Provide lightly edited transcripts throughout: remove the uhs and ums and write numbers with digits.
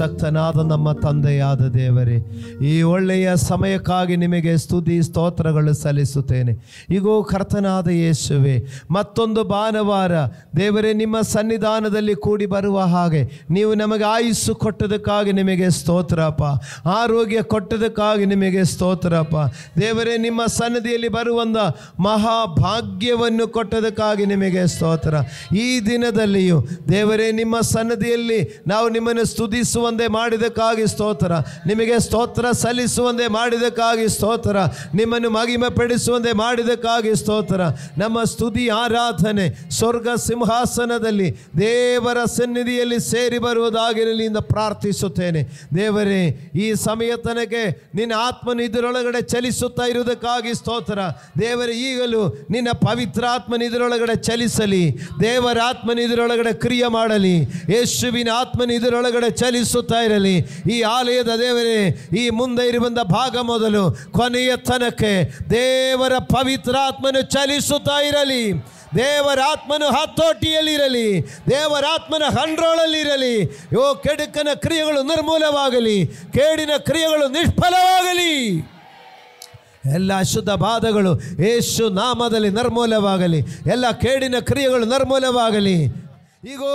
ಸರ್ವಶಕ್ತನಾದ ನಮ್ಮ ತಂದೆಯಾದ ದೇವರೇ, ಈ ಒಳ್ಳೆಯ ಸಮಯಕ್ಕಾಗಿ ನಿಮಗೆ ಸ್ತುತಿ ಸ್ತೋತ್ರಗಳು ಸಲ್ಲಿಸುತ್ತೇನೆ. ಇಗೋ ಕರ್ತನಾದ ಯೇಸುವೆ, ಮತ್ತೊಂದು ಭಾನುವಾರ ದೇವರೇ ನಿಮ್ಮ ಸನ್ನಿಧಾನದಲ್ಲಿ ಕೂಡಿ ಬರುವ ಹಾಗೆ ನೀವು ನಮಗೆ ಆಯುಸ್ಸು ಕೊಟ್ಟದಕ್ಕಾಗಿ ನಿಮಗೆ ಸ್ತೋತ್ರಪ್ಪ. ಆರೋಗ್ಯ ಕೊಟ್ಟದಕ್ಕಾಗಿ ನಿಮಗೆ ಸ್ತೋತ್ರಪ್ಪ ದೇವರೇ. ನಿಮ್ಮ ಸನ್ನಿಧಿಯಲ್ಲಿ ಬರುವಂಥ ಮಹಾಭಾಗ್ಯವನ್ನು ಕೊಟ್ಟದಕ್ಕಾಗಿ ನಿಮಗೆ ಸ್ತೋತ್ರ. ಈ ದಿನದಲ್ಲಿಯೂ ದೇವರೇ ನಿಮ್ಮ ಸನ್ನಿಧಿಯಲ್ಲಿ ನಾವು ನಿಮ್ಮನ್ನು ಸ್ತುತಿಸುವಂತೆ ಮಾಡಿದಕ್ಕಾಗಿ ಸ್ತೋತ್ರ. ನಿಮಗೆ ಸ್ತೋತ್ರ ಸಲ್ಲಿಸುವಂತೆ ಮಾಡಿದಕ್ಕಾಗಿ ಸ್ತೋತ್ರ. ನಿಮ್ಮನ್ನು ಮಹಿಮೆ ಪಡಿಸುವಂತೆ ಮಾಡಿದಕ್ಕಾಗಿ ಸ್ತೋತ್ರ. ನಮ್ಮ ಸ್ತುತಿ ಆರಾಧನೆ ಸ್ವರ್ಗ ಸಿಂಹಾಸನದಲ್ಲಿ ದೇವರ ಸನ್ನಿಧಿಯಲ್ಲಿ ಸೇರಿ ಬರುವುದಾಗಿರಲಿ ಎಂದು ಪ್ರಾರ್ಥಿಸುತ್ತೇನೆ. ದೇವರೇ, ಈ ಸಮಯ ತನಕ ನಿನ್ನ ಆತ್ಮನು ಇದರೊಳಗಡೆ ಚಲಿಸುತ್ತಾ ಇರುವುದಕ್ಕಾಗಿ ಸ್ತೋತ್ರ. ದೇವರೇ, ಈಗಲೂ ನಿನ್ನ ಪವಿತ್ರ ಆತ್ಮನ ಇದರೊಳಗಡೆ ಚಲಿಸಲಿ. ದೇವರ ಆತ್ಮನ ಇದರೊಳಗಡೆ ಕ್ರಿಯೆ ಮಾಡಲಿ. ಯೇಸುವಿನ ಆತ್ಮನ ಇದರೊಳಗಡೆ ಚಲಿಸುತ್ತಾ ಇರಲಿ. ಈ ಆಲಯದ ದೇವರೇ, ಈ ಮುಂದೆ ಇರುವಂಥ ಭಾಗ ಮೊದಲು ಕೊನೆಯ ತನಕ ದೇವರ ಪವಿತ್ರ ಆತ್ಮನು ಚಲಿಸುತ್ತಾ ಇರಲಿ. ದೇವರ ಆತ್ಮನು ಹತೋಟಿಯಲ್ಲಿರಲಿ. ದೇವರ ಆತ್ಮನ ಕಂಟ್ರೋಲಲ್ಲಿರಲಿ. ಕೆಡುಕನ ಕ್ರಿಯೆಗಳು ನಿರ್ಮೂಲವಾಗಲಿ. ಕೇಡಿನ ಕ್ರಿಯೆಗಳು ನಿಷ್ಫಲವಾಗಲಿ. ಎಲ್ಲ ಅಶುದ್ಧ ಬಾಧಗಳು ಯೇಸು ನಾಮದಲ್ಲಿ ನಿರ್ಮೂಲವಾಗಲಿ. ಎಲ್ಲ ಕೇಡಿನ ಕ್ರಿಯೆಗಳು ನಿರ್ಮೂಲವಾಗಲಿ. ಈಗೋ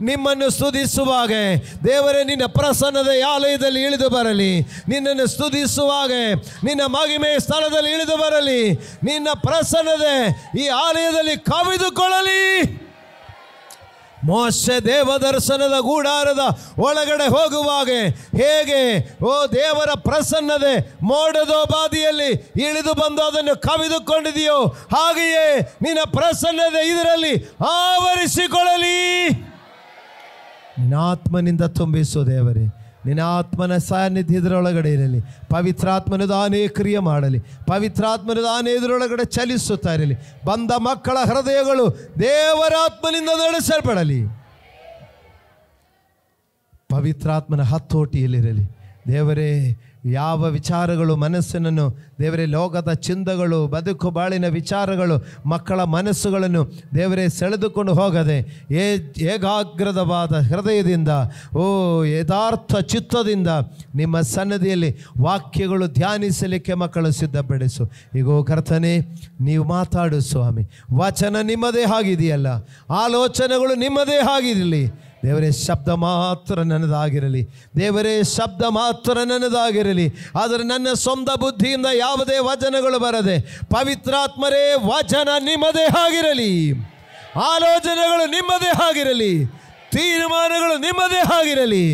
ನಿಮ್ಮನ್ನು ಸ್ತುತಿಸುವಾಗ ದೇವರೇ ನಿನ್ನ ಪ್ರಸನ್ನದ ಆಲಯದಲ್ಲಿ ಇಳಿದು ಬರಲಿ. ನಿನ್ನನ್ನು ಸ್ತುತಿಸುವಾಗ ನಿನ್ನ ಮಹಿಮೆ ಸ್ಥಳದಲ್ಲಿ ಇಳಿದು ಬರಲಿ. ನಿನ್ನ ಪ್ರಸನ್ನತೆ ಈ ಆಲಯದಲ್ಲಿ ಕವಿದುಕೊಳ್ಳಲಿ. ಮೋಶೆ ದೇವ ದರ್ಶನದ ಗೂಡಾರದ ಒಳಗಡೆ ಹೋಗುವಾಗ ಹೇಗೆ ದೇವರ ಪ್ರಸನ್ನತೆ ಮೋಡದ ಬಾದಿಯಲ್ಲಿ ಇಳಿದು ಬಂದು ಅದನ್ನು ಕವಿದುಕೊಂಡಿದೆಯೋ, ಹಾಗೆಯೇ ನಿನ್ನ ಪ್ರಸನ್ನತೆ ಇದರಲ್ಲಿ ಆವರಿಸಿಕೊಳ್ಳಲಿ. ನಿನ್ನ ಆತ್ಮನಿಂದ ತುಂಬಿಸು ದೇವರೇ. ನಿನ್ನ ಆತ್ಮನ ಸಾನ್ನಿಧ್ಯ ಇದರೊಳಗಡೆ ಇರಲಿ. ಪವಿತ್ರಾತ್ಮನ ತಾನೇ ಕ್ರಿಯೆ ಮಾಡಲಿ. ಪವಿತ್ರಾತ್ಮನ ತಾನೇ ಇದರೊಳಗಡೆ ಚಲಿಸುತ್ತಾ ಇರಲಿ. ಬಂದ ಮಕ್ಕಳ ಹೃದಯಗಳು ದೇವರಾತ್ಮನಿಂದ ನಡೆಸಲ್ಪಡಲಿ. ಪವಿತ್ರಾತ್ಮನ ಹತೋಟಿಯಲ್ಲಿರಲಿ. ದೇವರೇ, ಯಾವ ವಿಚಾರಗಳು ಮನಸ್ಸನ್ನು ದೇವರೇ, ಲೋಕದ ಚಿಂತಗಳು, ಬದುಕು ಬಾಳಿನ ವಿಚಾರಗಳು ಮಕ್ಕಳ ಮನಸ್ಸುಗಳನ್ನು ದೇವರೇ ಸೆಳೆದುಕೊಂಡು ಹೋಗದೆ ಏಕಾಗ್ರದವಾದ ಹೃದಯದಿಂದ ಯಥಾರ್ಥ ಚಿತ್ತದಿಂದ ನಿಮ್ಮ ಸನ್ನದಿಯಲ್ಲಿ ವಾಕ್ಯಗಳು ಧ್ಯಾನಿಸಲಿಕ್ಕೆ ಮಕ್ಕಳು ಸಿದ್ಧಪಡಿಸು. ಈಗೋ ಕರ್ತನೆ, ನೀವು ಮಾತಾಡು ಸ್ವಾಮಿ. ವಚನ ನಿಮ್ಮದೇ ಆಗಿದೆಯಲ್ಲ, ಆಲೋಚನೆಗಳು ನಿಮ್ಮದೇ ಆಗಿರಲಿ. ದೇವರೇ, ಶಬ್ದ ಮಾತ್ರ ನನ್ನದಾಗಿರಲಿ. ದೇವರೇ, ಶಬ್ದ ಮಾತ್ರ ನನ್ನದಾಗಿರಲಿ. ಆದರೆ ನನ್ನ ಸ್ವಂತ ಬುದ್ಧಿಯಿಂದ ಯಾವುದೇ ವಚನಗಳು ಬರದೆ ಪವಿತ್ರಾತ್ಮರೇ ವಚನ ನಿಮ್ಮದೇ ಆಗಿರಲಿ. ಆಲೋಚನೆಗಳು ನಿಮ್ಮದೇ ಆಗಿರಲಿ. ತೀರ್ಮಾನಗಳು ನಿಮ್ಮದೇ ಆಗಿರಲಿ.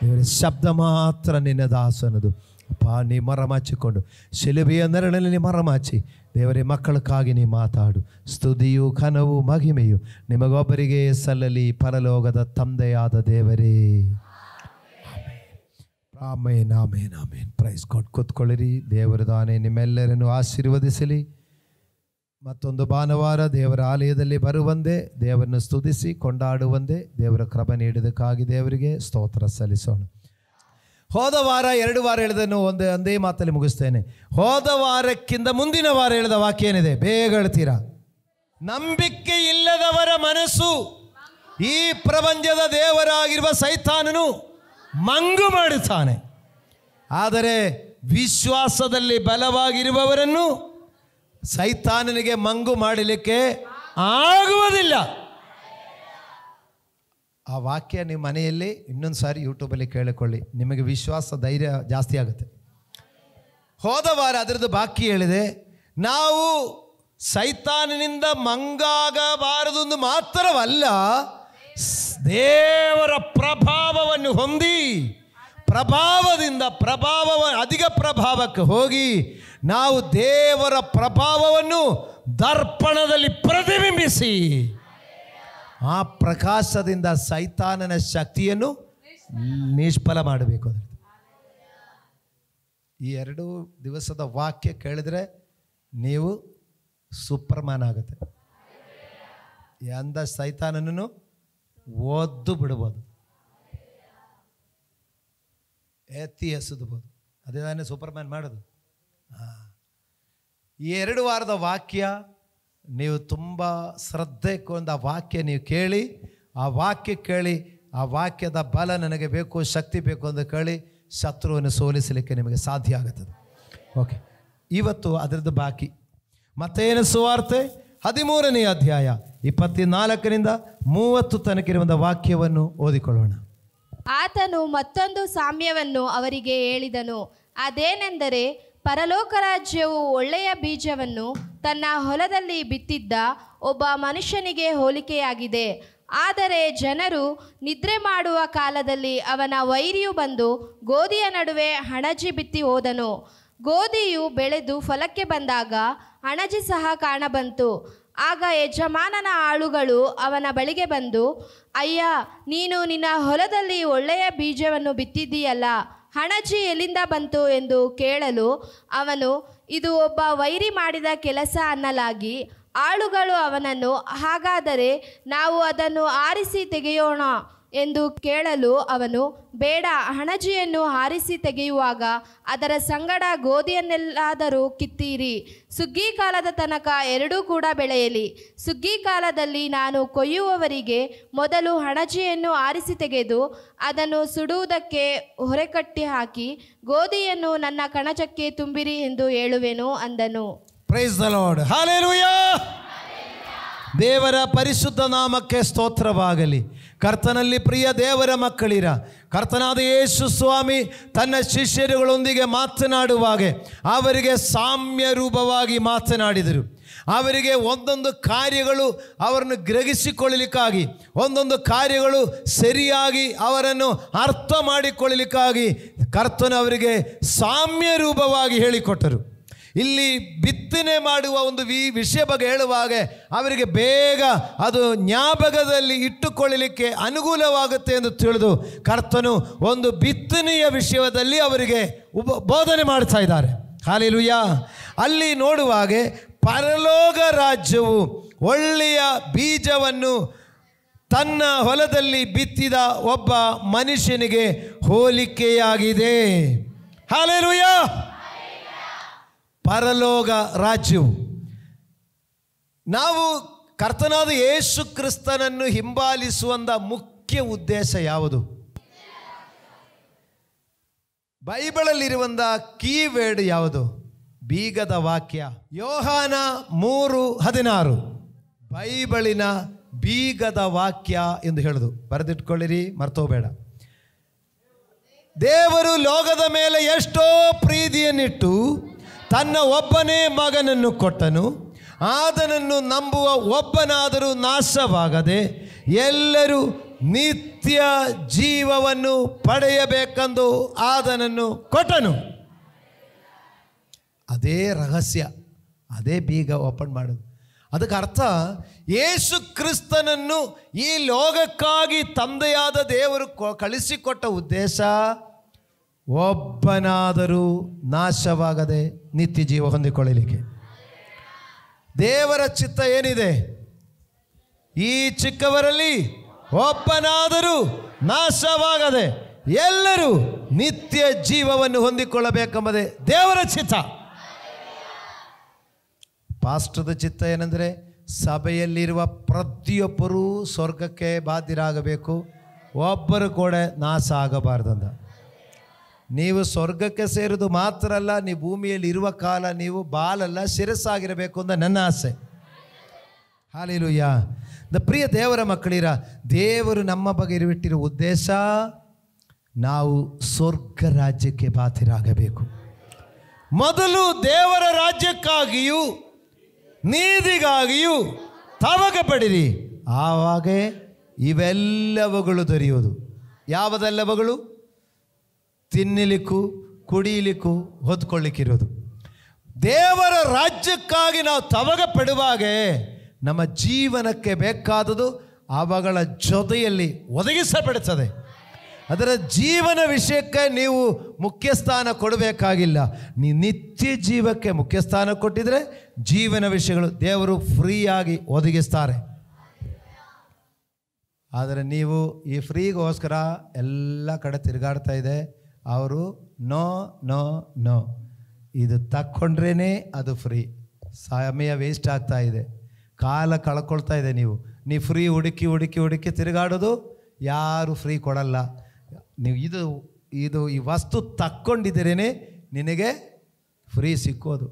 ದೇವರೇ, ಶಬ್ದ ಮಾತ್ರ ನಿನ್ನ ದಾಸನದು. ಅಪ್ಪ, ನೀ ಮರಮಾಚಿಕೊಂಡು ಶಿಲುಬೆಯ ನೆರಳಿನಲ್ಲಿ ಮರಮಾಚಿ ದೇವರೇ, ಮಕ್ಕಳಕ್ಕಾಗಿ ನೀ ಮಾತಾಡು. ಸ್ತುತಿಯು ಘನವು ಮಹಿಮೆಯು ನಿಮಗೊಬ್ಬರಿಗೆ ಸಲ್ಲಲಿ, ಪರಲೋಕದ ತಂದೆಯಾದ ದೇವರೇ. ಆಮೇನ್, ಆಮೇನ್, ಆಮೇನ್. ಪ್ರೈಸ್ ಕೊಟ್ಟು ಕೂತ್ಕೊಳ್ಳಿರಿ. ದೇವರ ದಾನೆ ನಿಮ್ಮೆಲ್ಲರನ್ನು ಆಶೀರ್ವದಿಸಲಿ. ಮತ್ತೊಂದು ಭಾನುವಾರ ದೇವರ ಆಲಯದಲ್ಲಿ ಬರುವಂತೆ, ದೇವರನ್ನು ಸ್ತುತಿಸಿ ಕೊಂಡಾಡುವಂತೆ ದೇವರ ಕೃಪೆ ನೀಡಿದಕ್ಕಾಗಿ ದೇವರಿಗೆ ಸ್ತೋತ್ರ ಸಲ್ಲಿಸೋಣ. ಹೋದ ವಾರ 2 ವಾರ ಹೇಳಿದನ್ನು ಒಂದೇ ಮಾತಲ್ಲಿ ಮುಗಿಸ್ತೇನೆ. ಹೋದ ವಾರಕ್ಕಿಂತ ಮುಂದಿನ ವಾರ ಹೇಳಿದ ವಾಕ್ಯ ಏನಿದೆ? ಬೇಗ ಹೇಳ್ತೀರಾ? ನಂಬಿಕೆ ಇಲ್ಲದವರ ಮನಸ್ಸು ಈ ಪ್ರಪಂಚದ ದೇವರಾಗಿರುವ ಸೈತಾನನು ಮಂಗು ಮಾಡುತ್ತಾನೆ, ಆದರೆ ವಿಶ್ವಾಸದಲ್ಲಿ ಬಲವಾಗಿರುವವರನ್ನು ಸೈತಾನನಿಗೆ ಮಂಗು ಮಾಡಲಿಕ್ಕೆ ಆಗುವುದಿಲ್ಲ. ಆ ವಾಕ್ಯ ನಿಮ್ಮ ಮನೆಯಲ್ಲಿ ಇನ್ನೊಂದು ಸಾರಿ ಯೂಟ್ಯೂಬಲ್ಲಿ ಕೇಳಿಕೊಳ್ಳಿ. ನಿಮಗೆ ವಿಶ್ವಾಸ ಧೈರ್ಯ ಜಾಸ್ತಿ ಆಗುತ್ತೆ. ಹೋದ ವಾರ ಅದರದ್ದು ಬಾಕಿ ಹೇಳಿದೆ. ನಾವು ಸೈತಾನನಿಂದ ಮಂಗಾಗಬಾರದು ಎಂದು ಮಾತ್ರವಲ್ಲ, ದೇವರ ಪ್ರಭಾವವನ್ನು ಹೊಂದಿ ಪ್ರಭಾವದಿಂದ ಅಧಿಕ ಪ್ರಭಾವಕ್ಕೆ ಹೋಗಿ ನಾವು ದೇವರ ಪ್ರಭಾವವನ್ನು ದರ್ಪಣದಲ್ಲಿ ಪ್ರತಿಬಿಂಬಿಸಿ ಆ ಪ್ರಕಾಶದಿಂದ ಸೈತಾನನ ಶಕ್ತಿಯನ್ನು ನಿಷ್ಫಲ ಮಾಡಬೇಕು. ಈ 2 ದಿವಸದ ವಾಕ್ಯ ಕೇಳಿದ್ರೆ ನೀವು ಸೂಪರ್ಮ್ಯಾನ್ ಆಗುತ್ತೆ. ಎಂದ ಸೈತಾನನನ್ನು ಓದ್ದು ಬಿಡ್ಬೋದು, ಎತ್ತಿ ಎಸೆದ್ಬೋದು. ಅದೇ ತಾನೇ ಸೂಪರ್ಮ್ಯಾನ್ ಮಾಡೋದು. ಈ 2 ವಾರದ ವಾಕ್ಯ ನೀವು ತುಂಬ ಶ್ರದ್ಧೆಗೊಂದು ಆ ವಾಕ್ಯ ನೀವು ಕೇಳಿ, ಆ ವಾಕ್ಯ ಕೇಳಿ ಆ ವಾಕ್ಯದ ಬಲ ನನಗೆ ಬೇಕು, ಶಕ್ತಿ ಬೇಕು ಅಂತ ಕೇಳಿ ಶತ್ರುವನ್ನು ಸೋಲಿಸಲಿಕ್ಕೆ ನಿಮಗೆ ಸಾಧ್ಯ ಆಗುತ್ತದೆ. ಓಕೆ, ಇವತ್ತು ಅದರದ್ದು ಬಾಕಿ. ಮತ್ತೇನು ಸುವಾರ್ತೆ 13ನೇ ಅಧ್ಯಾಯ 24ರಿಂದ 30 ತನಕ ಇರುವಂಥ ವಾಕ್ಯವನ್ನು ಓದಿಕೊಳ್ಳೋಣ. ಆತನು ಮತ್ತೊಂದು ಸಾಮ್ಯವನ್ನು ಅವರಿಗೆ ಹೇಳಿದನು. ಅದೇನೆಂದರೆ, ಪರಲೋಕ ರಾಜ್ಯವು ಒಳ್ಳೆಯ ಬೀಜವನ್ನು ತನ್ನ ಹೊಲದಲ್ಲಿ ಬಿತ್ತಿದ್ದ ಒಬ್ಬ ಮನುಷ್ಯನಿಗೆ ಹೋಲಿಕೆಯಾಗಿದೆ. ಆದರೆ ಜನರು ನಿದ್ರೆ ಮಾಡುವ ಕಾಲದಲ್ಲಿ ಅವನ ವೈರಿಯು ಬಂದು ಗೋಧಿಯ ನಡುವೆ ಹಣಜಿ ಬಿತ್ತಿ ಹೋದನು. ಗೋಧಿಯು ಬೆಳೆದು ಫಲಕ್ಕೆ ಬಂದಾಗ ಹಣಜಿ ಸಹ ಕಾಣಬಂತು. ಆಗ ಯಜಮಾನನ ಆಳುಗಳು ಅವನ ಬಳಿಗೆ ಬಂದು, ಅಯ್ಯ, ನೀನು ನಿನ್ನ ಹೊಲದಲ್ಲಿ ಒಳ್ಳೆಯ ಬೀಜವನ್ನು ಬಿತ್ತಿದ್ದೀಯಲ್ಲ, ಹಣಜಿ ಎಲ್ಲಿಂದ ಬಂತು ಎಂದು ಕೇಳಲು ಅವನು, ಇದು ಒಬ್ಬ ವೈರಿ ಮಾಡಿದ ಕೆಲಸ ಅನ್ನಲಾಗಿ, ಆಳುಗಳು ಅವನನ್ನು, ಹಾಗಾದರೆ ನಾವು ಅದನ್ನು ಆರಿಸಿ ತೆಗೆಯೋಣ ಎಂದು ಕೇಳಲು ಅವನು, ಬೇಡ, ಹಣಜಿಯನ್ನು ಆರಿಸಿ ತೆಗೆಯುವಾಗ ಅದರ ಸಂಗಡ ಗೋಧಿಯನ್ನೆಲ್ಲಾದರೂ ಕಿತ್ತೀರಿ. ಸುಗ್ಗಿ ಕಾಲದ ತನಕ ಎರಡೂ ಕೂಡ ಬೆಳೆಯಲಿ. ಸುಗ್ಗಿ ಕಾಲದಲ್ಲಿ ನಾನು ಕೊಯ್ಯುವವರಿಗೆ ಮೊದಲು ಹಣಜಿಯನ್ನು ಆರಿಸಿ ತೆಗೆದು ಅದನ್ನು ಸುಡುವುದಕ್ಕೆ ಹೊರೆಕಟ್ಟಿ ಹಾಕಿ ಗೋಧಿಯನ್ನು ನನ್ನ ಕಣಜಕ್ಕೆ ತುಂಬಿರಿ ಎಂದು ಹೇಳುವೆನು ಅಂದನು. Praise the lord. ಹಲ್ಲೆಲೂಯಾ. ದೇವರ ಪರಿಶುದ್ಧ ನಾಮಕ್ಕೆ ಸ್ತೋತ್ರವಾಗಲಿ. ಕರ್ತನಲ್ಲಿ ಪ್ರಿಯ ದೇವರ ಮಕ್ಕಳಿರ, ಕರ್ತನಾದ ಯೇಸು ಸ್ವಾಮಿ ತನ್ನ ಶಿಷ್ಯರುಗಳೊಂದಿಗೆ ಮಾತನಾಡುವಾಗ ಅವರಿಗೆ ಸಾಮ್ಯ ರೂಪವಾಗಿ ಮಾತನಾಡಿದರು. ಅವರಿಗೆ ಒಂದೊಂದು ಕಾರ್ಯಗಳು ಅವರನ್ನು ಗ್ರಹಿಸಿಕೊಳ್ಳಲಿಕ್ಕಾಗಿ, ಒಂದೊಂದು ಕಾರ್ಯಗಳು ಸರಿಯಾಗಿ ಅವರನ್ನು ಅರ್ಥ ಮಾಡಿಕೊಳ್ಳಲಿಕ್ಕಾಗಿ ಕರ್ತನು ಅವರಿಗೆ ಸಾಮ್ಯ ರೂಪವಾಗಿ ಹೇಳಿಕೊಟ್ಟರು. ಇಲ್ಲಿ ಬಿತ್ತನೆ ಮಾಡುವ ಒಂದು ವಿಷಯ ಬಗ್ಗೆ ಹೇಳುವಾಗ ಅವರಿಗೆ ಬೇಗ ಅದು ಜ್ಞಾಪಕದಲ್ಲಿ ಇಟ್ಟುಕೊಳ್ಳಲಿಕ್ಕೆ ಅನುಕೂಲವಾಗುತ್ತೆ ಎಂದು ತಿಳಿದು ಕರ್ತನು ಒಂದು ಬಿತ್ತನೆಯ ವಿಷಯದಲ್ಲಿ ಅವರಿಗೆ ಬೋಧನೆ ಮಾಡ್ತಾ ಇದ್ದಾರೆ. ಹಲ್ಲೆಲೂಯಾ. ಅಲ್ಲಿ ನೋಡುವಾಗ ಪರಲೋಕ ರಾಜ್ಯವು ಒಳ್ಳೆಯ ಬೀಜವನ್ನು ತನ್ನ ಹೊಲದಲ್ಲಿ ಬಿತ್ತಿದ ಒಬ್ಬ ಮನುಷ್ಯನಿಗೆ ಹೋಲಿಕೆಯಾಗಿದೆ. ಹಲ್ಲೆಲೂಯಾ. ಪರಲೋಕ ರಾಜ್ಯವು, ನಾವು ಕರ್ತನಾದ ಯೇಸು ಕ್ರಿಸ್ತನನ್ನು ಹಿಂಬಾಲಿಸುವಂಥ ಮುಖ್ಯ ಉದ್ದೇಶ ಯಾವುದು? ಬೈಬಲಲ್ಲಿರುವಂಥ ಕೀವರ್ಡ್ ಯಾವುದು? ಬೀಗದ ವಾಕ್ಯ. ಯೋಹಾನ 3:16 ಬೈಬಲಿನ ಬೀಗದ ವಾಕ್ಯ ಎಂದು ಹೇಳುದು. ಬರೆದಿಟ್ಕೊಳ್ಳಿರಿ, ಮರ್ತೋಬೇಡ. ದೇವರು ಲೋಕದ ಮೇಲೆ ಎಷ್ಟೋ ಪ್ರೀತಿಯನ್ನಿಟ್ಟು ತನ್ನ ಒಬ್ಬನೇ ಮಗನನ್ನು ಕೊಟ್ಟನು. ಆತನನ್ನು ನಂಬುವ ಒಬ್ಬನಾದರೂ ನಾಶವಾಗದೆ ಎಲ್ಲರೂ ನಿತ್ಯ ಜೀವವನ್ನು ಪಡೆಯಬೇಕೆಂದು ಆತನನ್ನು ಕೊಟ್ಟನು. ಅದೇ ರಹಸ್ಯ, ಅದೇ ಬೀಗ ಓಪನ್ ಮಾಡೋದು. ಅದಕ್ಕೆ ಅರ್ಥ, ಯೇಸು ಕ್ರಿಸ್ತನನ್ನು ಈ ಲೋಕಕ್ಕಾಗಿ ತಂದೆಯಾದ ದೇವರು ಕಳಿಸಿಕೊಟ್ಟ ಉದ್ದೇಶ ಒಬ್ಬನಾದರೂ ನಾಶವಾಗದೆ ನಿತ್ಯ ಜೀವ ಹೊಂದಿಕೊಳ್ಳಲಿಕ್ಕೆ. ದೇವರ ಚಿತ್ತ ಏನಿದೆ? ಈ ಚಿಕ್ಕವರಲ್ಲಿ ಒಬ್ಬನಾದರೂ ನಾಶವಾಗದೆ ಎಲ್ಲರೂ ನಿತ್ಯ ಜೀವವನ್ನು ಹೊಂದಿಕೊಳ್ಳಬೇಕೆಂಬುದೇ ದೇವರ ಚಿತ್ತ. ಪಾಸ್ಟರ್ದ ಚಿತ್ತ ಏನೆಂದರೆ ಸಭೆಯಲ್ಲಿರುವ ಪ್ರತಿಯೊಬ್ಬರೂ ಸ್ವರ್ಗಕ್ಕೆ ಬಾಧ್ಯರಾಗಬೇಕು, ಒಬ್ಬರು ಕೂಡ ನಾಶ ಆಗಬಾರ್ದಂದ. ನೀವು ಸ್ವರ್ಗಕ್ಕೆ ಸೇರುವುದು ಮಾತ್ರ ಅಲ್ಲ, ನೀವು ಭೂಮಿಯಲ್ಲಿ ಇರುವ ಕಾಲ ನೀವು ಬಾಲಲ್ಲ ಶಿರಸ್ಸಾಗಿರಬೇಕು ಅಂತ ನನ್ನ ಆಸೆ. ಹಲ್ಲೆಲೂಯಾ. ಪ್ರಿಯ ದೇವರ ಮಕ್ಕಳಿರ, ದೇವರು ನಮ್ಮ ಬಗ್ಗೆ ಇರುವಿಟ್ಟಿರುವ ಉದ್ದೇಶ ನಾವು ಸ್ವರ್ಗ ರಾಜ್ಯಕ್ಕೆ ಬಾಧ್ಯರಾಗಬೇಕು. ಮೊದಲು ದೇವರ ರಾಜ್ಯಕ್ಕಾಗಿಯೂ ನೀತಿಗಾಗಿಯೂ ತವಕ ಪಡಿರಿ, ಆವಾಗ ಇವೆಲ್ಲವುಗಳು ದೊರೆಯುವುದು. ಯಾವುದೆಲ್ಲವುಗಳು? ತಿನ್ನಲಿಕ್ಕೂ ಕುಡಿಯಲಿಕ್ಕೂ ಹೊತ್ಕೊಳ್ಳಿಕ್ಕಿರೋದು. ದೇವರ ರಾಜ್ಯಕ್ಕಾಗಿ ನಾವು ತವಕ ಪಡುವಾಗ ನಮ್ಮ ಜೀವನಕ್ಕೆ ಬೇಕಾದುದು ಅವುಗಳ ಜೊತೆಯಲ್ಲಿ ಒದಗಿಸಲ್ಪಡುತ್ತದೆ. ಅದರ ಜೀವನ ವಿಷಯಕ್ಕೆ ನೀವು ಮುಖ್ಯ ಸ್ಥಾನ ಕೊಡಬೇಕಾಗಿಲ್ಲ. ನೀವು ನಿತ್ಯ ಜೀವಕ್ಕೆ ಮುಖ್ಯ ಸ್ಥಾನ ಕೊಟ್ಟಿದ್ರೆ ಜೀವನ ವಿಷಯಗಳು ದೇವರು ಫ್ರೀಯಾಗಿ ಒದಗಿಸ್ತಾರೆ. ಆದರೆ ನೀವು ಈ ಫ್ರೀಗೋಸ್ಕರ ಎಲ್ಲ ಕಡೆ ತಿರುಗಾಡ್ತಾ ಇದೆ. ಅವರು ನೋ ನೋ ನೋ, ಇದು ತಕ್ಕೊಂಡ್ರೇ ಅದು ಫ್ರೀ. ಸಮಯ ವೇಸ್ಟ್ ಆಗ್ತಾ ಇದೆ, ಕಾಲ ಕಳ್ಕೊಳ್ತಾ ಇದೆ. ನೀವು ಫ್ರೀ ಹುಡುಕಿ ಹುಡುಕಿ ಹುಡುಕಿ ತಿರುಗಾಡೋದು ಯಾರು ಫ್ರೀ ಕೊಡಲ್ಲ. ನೀವು ಇದು ಈ ವಸ್ತು ತಕ್ಕೊಂಡಿದ್ದೀರೇನೆ ನಿನಗೆ ಫ್ರೀ ಸಿಕ್ಕೋದು.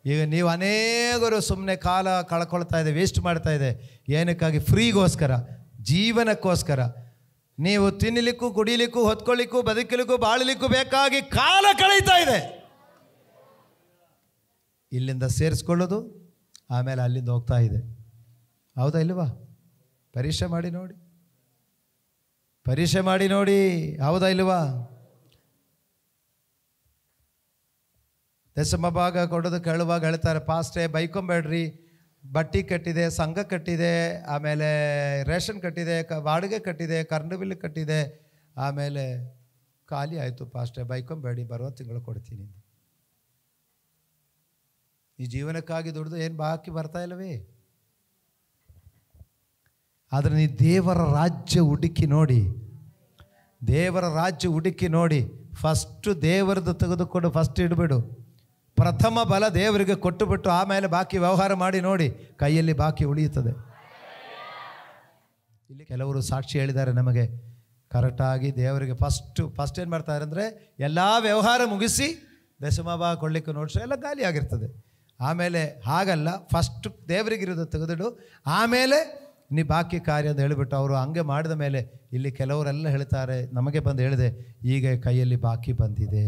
ಈಗ ನೀವು ಅನೇಕರು ಸುಮ್ಮನೆ ಕಾಲ ಕಳ್ಕೊಳ್ತಾ ಇದೆ, ವೇಸ್ಟ್ ಮಾಡ್ತಾ ಇದೆ. ಏನಕ್ಕಾಗಿ? ಫ್ರೀಗೋಸ್ಕರ, ಜೀವನಕ್ಕೋಸ್ಕರ. ನೀವು ತಿನ್ನಲಿಕ್ಕೂ ಕುಡಿಲಿಕ್ಕೂ ಹೊತ್ಕೊಳ್ಳಿಕ್ಕೂ ಬದುಕಲಿಕ್ಕೂ ಬಾಳಲಿಕ್ಕೂ ಬೇಕಾಗಿ ಕಾಲ ಕಳೀತಾ ಇದೆ. ಇಲ್ಲಿಂದ ಸೇರಿಸ್ಕೊಳ್ಳೋದು, ಆಮೇಲೆ ಅಲ್ಲಿಂದ ಹೋಗ್ತಾ ಇದೆ. ಹೌದಾ ಇಲ್ವಾ? ಪರೀಕ್ಷೆ ಮಾಡಿ ನೋಡಿ, ಪರೀಕ್ಷೆ ಮಾಡಿ ನೋಡಿ. ಹೌದಾ ಇಲ್ವಾ? ದಶಮ ಭಾಗ ಕೊಡೋದು ಕೇಳುವಾಗ ಹೇಳ್ತಾರೆ, ಪಾಸ್ಟೇ ಬೈಕೊಂಬೇಡ್ರಿ, ಬಟ್ಟಿ ಕಟ್ಟಿದೆ, ಸಂಘ ಕಟ್ಟಿದೆ, ಆಮೇಲೆ ರೇಷನ್ ಕಟ್ಟಿದೆ, ಬಾಡಿಗೆ ಕಟ್ಟಿದೆ, ಕರೆಂಟ್ ಬಿಲ್ ಕಟ್ಟಿದೆ, ಆಮೇಲೆ ಖಾಲಿ ಆಯಿತು ಪಾಸ್ಟೇ, ಬೈಕೊಂಬೇಡಿ, ಬರುವ ತಿಂಗಳು ಕೊಡ್ತೀನಿ. ಈ ಜೀವನಕ್ಕಾಗಿ ದುಡ್ದು ಏನು ಬಾಕಿ ಬರ್ತಾ ಇಲ್ಲವೇ? ಆದರೆ ನೀ ದೇವರ ರಾಜ್ಯ ಹುಡುಕಿ ನೋಡಿ, ದೇವರ ರಾಜ್ಯ ಹುಡುಕಿ ನೋಡಿ. ಫಸ್ಟು ದೇವರದ್ದು ತೆಗೆದುಕೊಂಡು ಫಸ್ಟ್ ಇಡಬೇಡು. ಪ್ರಥಮ ಬಲ ದೇವರಿಗೆ ಕೊಟ್ಟುಬಿಟ್ಟು ಆಮೇಲೆ ಬಾಕಿ ವ್ಯವಹಾರ ಮಾಡಿ ನೋಡಿ, ಕೈಯಲ್ಲಿ ಬಾಕಿ ಉಳಿಯುತ್ತದೆ. ಇಲ್ಲಿ ಕೆಲವರು ಸಾಕ್ಷಿ ಹೇಳಿದ್ದಾರೆ ನಮಗೆ, ಕರೆಕ್ಟಾಗಿ ದೇವರಿಗೆ ಫಸ್ಟ್ ಏನು ಮಾಡ್ತಾರೆ ಅಂದರೆ, ಎಲ್ಲ ವ್ಯವಹಾರ ಮುಗಿಸಿ ದಶಮ ಭಾಗ ಕೊಡಲಿಕ್ಕೆ ನೋಡ್ಸೋ ಎಲ್ಲ ಖಾಲಿ ಆಗಿರ್ತದೆ. ಆಮೇಲೆ ಹಾಗಲ್ಲ, ಫಸ್ಟ್ ದೇವರಿಗಿರೋದು ತೆಗೆದಿಡು, ಆಮೇಲೆ ನೀ ಬಾಕಿ ಕಾರ್ಯ ಅಂತ ಹೇಳಿಬಿಟ್ಟು ಅವರು ಹಂಗೆ ಮಾಡಿದ ಮೇಲೆ ಇಲ್ಲಿ ಕೆಲವರೆಲ್ಲ ಹೇಳ್ತಾರೆ, ನಮಗೆ ಬಂದು ಹೇಳಿದೆ, ಈಗ ಕೈಯಲ್ಲಿ ಬಾಕಿ ಬಂದಿದೆ,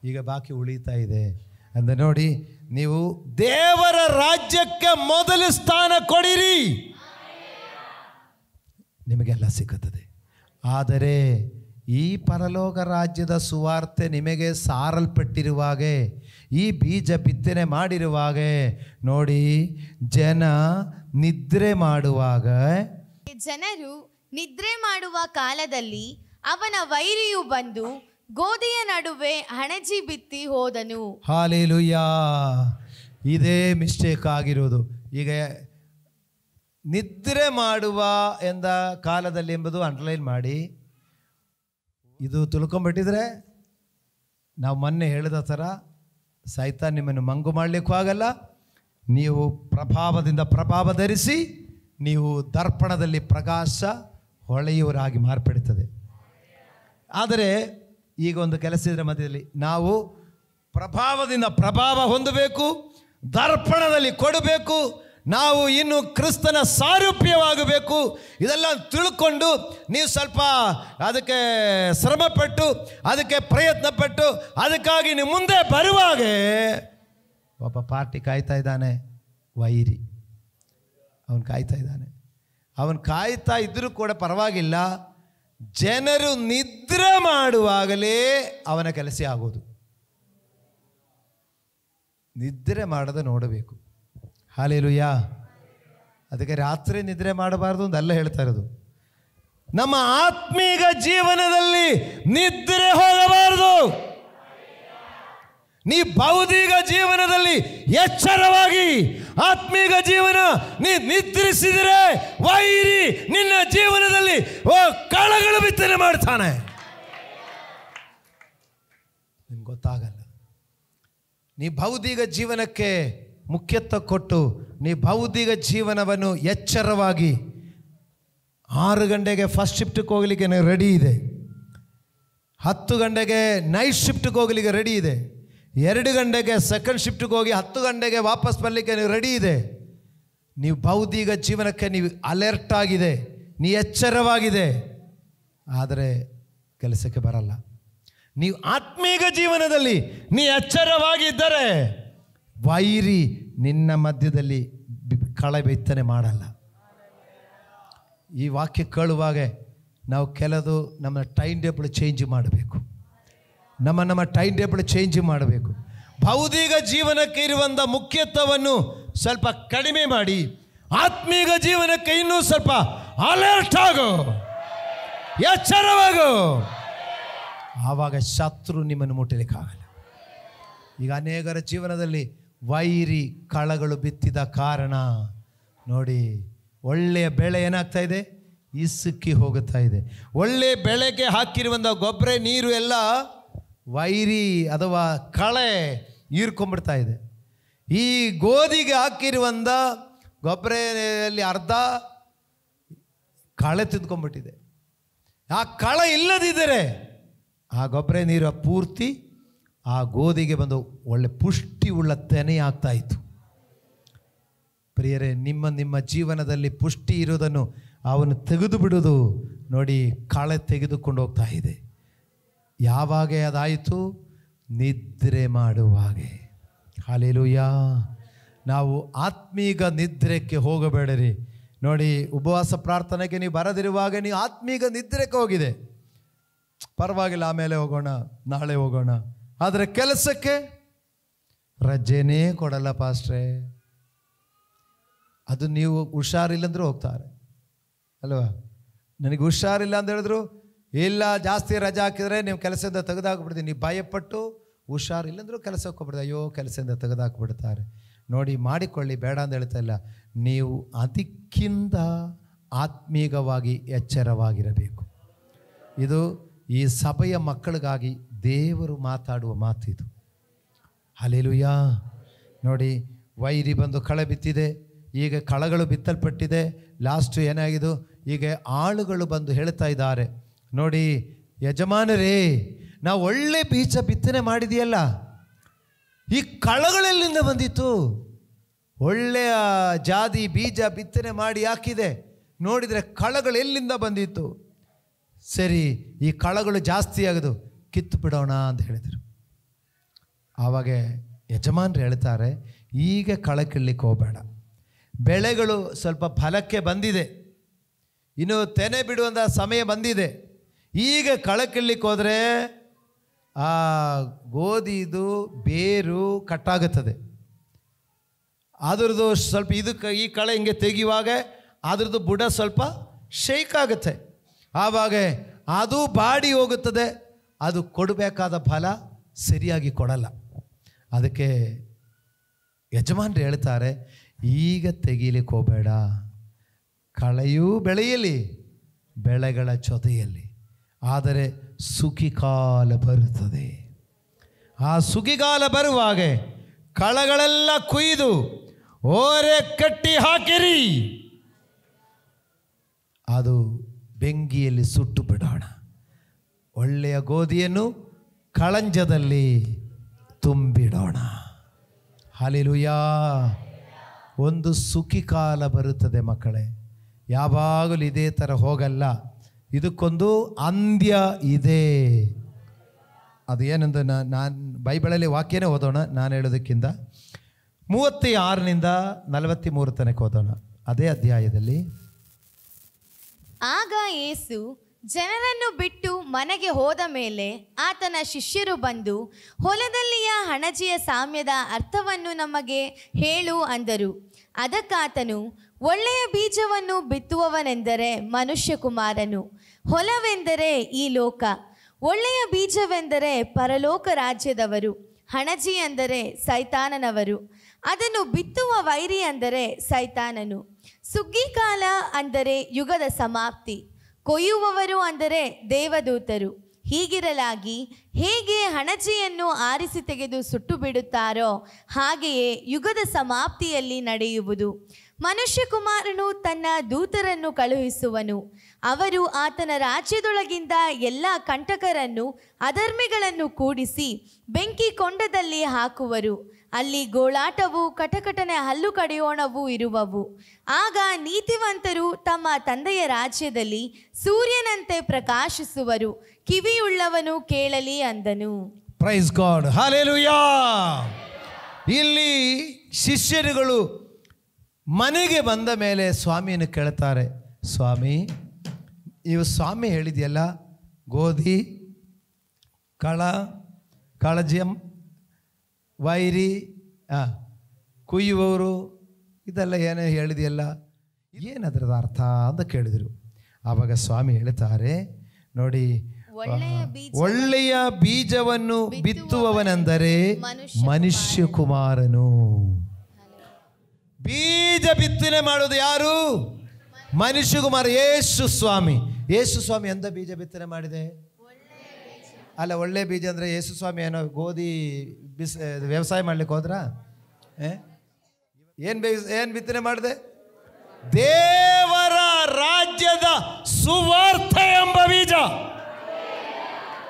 ಈಗ ಬಾಕಿ ಉಳಿತಾ ಇದೆ ಅಂದರೆ ನೋಡಿ, ನೀವು ದೇವರ ರಾಜ್ಯಕ್ಕೆ ಮೊದಲು ಸ್ಥಾನ ಕೊಡಿರಿ, ನಿಮಗೆಲ್ಲ ಸಿಗುತ್ತದೆ. ಆದರೆ ಈ ಪರಲೋಕ ರಾಜ್ಯದ ಸುವಾರ್ತೆ ನಿಮಗೆ ಸಾರಲ್ಪಟ್ಟಿರುವಾಗೆ, ಈ ಬೀಜ ಬಿತ್ತನೆ ಮಾಡಿರುವಾಗೆ ನೋಡಿ, ಜನರು ನಿದ್ರೆ ಮಾಡುವ ಕಾಲದಲ್ಲಿ ಅವನ ವೈರಿಯು ಬಂದು ಗೋಧಿಯ ನಡುವೆ ಹಣಜಿ ಬಿತ್ತಿ ಹೋದನು. ಹಾಲೆಲೂಯಾ. ಇದೇ ಮಿಸ್ಟೇಕ್ ಆಗಿರೋದು. ಈಗ ನಿದ್ರೆ ಮಾಡುವ ಎಂದ ಕಾಲದಲ್ಲಿ ಎಂಬುದು ಅಂಡರ್ಲೈನ್ ಮಾಡಿ, ಇದು ತಿಳ್ಕೊಂಬಿಟ್ಟಿದ್ರೆ ನಾವು ಮೊನ್ನೆ ಹೇಳಿದ ಥರ ಸೈತಾನ್ ನಿಮ್ಮನ್ನು ಮಂಗು ಮಾಡಲಿಕ್ಕೂ ಆಗಲ್ಲ. ನೀವು ಪ್ರಭಾವದಿಂದ ಪ್ರಭಾವ ಧರಿಸಿ ನೀವು ದರ್ಪಣದಲ್ಲಿ ಪ್ರಕಾಶ ಹೊಳೆಯುವರಾಗಿ ಮಾರ್ಪಡುತ್ತದೆ. ಆದರೆ ಈಗ ಒಂದು ಕೆಲಸ ಇದರ ಮಧ್ಯದಲ್ಲಿ ನಾವು ಪ್ರಭಾವದಿಂದ ಪ್ರಭಾವ ಹೊಂದಬೇಕು, ದರ್ಪಣದಲ್ಲಿ ಕೊಡಬೇಕು, ನಾವು ಇನ್ನು ಕ್ರಿಸ್ತನ ಸಾರೂಪ್ಯವಾಗಬೇಕು. ಇದೆಲ್ಲ ತಿಳ್ಕೊಂಡು ನೀವು ಸ್ವಲ್ಪ ಅದಕ್ಕೆ ಶ್ರಮಪಟ್ಟು ಅದಕ್ಕೆ ಪ್ರಯತ್ನಪಟ್ಟು ಅದಕ್ಕಾಗಿ ನೀವು ಮುಂದೆ ಬರುವಾಗ ಒಬ್ಬ ಪಾರ್ಟಿ ಕಾಯ್ತಾ ಇದ್ದಾನೆ, ವೈರಿ ಅವನು ಕಾಯ್ತಾ ಇದ್ದಾನೆ. ಅವನು ಕಾಯ್ತಾ ಇದ್ದರೂ ಕೂಡ ಪರವಾಗಿಲ್ಲ, ಜನರು ನಿದ್ರೆ ಮಾಡುವಾಗಲೇ ಅವನ ಕೆಲಸ ಆಗೋದು. ನಿದ್ರೆ ಮಾಡದೆ ನೋಡಬೇಕು. ಹಾಲೆಲೂಯಾ. ಅದಕ್ಕೆ ರಾತ್ರಿ ನಿದ್ರೆ ಮಾಡಬಾರ್ದು ಅಂದಲ್ಲ ಹೇಳ್ತಾ ಇರೋದು. ನಮ್ಮ ಆತ್ಮೀಗ ಜೀವನದಲ್ಲಿ ನಿದ್ರೆ ಹೋಗಬಾರದು. ನೀ ಭೌತಿಕ ಜೀವನದಲ್ಲಿ ಎಚ್ಚರವಾಗಿ ಆತ್ಮೀಗ ಜೀವನ ನೀ ನಿದ್ರಿಸಿದರೆ ವೈರಿ ನಿನ್ನ ಜೀವನದಲ್ಲಿ ಕಳಗಳು ಬಿತ್ತನೆ ಮಾಡ್ತಾನೆ, ನಿಮ್ಗೆ ಗೊತ್ತಾಗಲ್ಲ. ನೀ ಭೌತಿಕ ಜೀವನಕ್ಕೆ ಮುಖ್ಯತ್ವ ಕೊಟ್ಟು ನೀ ಭೌತಿಕ ಜೀವನವನ್ನು ಎಚ್ಚರವಾಗಿ 6 ಗಂಟೆಗೆ ಫಸ್ಟ್ ಶಿಫ್ಟ್ಗೆ ಹೋಗಲಿಕ್ಕೆ ರೆಡಿ ಇದೆ, 10 ಗಂಟೆಗೆ ನೈಟ್ ಶಿಫ್ಟ್ಗೆ ಹೋಗಲಿಕ್ಕೆ ರೆಡಿ ಇದೆ, 2 ಗಂಟೆಗೆ ಸೆಕೆಂಡ್ ಶಿಫ್ಟ್ಗೆ ಹೋಗಿ 10 ಗಂಟೆಗೆ ವಾಪಸ್ ಬರಲಿಕ್ಕೆ ರೆಡಿ ಇದೆ. ನೀವು ಭೌತಿಕ ಜೀವನಕ್ಕೆ ನೀವು ಅಲರ್ಟ್ ಆಗಿದೆ, ನೀ ಎಚ್ಚರವಾಗಿದೆ, ಆದರೆ ಕೆಲಸಕ್ಕೆ ಬರಲ್ಲ. ನೀವು ಆತ್ಮೀಕ ಜೀವನದಲ್ಲಿ ನೀ ಎಚ್ಚರವಾಗಿದ್ದರೆ ವೈರಿ ನಿನ್ನ ಮಧ್ಯದಲ್ಲಿ ಕಳೆ ಬಿತ್ತನೆ ಮಾಡಲ್ಲ. ಈ ವಾಕ್ಯ ಕೇಳುವಾಗ ನಾವು ಕೆಲವು ನಮ್ಮ ಟೈಮ್ ಟೇಬಲ್ ಚೇಂಜ್ ಮಾಡಬೇಕು, ನಮ್ಮ ಟೈಮ್ ಟೇಬಲ್ ಚೇಂಜ್ ಮಾಡಬೇಕು. ಭೌತಿಕ ಜೀವನಕ್ಕೆ ಇರುವಂಥ ಮುಖ್ಯತ್ವವನ್ನು ಸ್ವಲ್ಪ ಕಡಿಮೆ ಮಾಡಿ ಆತ್ಮೀಕ ಜೀವನಕ್ಕೆ ಇನ್ನೂ ಸ್ವಲ್ಪ ಅಲರ್ಟ್ ಆಗೋ, ಎಚ್ಚರವಾಗೋ. ಆವಾಗ ಶತ್ರು ನಿಮ್ಮನ್ನು ಮುಟ್ಟಲಿಕ್ಕಾಗಲ್ಲ. ಈಗ ಅನೇಕರ ಜೀವನದಲ್ಲಿ ವೈರಿ ಕಳಗಳು ಬಿತ್ತಿದ ಕಾರಣ ನೋಡಿ, ಒಳ್ಳೆಯ ಬೆಳೆ ಏನಾಗ್ತಾ ಇದೆ, ಇಸುಕಿ ಹೋಗುತ್ತಾ ಇದೆ. ಒಳ್ಳೆಯ ಬೆಳೆಗೆ ಹಾಕಿರುವಂಥ ಗೊಬ್ಬರ ನೀರು ಎಲ್ಲ ವೈರಿ ಅಥವಾ ಕಳೆ ಹೀರ್ಕೊಂಡ್ಬಿಡ್ತಾ ಇದೆ. ಈ ಗೋಧಿಗೆ ಹಾಕಿರುವಂಥ ಗೊಬ್ಬರಲ್ಲಿ ಅರ್ಧ ಕಳೆ ತಿಂದ್ಕೊಂಡ್ಬಿಟ್ಟಿದೆ. ಆ ಕಳೆ ಇಲ್ಲದಿದ್ದರೆ ಆ ಗೊಬ್ಬರ ನೀರು ಪೂರ್ತಿ ಆ ಗೋಧಿಗೆ ಬಂದು ಒಳ್ಳೆ ಪುಷ್ಟಿ ಉಳ್ಳ ತೆನೆ ಆಗ್ತಾ ಇತ್ತು. ಪ್ರಿಯರೇ, ನಿಮ್ಮ ಜೀವನದಲ್ಲಿ ಪುಷ್ಟಿ ಇರೋದನ್ನು ಅವನು ತೆಗೆದು ಬಿಡೋದು ನೋಡಿ ಕಳೆ ತೆಗೆದುಕೊಂಡು ಹೋಗ್ತಾ ಇದೆ. ಯಾವಾಗ ಅದಾಯಿತು? ನಿದ್ರೆ ಮಾಡುವಾಗೆ. ಹಲ್ಲೆಲೂಯಾ. ನಾವು ಆತ್ಮೀಗ ನಿದ್ರೆಗೆ ಹೋಗಬೇಡರಿ. ನೋಡಿ, ಉಪವಾಸ ಪ್ರಾರ್ಥನೆಗೆ ನೀವು ಬರದಿರುವಾಗ ನೀವು ಆತ್ಮೀಗ ನಿದ್ರೆಗೆ ಹೋಗಿದೆ, ಪರವಾಗಿಲ್ಲ, ಆಮೇಲೆ ಹೋಗೋಣ, ನಾಳೆ ಹೋಗೋಣ. ಆದರೆ ಕೆಲಸಕ್ಕೆ ರಜೆನೇ ಕೊಡಲ್ಲ ಪಾಸ್ಟ್ರೇ. ಅದು ನೀವು ಹುಷಾರಿಲ್ಲಂದ್ರೂ ಹೋಗ್ತಾರೆ ಅಲ್ವಾ? ನನಗೆ ಹುಷಾರಿಲ್ಲ ಅಂತ ಹೇಳಿದ್ರು, ಇಲ್ಲ ಜಾಸ್ತಿ ರಜೆ ಹಾಕಿದರೆ ನೀವು ಕೆಲಸದಿಂದ ತೆಗೆದಾಕ್ಬಿಡ್ತೀನಿ. ನೀವು ಭಯಪಟ್ಟು ಹುಷಾರಿಲ್ಲಂದ್ರೂ ಕೆಲಸಕ್ಕೆ ಹೋಗ್ಬಿಡ್ತಾರೆ. ಅಯ್ಯೋ, ಕೆಲಸದಿಂದ ತೆಗೆದಾಕ್ಬಿಡ್ತಾರೆ. ನೋಡಿ, ಮಾಡಿಕೊಳ್ಳಿ, ಬೇಡ ಅಂತ ಹೇಳ್ತಾ ಇಲ್ಲ. ನೀವು ಅದಕ್ಕಿಂತ ಆತ್ಮೀಯವಾಗಿ ಎಚ್ಚರವಾಗಿರಬೇಕು. ಇದು ಈ ಸಭೆಯ ಮಕ್ಕಳಿಗಾಗಿ ದೇವರು ಮಾತಾಡುವ ಮಾತಿದು. ಹಲ್ಲೆಲೂಯಾ. ನೋಡಿ, ವೈರಿ ಬಂದು ಕಳೆ ಬಿತ್ತಿದೆ, ಈಗ ಕಳೆಗಳು ಬಿತ್ತಲ್ಪಟ್ಟಿದೆ. ಲಾಸ್ಟು ಏನಾಗಿದ್ದು, ಈಗ ಆಳುಗಳು ಬಂದು ಹೇಳ್ತಾ ಇದ್ದಾರೆ, ನೋಡಿ ಯಜಮಾನರೇ, ನಾವು ಒಳ್ಳೆ ಬೀಜ ಬಿತ್ತನೆ ಮಾಡಿದೆಯಲ್ಲ, ಈ ಕಳೆಗಳೆಲ್ಲಿಂದ ಬಂದಿತ್ತು? ಒಳ್ಳೆಯ ಜಾತಿ ಬೀಜ ಬಿತ್ತನೆ ಮಾಡಿ ಹಾಕಿದೆ, ನೋಡಿದರೆ ಕಳೆಗಳು ಎಲ್ಲಿಂದ ಬಂದಿತ್ತು? ಸರಿ, ಈ ಕಳೆಗಳು ಜಾಸ್ತಿ ಆಗೋದು, ಕಿತ್ತು ಬಿಡೋಣ ಅಂತ ಹೇಳಿದರು. ಆವಾಗ ಯಜಮಾನರು ಹೇಳ್ತಾರೆ, ಈಗ ಕಳೆ ಕೀಳಲಿಕ್ಕೆ ಹೋಗಬೇಡ, ಬೆಳೆಗಳು ಸ್ವಲ್ಪ ಫಲಕ್ಕೆ ಬಂದಿದೆ, ಇನ್ನು ತೆನೆ ಬಿಡುವಂಥ ಸಮಯ ಬಂದಿದೆ. ಈಗ ಕಳೆ ಕೀಳಲಿಕ್ಕೆ ಹೋದರೆ ಆ ಗೋಧಿದು ಬೇರು ಕಟ್ಟಾಗುತ್ತದೆ. ಅದ್ರದ್ದು ಸ್ವಲ್ಪ ಇದಕ್ಕೆ ಈ ಕಳೆ ಹಿಂಗೆ ತೆಗೆಯುವಾಗ ಅದ್ರದ್ದು ಬುಡ ಸ್ವಲ್ಪ ಶೇಕ್ ಆಗುತ್ತೆ. ಆವಾಗ ಅದು ಬಾಡಿ ಹೋಗುತ್ತದೆ, ಅದು ಕೊಡಬೇಕಾದ ಫಲ ಸರಿಯಾಗಿ ಕೊಡಲ್ಲ. ಅದಕ್ಕೆ ಯಜಮಾನರು ಹೇಳ್ತಾರೆ, ಈಗ ತೆಗೀಲಿಕ್ಕೆ ಹೋಗಬೇಡ, ಕಳೆಯೂ ಬೆಳೆಯಲಿ ಬೆಳೆಗಳ ಜೊತೆಯಲ್ಲಿ. ಆದರೆ ಸುಖಿಕಾಲ ಬರುತ್ತದೆ. ಆ ಸುಖಿಕಾಲ ಬರುವಾಗ ಕಳೆಗಳೆಲ್ಲ ಕುಯ್ದು ಓರೆ ಕಟ್ಟಿ ಹಾಕಿರಿ, ಅದು ಬೆಂಕಿಯಲ್ಲಿ ಸುಟ್ಟು ಬಿಡೋಣ. ಒಳ್ಳೆಯ ಗೋಧಿಯನ್ನು ಕಳಂಜದಲ್ಲಿ ತುಂಬಿಡೋಣ. ಹಲ್ಲೆಲೂಯಾ. ಒಂದು ಸುಖಿಕಾಲ ಬರುತ್ತದೆ ಮಕ್ಕಳೇ, ಯಾವಾಗಲೂ ಇದೇ ಥರ ಹೋಗಲ್ಲ. ಇದಕ್ಕೊಂದು ಅಂತ್ಯ ಇದೆ. ಅದು ಏನಂದ್ರೆ ನಾನು ಬೈಬಳಲ್ಲಿ ವಾಕ್ಯನೇ ಓದೋಣ, ನಾನು ಹೇಳೋದಕ್ಕಿಂತ 36 43 ತನಕ ಓದೋಣ. ಅದೇ ಅಧ್ಯಾಯದಲ್ಲಿ, ಆಗ ಯೇಸು ಜನರನ್ನು ಬಿಟ್ಟು ಮನೆಗೆ ಹೋದ ಮೇಲೆ ಆತನ ಶಿಷ್ಯರು ಬಂದು, ಹೊಲದಲ್ಲಿಯ ಹಣಜಿಯ ಸಾಮ್ಯದ ಅರ್ಥವನ್ನು ನಮಗೆ ಹೇಳು ಅಂದರು. ಅದಕ್ಕಾತನು, ಒಳ್ಳೆಯ ಬೀಜವನ್ನು ಬಿತ್ತುವವನೆಂದರೆ ಮನುಷ್ಯಕುಮಾರನು, ಹೊಲವೆಂದರೆ ಈ ಲೋಕ, ಒಳ್ಳೆಯ ಬೀಜವೆಂದರೆ ಪರಲೋಕ ರಾಜ್ಯದವರು, ಹಣಜಿ ಅಂದರೆ ಸೈತಾನನವರು, ಅದನ್ನು ಬಿತ್ತುವ ವೈರಿ ಅಂದರೆ ಸೈತಾನನು. ಸುಗ್ಗಿಕಾಲ ಅಂದರೆ ಯುಗದ ಸಮಾಪ್ತಿ, ಕೊಯ್ಯುವವರು ಅಂದರೆ ದೇವದೂತರು. ಹೀಗಿರಲಾಗಿ ಹೇಗೆ ಹಣಜಿಯನ್ನು ಆರಿಸಿ ತೆಗೆದು ಸುಟ್ಟು ಬಿಡುತ್ತಾರೋ ಹಾಗೆಯೇ ಯುಗದ ಸಮಾಪ್ತಿಯಲ್ಲಿ ನಡೆಯುವುದು. ಮನುಷ್ಯಕುಮಾರನು ತನ್ನ ದೂತರನ್ನು ಕಳುಹಿಸುವನು, ಅವರು ಆತನ ರಾಜ್ಯದೊಳಗಿಂದ ಎಲ್ಲ ಕಂಟಕರನ್ನು ಅಧರ್ಮಿಗಳನ್ನು ಕೂಡಿಸಿ ಬೆಂಕಿ ಕೊಂಡದಲ್ಲಿ ಹಾಕುವರು. ಅಲ್ಲಿ ಗೋಳಾಟವು ಕಟಕಟನೆ ಹಲ್ಲು ಕಡಿಯೋಣವೂ ಇರುವವು. ಆಗ ನೀತಿವಂತರು ತಮ್ಮ ತಂದೆಯ ರಾಜ್ಯದಲ್ಲಿ ಸೂರ್ಯನಂತೆ ಪ್ರಕಾಶಿಸುವರು. ಕಿವಿಯುಳ್ಳವನು ಕೇಳಲಿ ಅಂದನು. Praise God. ಹಲ್ಲೆಲೂಯಾ. ಇಲ್ಲಿ ಶಿಷ್ಯರುಗಳು ಮನೆಗೆ ಬಂದ ಮೇಲೆ ಸ್ವಾಮಿಯನ್ನು ಕೇಳ್ತಾರೆ, ಸ್ವಾಮಿ, ಇವು ಸ್ವಾಮಿ ಹೇಳಿದೆಯಲ್ಲ, ಗೋಧಿ ಕಳಜಿಯಂ ವೈರಿ ಕುಯ್ಯುವವರು ಇದೆಲ್ಲ ಏನೇ ಹೇಳಿದೆಯಲ್ಲ, ಏನದ್ರದ ಅರ್ಥ ಅಂತ ಕೇಳಿದರು. ಆವಾಗ ಸ್ವಾಮಿ ಹೇಳ್ತಾರೆ, ನೋಡಿ, ಒಳ್ಳೆಯ ಬೀಜವನ್ನು ಬಿತ್ತುವವನೆಂದರೆ ಮನುಷ್ಯ ಕುಮಾರನು. ಬೀಜ ಬಿತ್ತನೆ ಮಾಡೋದು ಯಾರು? ಮನುಷ್ಯ ಕುಮಾರ ಯೇಸು ಸ್ವಾಮಿ. ಯೇಸು ಸ್ವಾಮಿ ಎಂತ ಬೀಜ ಬಿತ್ತನೆ ಮಾಡಿದೆ? ಅಲ್ಲ, ಒಳ್ಳೆ ಬೀಜ ಅಂದರೆ ಯೇಸು ಸ್ವಾಮಿ ಏನೋ ಗೋಧಿ ವ್ಯವಸಾಯ ಮಾಡ್ಲಿಕ್ಕೆ ಹೋದ್ರಾ? ಏನು ಬಿತ್ತನೆ ಮಾಡಿದೆ? ದೇವರ ರಾಜ್ಯ ರಾಜ್ಯದ ಸುವಾರ್ತೆ ಎಂಬ ಬೀಜ.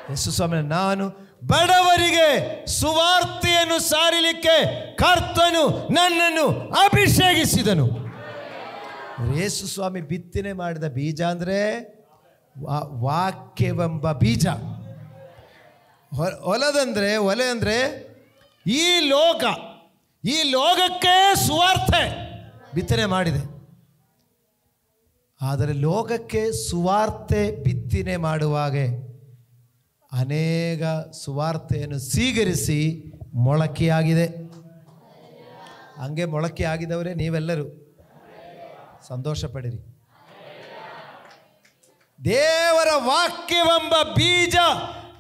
ಯೇಸು ಸ್ವಾಮಿ, ನಾನು ಬಡವರಿಗೆ ಸುವಾರ್ತೆಯನ್ನು ಸಾರಲಿಕ್ಕೆ ಕರ್ತನು ನನ್ನನ್ನು ಅಭಿಷೇಕಿಸಿದನು. ಯೇಸು ಸ್ವಾಮಿ ಬಿತ್ತನೆ ಮಾಡಿದ ಬೀಜ ಅಂದರೆ ವಾಕ್ಯವೆಂಬ ಬೀಜ. ಒಲೆ ಅಂದರೆ ಈ ಲೋಕಕ್ಕೆ ಸುವಾರ್ತೆ ಬಿತ್ತನೆ ಮಾಡಿದೆ. ಆದರೆ ಲೋಕಕ್ಕೆ ಸುವಾರ್ತೆ ಬಿತ್ತನೆ ಮಾಡುವಾಗ ಅನೇಕ ಸುವಾರ್ತೆಯನ್ನು ಸ್ವೀಕರಿಸಿ ಮೊಳಕೆಯಾಗಿದೆ. ಹಂಗೆ ಮೊಳಕೆ ಆಗಿದವರೇ ನೀವೆಲ್ಲರೂ ಸಂತೋಷ ಪಡಿರಿ. ದೇವರ ವಾಕ್ಯವೆಂಬ ಬೀಜ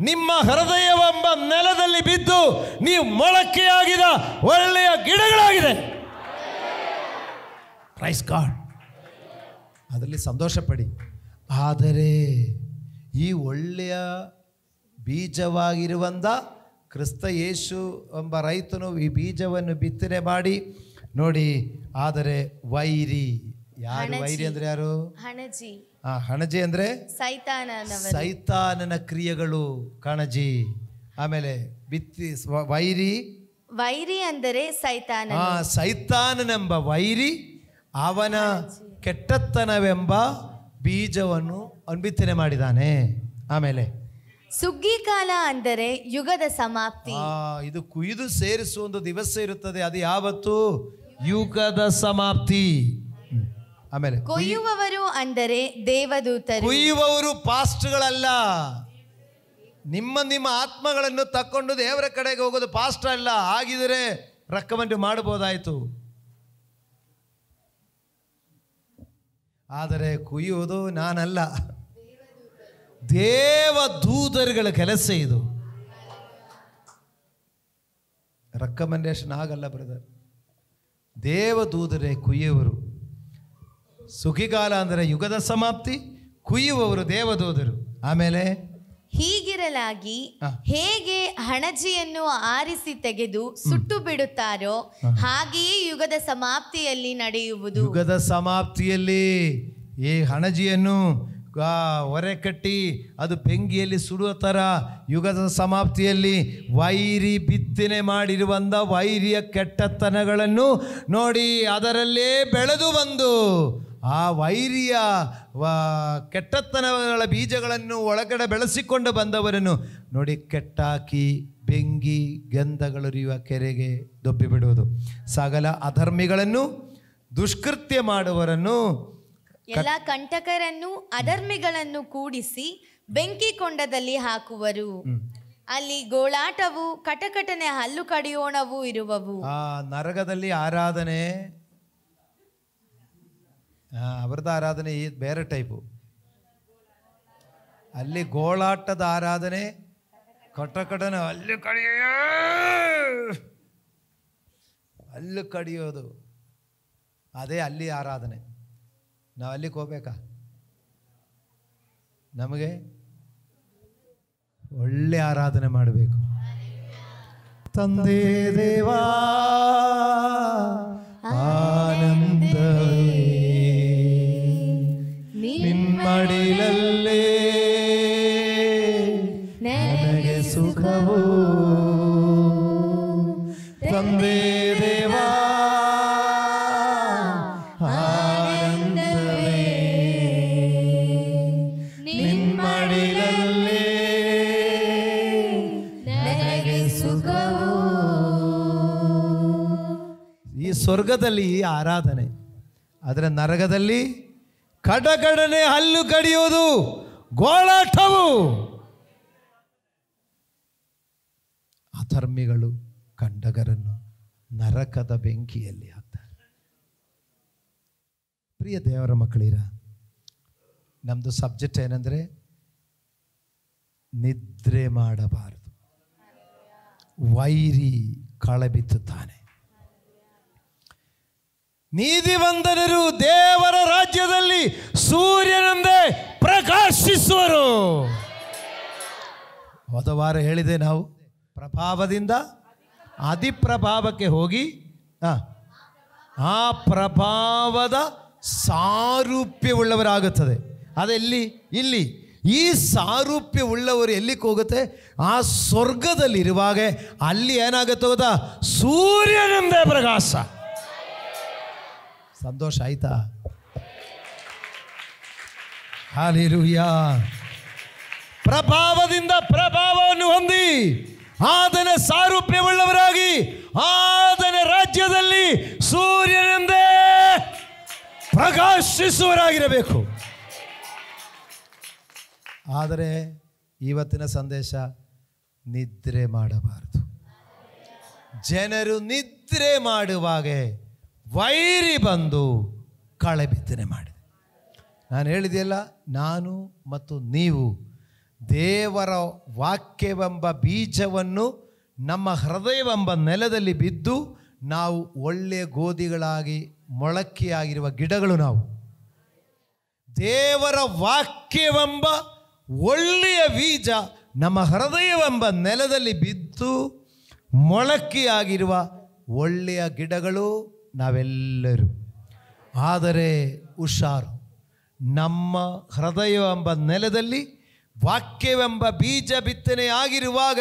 ನಿಮ್ಮ ಹೃದಯವೆಂಬ ನೆಲದಲ್ಲಿ ಬಿದ್ದು ನೀವು ಮೊಳಕೆಯಾಗಿದ ಒಳ್ಳೆಯ ಗಿಡಗಳಾಗಿದೆ. Praise God. ಅದರಲ್ಲಿ ಸಂತೋಷ ಪಡಿ. ಆದರೆ ಈ ಒಳ್ಳೆಯ ಬೀಜವಾಗಿರುವಂಥ ಕ್ರಿಸ್ತ ಯೇಸು ಎಂಬ ರೈತನು ಈ ಬೀಜವನ್ನು ಬಿತ್ತನೆ ಮಾಡಿ ನೋಡಿ. ಆದರೆ ವೈರಿ, ಯಾರು ವೈರಿ ಅಂದರೆ ಯಾರು? ಹಣಜಿ. ಹಣಜಿ ಅಂದರೆ ಸೈತಾನನ ಕ್ರಿಯೆಗಳು, ಕಣಜಿ. ಆಮೇಲೆ ವೈರಿ ಅಂದರೆ ಸೈತಾನನೆಂಬ ವೈರಿ ಅವನ ಕೆಟ್ಟತನವೆಂಬ ಬೀಜವನ್ನು ಬಿತ್ತನೆ ಮಾಡಿದ್ದಾನೆ. ಆಮೇಲೆ ಸುಗ್ಗಿ ಕಾಲ ಅಂದರೆ ಯುಗದ ಸಮಾಪ್ತಿ. ಇದು ಕುಯ್ದು ಸೇರಿಸುವ ಒಂದು ದಿವಸ ಇರುತ್ತದೆ. ಅದು ಯಾವತ್ತು? ಯುಗದ ಸಮಾಪ್ತಿ. ಆಮೇಲೆ ಕೊಯ್ಯುವವರು ಅಂದರೆ ದೇವದೂತರು. ಕೊಯ್ಯುವವರು ಪಾಸ್ಟ್ಗಳಲ್ಲ. ನಿಮ್ಮ ಆತ್ಮಗಳನ್ನು ತಕ್ಕೊಂಡು ದೇವರ ಕಡೆಗೆ ಹೋಗೋದು ಪಾಸ್ಟ್ ಅಲ್ಲ. ಆಗಿದ್ರೆ ರೆಕಮೆಂಡ್ ಮಾಡಬಹುದಾಯಿತು. ಆದರೆ ಕುಯ್ಯುವುದು ನಾನಲ್ಲ, ದೇವದೂತರುಗಳ ಕೆಲಸ ಇದು. ರೆಕಮೆಂಡೇಶನ್ ಆಗಲ್ಲ ಬ್ರದರ್. ದೇವದೂತರೇ ಕುಯ್ಯುವರು. ಸುಖಿಕಾಲ ಅಂದರೆ ಯುಗದ ಸಮಾಪ್ತಿ, ಕುಯ್ಯುವವರು ದೇವದೂತರು. ಆಮೇಲೆ ಹೀಗಿರಲಾಗಿ ಹೇಗೆ ಹಣಜಿಯನ್ನು ಆರಿಸಿ ತೆಗೆದು ಸುಟ್ಟು ಬಿಡುತ್ತಾರೋ ಹಾಗೆಯೇ ಯುಗದ ಸಮಾಪ್ತಿಯಲ್ಲಿ ನಡೆಯುವುದು. ಯುಗದ ಸಮಾಪ್ತಿಯಲ್ಲಿ ಈ ಹಣಜಿಯನ್ನು ಹೊರೆ ಕಟ್ಟಿ ಅದು ಬೆಂಕಿಯಲ್ಲಿ ಸುಡುವ ಥರ ಯುಗದ ಸಮಾಪ್ತಿಯಲ್ಲಿ ವೈರಿ ಬಿತ್ತನೆ ಮಾಡಿರುವಂಥ ವೈರಿಯ ಕೆಟ್ಟತನಗಳನ್ನು ನೋಡಿ ಅದರಲ್ಲೇ ಬೆಳೆದು ಬಂದು ಆ ವೈರಿಯ ಕೆಟ್ಟತನಗಳ ಬೀಜಗಳನ್ನು ಒಳಗಡೆ ಬೆಳೆಸಿಕೊಂಡು ಬಂದವರನ್ನು ನೋಡಿ ಕೆಟ್ಟಾಕಿ ಬೆಂಕಿ ಗಂಧಗಳಿರುವ ಕೆರೆಗೆ ದೊಬ್ಬಿ ಬಿಡುವುದು. ಸಕಲ ಅಧರ್ಮಿಗಳನ್ನು ದುಷ್ಕೃತ್ಯ ಮಾಡುವವರನ್ನು ಎಲ್ಲ ಕಂಟಕರನ್ನು ಅಧರ್ಮಿಗಳನ್ನು ಕೂಡಿಸಿ ಬೆಂಕಿ ಕೊಂಡದಲ್ಲಿ ಹಾಕುವರು. ಅಲ್ಲಿ ಗೋಳಾಟವು ಕಟಕಟನೆ ಹಲ್ಲು ಕಡಿಯೋಣವು ಇರುವವು. ನರಕದಲ್ಲಿ ಆರಾಧನೆ, ಅವರದ ಆರಾಧನೆ ಬೇರೆ ಟೈಪು. ಅಲ್ಲಿ ಗೋಳಾಟದ ಆರಾಧನೆ, ಕಟಕಟನೆ ಹಲ್ಲು ಕಡಿಯೋದು, ಅದೇ ಅಲ್ಲಿ ಆರಾಧನೆ. ನಾವು ಅಲ್ಲಿಗೆ ಹೋಗ್ಬೇಕಾ? ನಮಗೆ ಒಳ್ಳೆ ಆರಾಧನೆ ಮಾಡಬೇಕು. ತಂದೆ ದೇವಾ ಆನಂದವೇ ನಿಮ್ಮಡಿಲಲ್ಲೇ ನನಗೆ ಸುಖವು. ತಂದೆ ದೇವಾ ಸ್ವರ್ಗದಲ್ಲಿ ಆರಾಧನೆ, ಆದರೆ ನರಕದಲ್ಲಿ ಕಡಗಡನೆ ಹಲ್ಲು ಕಡಿಯೋದು, ಗೋಳಾಟವು. ಅಧರ್ಮಿಗಳು ಕಂಡಗರನ್ನು ನರಕದ ಬೆಂಕಿಯಲ್ಲಿ ಹಾಕ್ತಾರೆ. ಪ್ರಿಯ ದೇವರ ಮಕ್ಕಳಿರ, ನಮ್ಮದು ಸಬ್ಜೆಕ್ಟ್ ಏನಂದರೆ ನಿದ್ರೆ ಮಾಡಬಾರದು. ವೈರಿ ಕಳಬಿತ್ತುತ್ತಾನೆ. ನೀತಿವಂತರು ದೇವರ ರಾಜ್ಯದಲ್ಲಿ ಸೂರ್ಯನಂದೇ ಪ್ರಕಾಶಿಸುವರು. ಹೋದ ವಾರ ಹೇಳಿದೆ, ನಾವು ಪ್ರಭಾವದಿಂದ ಅಧಿಪ್ರಭಾವಕ್ಕೆ ಹೋಗಿ ಆ ಪ್ರಭಾವದ ಸಾರೂಪ್ಯವುಳ್ಳವರಾಗುತ್ತದೆ. ಅದೆಲ್ಲಿ? ಇಲ್ಲಿ. ಈ ಸಾರೂಪ್ಯವುಳ್ಳವರು ಎಲ್ಲಿಗೆ ಹೋಗುತ್ತೆ? ಆ ಸ್ವರ್ಗದಲ್ಲಿರುವಾಗ ಅಲ್ಲಿ ಏನಾಗುತ್ತೆ ಗೊತ್ತಾ? ಸೂರ್ಯನಂದೇ ಪ್ರಕಾಶ. ಸಂತೋಷ ಆಯ್ತಾ? ಹಲ್ಲೆಲೂಯಾ. ಪ್ರಭಾವದಿಂದ ಪ್ರಭಾವವನ್ನು ಹೊಂದಿ ಆತನ ಸಾರೂಪ್ಯವುಳ್ಳವರಾಗಿ ಆತನ ರಾಜ್ಯದಲ್ಲಿ ಸೂರ್ಯನೆಂದೇ ಪ್ರಕಾಶಿಸುವರಾಗಿರಬೇಕು. ಆದರೆ ಇವತ್ತಿನ ಸಂದೇಶ, ನಿದ್ರೆ ಮಾಡಬಾರದು. ಜನರು ನಿದ್ರೆ ಮಾಡುವಾಗ ವೈರಿ ಬಂದು ಕಳೆಬಿತ್ತನೆ ಮಾಡಿದೆ. ನಾನು ಹೇಳಿದೆಯಲ್ಲ, ನಾನು ಮತ್ತು ನೀವು ದೇವರ ವಾಕ್ಯವೆಂಬ ಬೀಜವನ್ನು ನಮ್ಮ ಹೃದಯವೆಂಬ ನೆಲದಲ್ಲಿ ಬಿದ್ದು ನಾವು ಒಳ್ಳೆಯ ಗೋಧಿಗಳಾಗಿ ಮೊಳಕೆಯಾಗಿರುವ ಗಿಡಗಳು. ನಾವು ದೇವರ ವಾಕ್ಯವೆಂಬ ಒಳ್ಳೆಯ ಬೀಜ ನಮ್ಮ ಹೃದಯವೆಂಬ ನೆಲದಲ್ಲಿ ಬಿದ್ದು ಮೊಳಕೆಯಾಗಿರುವ ಒಳ್ಳೆಯ ಗಿಡಗಳು ನಾವೆಲ್ಲರೂ. ಆದರೆ ಹುಷಾರು, ನಮ್ಮ ಹೃದಯವೆಂಬ ನೆಲದಲ್ಲಿ ವಾಕ್ಯವೆಂಬ ಬೀಜ ಬಿತ್ತನೆ ಆಗಿರುವಾಗ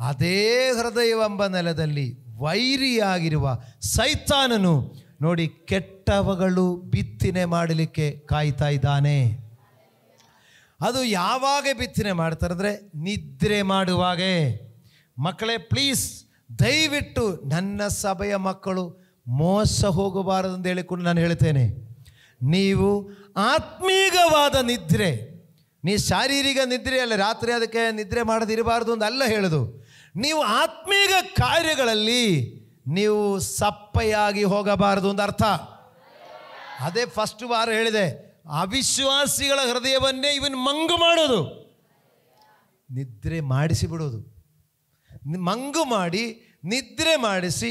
ಅದೇ ಹೃದಯವೆಂಬ ನೆಲದಲ್ಲಿ ವೈರಿಯಾಗಿರುವ ಸೈತಾನನು ನೋಡಿ ಕೆಟ್ಟವುಗಳು ಬಿತ್ತನೆ ಮಾಡಲಿಕ್ಕೆ ಕಾಯ್ತಾ ಇದ್ದಾನೆ. ಅದು ಯಾವಾಗ ಬಿತ್ತನೆ ಮಾಡ್ತಾರೆ ಅಂದರೆ ನಿದ್ರೆ ಮಾಡುವಾಗೆ. ಮಕ್ಕಳೇ, ಪ್ಲೀಸ್ ದಯವಿಟ್ಟು ನನ್ನ ಸಭೆಯ ಮಕ್ಕಳು ಮೋಸ ಹೋಗಬಾರದು ಅಂತ ಹೇಳಿಕೊಂಡು ನಾನು ಹೇಳ್ತೇನೆ. ನೀವು ಆತ್ಮೀಕವಾದ ನಿದ್ರೆ, ನೀ ಶಾರೀರಿಕ ನಿದ್ರೆ ಅಲ್ಲ, ರಾತ್ರಿ ಅದಕ್ಕೆ ನಿದ್ರೆ ಮಾಡದಿರಬಾರ್ದು ಅಂತ ಅಲ್ಲ ಹೇಳೋದು. ನೀವು ಆತ್ಮೀಕ ಕಾರ್ಯಗಳಲ್ಲಿ ನೀವು ಸಪ್ಪೆಯಾಗಿ ಹೋಗಬಾರದು ಅಂತ ಅರ್ಥ. ಅದೇ ಫಸ್ಟ್ ವಾರ ಹೇಳಿದೆ, ಅವಿಶ್ವಾಸಿಗಳ ಹೃದಯವನ್ನೇ ಇವನು ಮಂಗು ಮಾಡೋದು, ನಿದ್ರೆ ಮಾಡಿಸಿ ಬಿಡೋದು. ಮಂಗು ಮಾಡಿ ನಿದ್ರೆ ಮಾಡಿಸಿ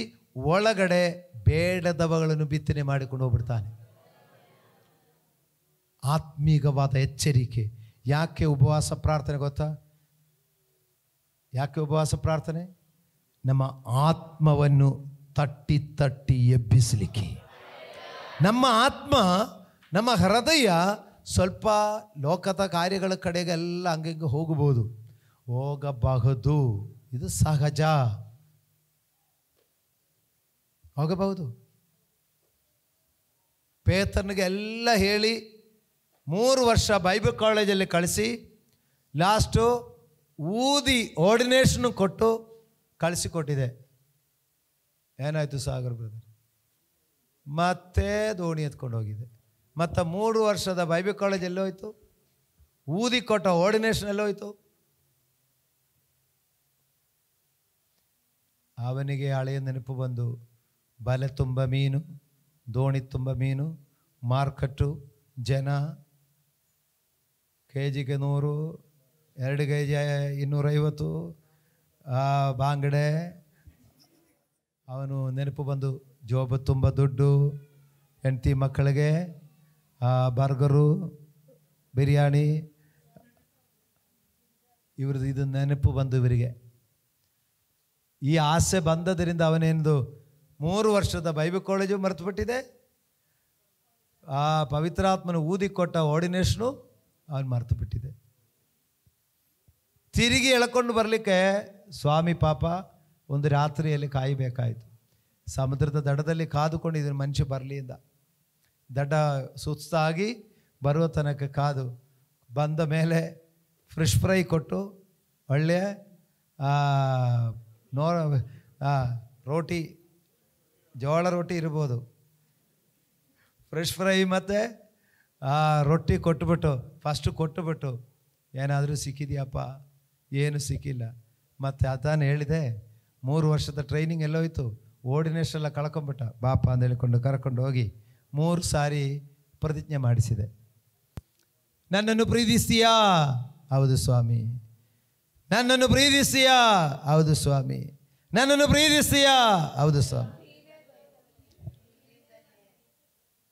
ಒಳಗಡೆ ಬೇಡದವುಗಳನ್ನು ಬಿತ್ತನೆ ಮಾಡಿಕೊಂಡು ಹೋಗ್ಬಿಡ್ತಾನೆ. ಆತ್ಮೀಕವಾದ ಎಚ್ಚರಿಕೆ. ಯಾಕೆ ಉಪವಾಸ ಪ್ರಾರ್ಥನೆ ಗೊತ್ತಾ? ಯಾಕೆ ಉಪವಾಸ ಪ್ರಾರ್ಥನೆ? ನಮ್ಮ ಆತ್ಮವನ್ನು ತಟ್ಟಿ ತಟ್ಟಿ ಎಬ್ಬಿಸಲಿಕ್ಕೆ. ನಮ್ಮ ಆತ್ಮ, ನಮ್ಮ ಹೃದಯ ಸ್ವಲ್ಪ ಲೋಕದ ಕಾರ್ಯಗಳ ಕಡೆಗೆಲ್ಲ ಹಂಗೆ ಹೋಗಬಹುದು, ಹೋಗಬಹುದು. ಇದು ಸಹಜ, ಹೋಗಬಹುದು. ಪೇತ್ರನಿಗೆ ಎಲ್ಲ ಹೇಳಿ 3 ವರ್ಷ ಬೈಬಲ್ ಕಾಲೇಜಲ್ಲಿ ಕಳಿಸಿ ಲಾಸ್ಟು ಊದಿ ಆರ್ಡಿನೇಷನ್ ಕೊಟ್ಟು ಕಳಿಸಿಕೊಟ್ಟಿದೆ. ಏನಾಯಿತು ಸಾಗರ್ ಬ್ರದರ್? ಮತ್ತೆ ದೋಣಿ ಎತ್ಕೊಂಡು ಹೋಗಿದೆ. ಮತ್ತು 3 ವರ್ಷದ ಬೈಬಲ್ ಕಾಲೇಜ್ ಎಲ್ಲೋಯ್ತು? ಊದಿ ಕೊಟ್ಟ ಆರ್ಡಿನೇಷನ್ ಎಲ್ಲೋಯ್ತು? ಅವನಿಗೆ ಹಳೆಯ ನೆನಪು ಬಂದು ಬಲೆ ತುಂಬ ಮೀನು, ದೋಣಿ ತುಂಬ ಮೀನು, ಮಾರ್ಕೆಟು, ಜನ, ಕೆಜಿಗೆ 100, 2 ಕೆಜಿ 250 ಬಾಂಗಡೆ. ಅವನು ನೆನಪು ಬಂದು ಜೋಬು ತುಂಬ ದುಡ್ಡು, ಹೆಂಡತಿ ಮಕ್ಕಳಿಗೆ ಬರ್ಗರು, ಬಿರಿಯಾನಿ, ಇವ್ರದ್ದು ಇದು ನೆನಪು ಬಂದು ಇವರಿಗೆ. ಈ ಆಸೆ ಬಂದದರಿಂದ ಅವನೇನು 3 ವರ್ಷದ ಬೈಬಲ್ ಕಾಲೇಜು ಮರೆತು ಬಿಟ್ಟಿದೆ. ಆ ಪವಿತ್ರಾತ್ಮನ ಊದಿ ಕೊಟ್ಟ ಆರ್ಡಿನೇಷನು ಅವನು ಮರೆತು ಬಿಟ್ಟಿದೆ. ತಿರುಗಿ ಎಳ್ಕೊಂಡು ಬರಲಿಕ್ಕೆ ಸ್ವಾಮಿ ಪಾಪ ಒಂದು ರಾತ್ರಿಯಲ್ಲಿ ಕಾಯಬೇಕಾಯಿತು. ಸಮುದ್ರದ ದಡದಲ್ಲಿ ಕಾದುಕೊಂಡಿದ್ದೀನಿ ಮನುಷ್ಯ ಬರಲಿ ಅಂತ. ದಡ ಸುಸ್ತಾಗಿ ಬರುವ ತನಕ ಕಾದು ಬಂದ ಮೇಲೆ ಫ್ರೆಶ್ ಫ್ರೈ ಕೊಟ್ಟು ಒಳ್ಳೆಯ ರೋಟಿ, ಜೋಳ ರೋಟಿ ಇರ್ಬೋದು, ಫ್ರೆಶ್ ಫ್ರೈ ಮತ್ತು ರೊಟ್ಟಿ ಕೊಟ್ಟುಬಿಟ್ಟು ಫಸ್ಟು ಕೊಟ್ಟುಬಿಟ್ಟು, ಏನಾದರೂ ಸಿಕ್ಕಿದೆಯಪ್ಪ? ಏನು ಸಿಕ್ಕಿಲ್ಲ. ಮತ್ತು ಅದಾನು ಹೇಳಿದೆ, 3 ವರ್ಷದ ಟ್ರೈನಿಂಗ್ ಎಲ್ಲೋಯ್ತು, ಆರ್ಡಿನೇಷನ್ ಎಲ್ಲ ಕಳ್ಕೊಂಬಿಟ್ಟ. ಬಾಪ ಅಂತ ಹೇಳಿಕೊಂಡು ಕರ್ಕೊಂಡು ಹೋಗಿ 3 ಸಾರಿ ಪ್ರತಿಜ್ಞೆ ಮಾಡಿಸಿದೆ. ನನ್ನನ್ನು ಪ್ರೀತಿಸ್ತೀಯಾ? ಹೌದು ಸ್ವಾಮಿ. ನನ್ನನ್ನು ಪ್ರೀತಿಸ್ತೀಯಾ? ಹೌದು ಸ್ವಾಮಿ. ನನ್ನನ್ನು ಪ್ರೀತಿಸ್ತೀಯಾ? ಹೌದು ಸ್ವಾಮಿ.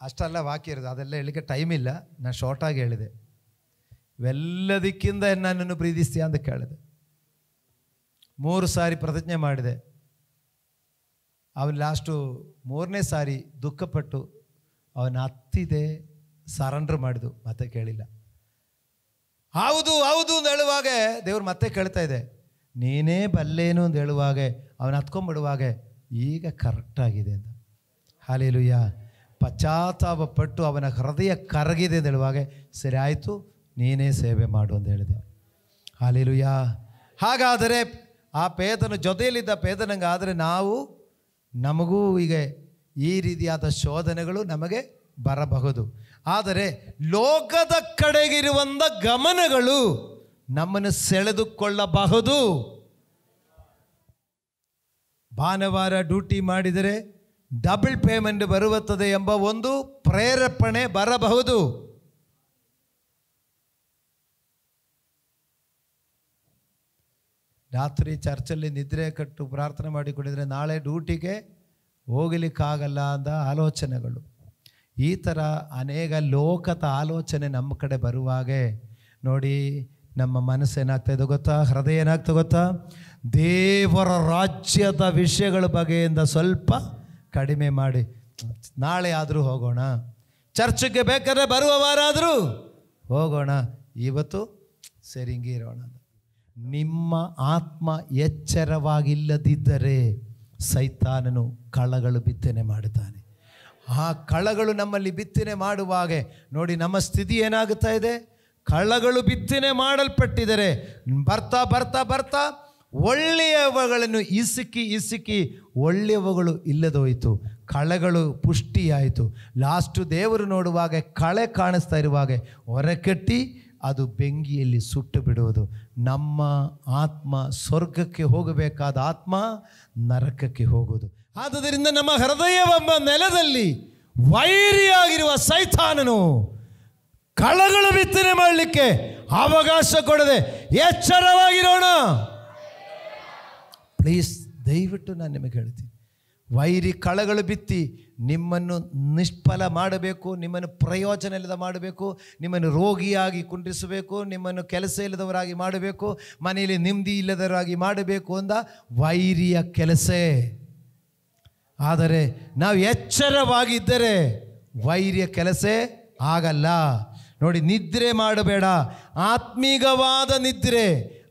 ಅಷ್ಟೆಲ್ಲ ವಾಕ್ಯ ಇರೋದು, ಅದೆಲ್ಲ ಹೇಳಲಿಕ್ಕೆ ಟೈಮ್ ಇಲ್ಲ, ನಾನು ಶಾರ್ಟಾಗಿ ಹೇಳಿದೆ. ಇವೆಲ್ಲದಕ್ಕಿಂತ ನನ್ನನ್ನು ಪ್ರೀತಿಸ್ತೀಯಾ ಅಂತ ಕೇಳಿದೆ. 3 ಸಾರಿ ಪ್ರತಿಜ್ಞೆ ಮಾಡಿದೆ. ಅವನು ಲಾಸ್ಟು 3ನೇ ಸಾರಿ ದುಃಖಪಟ್ಟು ಅವನ ಹತ್ತಿದೆ, ಸರೆಂಡರ್ ಮಾಡಿದು, ಮತ್ತೆ ಕೇಳಿಲ್ಲ. ಹೌದು ಹೌದು ಅಂತ ಹೇಳುವಾಗ ದೇವ್ರು ಮತ್ತೆ ಕೇಳ್ತಾ ಇದೆ, ನೀನೇ ಬಲ್ಲೇನು ಅಂತ ಹೇಳುವಾಗ ಅವನು ಹತ್ಕೊಂಡ್ಬಿಡುವಾಗ ಈಗ ಕರೆಕ್ಟಾಗಿದೆ ಅಂತ. ಹಲ್ಲೆಲೂಯ. ಪಶ್ಚಾತ್ತಾಪ ಪಟ್ಟು ಅವನ ಹೃದಯ ಕರಗಿದೆ ಅಂತ ಹೇಳುವಾಗ ಸರಿ ಆಯಿತು, ನೀನೇ ಸೇವೆ ಮಾಡು ಅಂತ ಹೇಳಿದೆ. ಹಲ್ಲೆಲೂಯ. ಹಾಗಾದರೆ ಆ ಪೇದನ ಜೊತೆಯಲ್ಲಿದ್ದ ಪೇದನಂಗಾದರೆ ನಮಗೂ ಈಗ ಈ ರೀತಿಯಾದ ಶೋಧನೆಗಳು ನಮಗೆ ಬರಬಹುದು. ಆದರೆ ಲೋಕದ ಕಡೆಗಿರುವಂಥ ಗಮನಗಳು ನಮ್ಮನ್ನು ಸೆಳೆದುಕೊಳ್ಳಬಹುದು. ಭಾನುವಾರ ಡ್ಯೂಟಿ ಮಾಡಿದರೆ ಡಬಲ್ ಪೇಮೆಂಟ್ ಬರುತ್ತದೆ ಎಂಬ ಒಂದು ಪ್ರೇರೇಪಣೆ ಬರಬಹುದು. ರಾತ್ರಿ ಚರ್ಚಲ್ಲಿ ನಿದ್ರೆ ಕಟ್ಟು ಪ್ರಾರ್ಥನೆ ಮಾಡಿಕೊಂಡಿದ್ರೆ ನಾಳೆ ಡ್ಯೂಟಿಗೆ ಹೋಗಲಿಕ್ಕಾಗಲ್ಲ ಅಂತ ಆಲೋಚನೆಗಳು, ಈ ಥರ ಅನೇಕ ಲೋಕದ ಆಲೋಚನೆ ನಮ್ಮ ಕಡೆ ಬರುವಾಗೆ ನೋಡಿ ನಮ್ಮ ಮನಸ್ಸು ಏನಾಗ್ತಾಯಿದೆ ಗೊತ್ತಾ, ಹೃದಯ ಏನಾಗ್ತದೆ ಗೊತ್ತಾ, ದೇವರ ರಾಜ್ಯದ ವಿಷಯಗಳ ಬಗೆಯಿಂದ ಸ್ವಲ್ಪ ಕಡಿಮೆ ಮಾಡಿ ನಾಳೆ ಆದರೂ ಹೋಗೋಣ, ಚರ್ಚ್ಗೆ ಬೇಕಾದ್ರೆ ಬರುವ ವಾರ ಆದರೂ ಹೋಗೋಣ, ಇವತ್ತು ಸರಿ ಹಿಂಗೆ ಇರೋಣ. ನಿಮ್ಮ ಆತ್ಮ ಎಚ್ಚರವಾಗಿಲ್ಲದಿದ್ದರೆ ಸೈತಾನನು ಕಳಗಳು ಬಿತ್ತನೆ ಮಾಡುತ್ತಾನೆ. ಆ ಕಳಗಳು ನಮ್ಮಲ್ಲಿ ಬಿತ್ತನೆ ಮಾಡುವಾಗ ನೋಡಿ ನಮ್ಮ ಸ್ಥಿತಿ ಏನಾಗುತ್ತಾ ಇದೆ, ಕಳಗಳು ಬಿತ್ತನೆ ಮಾಡಲ್ಪಟ್ಟಿದ್ದಾರೆ. ಬರ್ತಾ ಬರ್ತಾ ಬರ್ತಾ ಒಳ್ಳೆಯವಗಳನ್ನು ಇಸುಕಿ ಒಳ್ಳೆಯವುಗಳು ಇಲ್ಲದೋಯಿತು, ಕಳೆಗಳು ಪುಷ್ಟಿಯಾಯಿತು. ಲಾಸ್ಟು ದೇವರು ನೋಡುವಾಗ ಕಳೆ ಕಾಣಿಸ್ತಾ ಇರುವಾಗ ಹೊರಕಟ್ಟಿ ಅದು ಬೆಂಕಿಯಲ್ಲಿ ಸುಟ್ಟು ಬಿಡುವುದು. ನಮ್ಮ ಆತ್ಮ ಸ್ವರ್ಗಕ್ಕೆ ಹೋಗಬೇಕಾದ ಆತ್ಮ ನರಕಕ್ಕೆ ಹೋಗುವುದು. ಆದ್ದರಿಂದ ನಮ್ಮ ಹೃದಯವೆಂಬ ನೆಲದಲ್ಲಿ ವೈರಿಯಾಗಿರುವ ಸೈತಾನನು ಕಳಗಳು ಬಿತ್ತನೆ ಮಾಡಲಿಕ್ಕೆ ಅವಕಾಶ ಕೊಡದೆ ಎಚ್ಚರವಾಗಿರೋಣ. ಪ್ಲೀಸ್ ದಯವಿಟ್ಟು ನಾನು ನಿಮಗೆ ಹೇಳ್ತೀನಿ, ವೈರಿ ಕಳಗಳು ಬಿತ್ತಿ ನಿಮ್ಮನ್ನು ನಿಷ್ಫಲ ಮಾಡಬೇಕು, ನಿಮ್ಮನ್ನು ಪ್ರಯೋಜನ ಇಲ್ಲದ ಮಾಡಬೇಕು, ನಿಮ್ಮನ್ನು ರೋಗಿಯಾಗಿ ಕುಂಡಿಸಬೇಕು, ನಿಮ್ಮನ್ನು ಕೆಲಸ ಇಲ್ಲದವರಾಗಿ ಮಾಡಬೇಕು, ಮನೆಯಲ್ಲಿ ನೆಮ್ಮದಿ ಇಲ್ಲದವರಾಗಿ ಮಾಡಬೇಕು ಅಂದ ವೈರಿಯ ಕೆಲಸ. ಆದರೆ ನಾವು ಎಚ್ಚರವಾಗಿದ್ದರೆ ವೈರಿಯ ಕೆಲಸ ಆಗಲ್ಲ. ನೋಡಿ, ನಿದ್ರೆ ಮಾಡಬೇಡ, ಆತ್ಮೀಗವಾದ ನಿದ್ರೆ.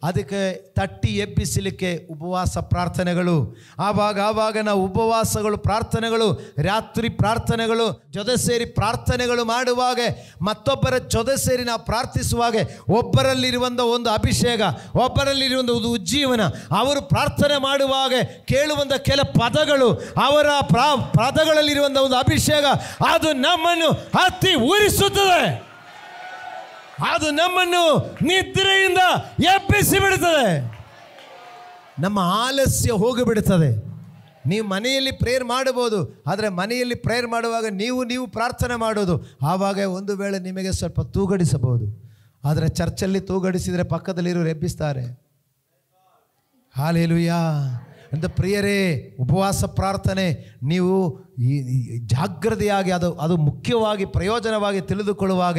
ಅದಕ್ಕೆ ತಟ್ಟಿ ಎಬ್ಬಿಸಲಿಕ್ಕೆ ಉಪವಾಸ ಪ್ರಾರ್ಥನೆಗಳು. ಆವಾಗ ನಾವು ಉಪವಾಸಗಳು ಪ್ರಾರ್ಥನೆಗಳು, ರಾತ್ರಿ ಪ್ರಾರ್ಥನೆಗಳು, ಜೊತೆ ಸೇರಿ ಪ್ರಾರ್ಥನೆಗಳು ಮಾಡುವಾಗ, ಮತ್ತೊಬ್ಬರ ಜೊತೆ ಸೇರಿ ನಾವು ಪ್ರಾರ್ಥಿಸುವಾಗ ಒಬ್ಬರಲ್ಲಿರುವಂಥ ಒಂದು ಅಭಿಷೇಕ, ಒಬ್ಬರಲ್ಲಿರುವಂಥ ಒಂದು ಉಜ್ಜೀವನ, ಅವರು ಪ್ರಾರ್ಥನೆ ಮಾಡುವಾಗ ಕೇಳುವಂಥ ಕೆಲ ಪದಗಳು, ಅವರ ಪದಗಳಲ್ಲಿರುವಂಥ ಒಂದು ಅಭಿಷೇಕ, ಅದು ನಮ್ಮನ್ನು ಹತ್ತಿ ಉರಿಸುತ್ತದೆ. ಅದು ನಮ್ಮನ್ನು ನಿದ್ರೆಯಿಂದ ಎಬ್ಬಿಸಿ ಬಿಡುತ್ತದೆ. ನಮ್ಮ ಆಲಸ್ಯ ಹೋಗಿಬಿಡುತ್ತದೆ. ನೀವು ಮನೆಯಲ್ಲಿ ಪ್ರೇಯರ್ ಮಾಡಬಹುದು, ಆದರೆ ಮನೆಯಲ್ಲಿ ಪ್ರೇಯರ್ ಮಾಡುವಾಗ ನೀವು ಪ್ರಾರ್ಥನೆ ಮಾಡೋದು, ಆವಾಗ ಒಂದು ವೇಳೆ ನಿಮಗೆ ಸ್ವಲ್ಪ ತೂಗಡಿಸಬಹುದು. ಆದರೆ ಚರ್ಚಲ್ಲಿ ತೂಗಡಿಸಿದರೆ ಪಕ್ಕದಲ್ಲಿರೋರು ಎಬ್ಬಿಸ್ತಾರೆ. ಹಲ್ಲೆಲೂಯಾ. ಅಂತ ಪ್ರಿಯರೇ, ಉಪವಾಸ ಪ್ರಾರ್ಥನೆ ನೀವು ಜಾಗ್ರತೆಯಾಗಿ ಅದು ಮುಖ್ಯವಾಗಿ ಪ್ರಯೋಜನವಾಗಿ ತಿಳಿದುಕೊಳ್ಳುವಾಗ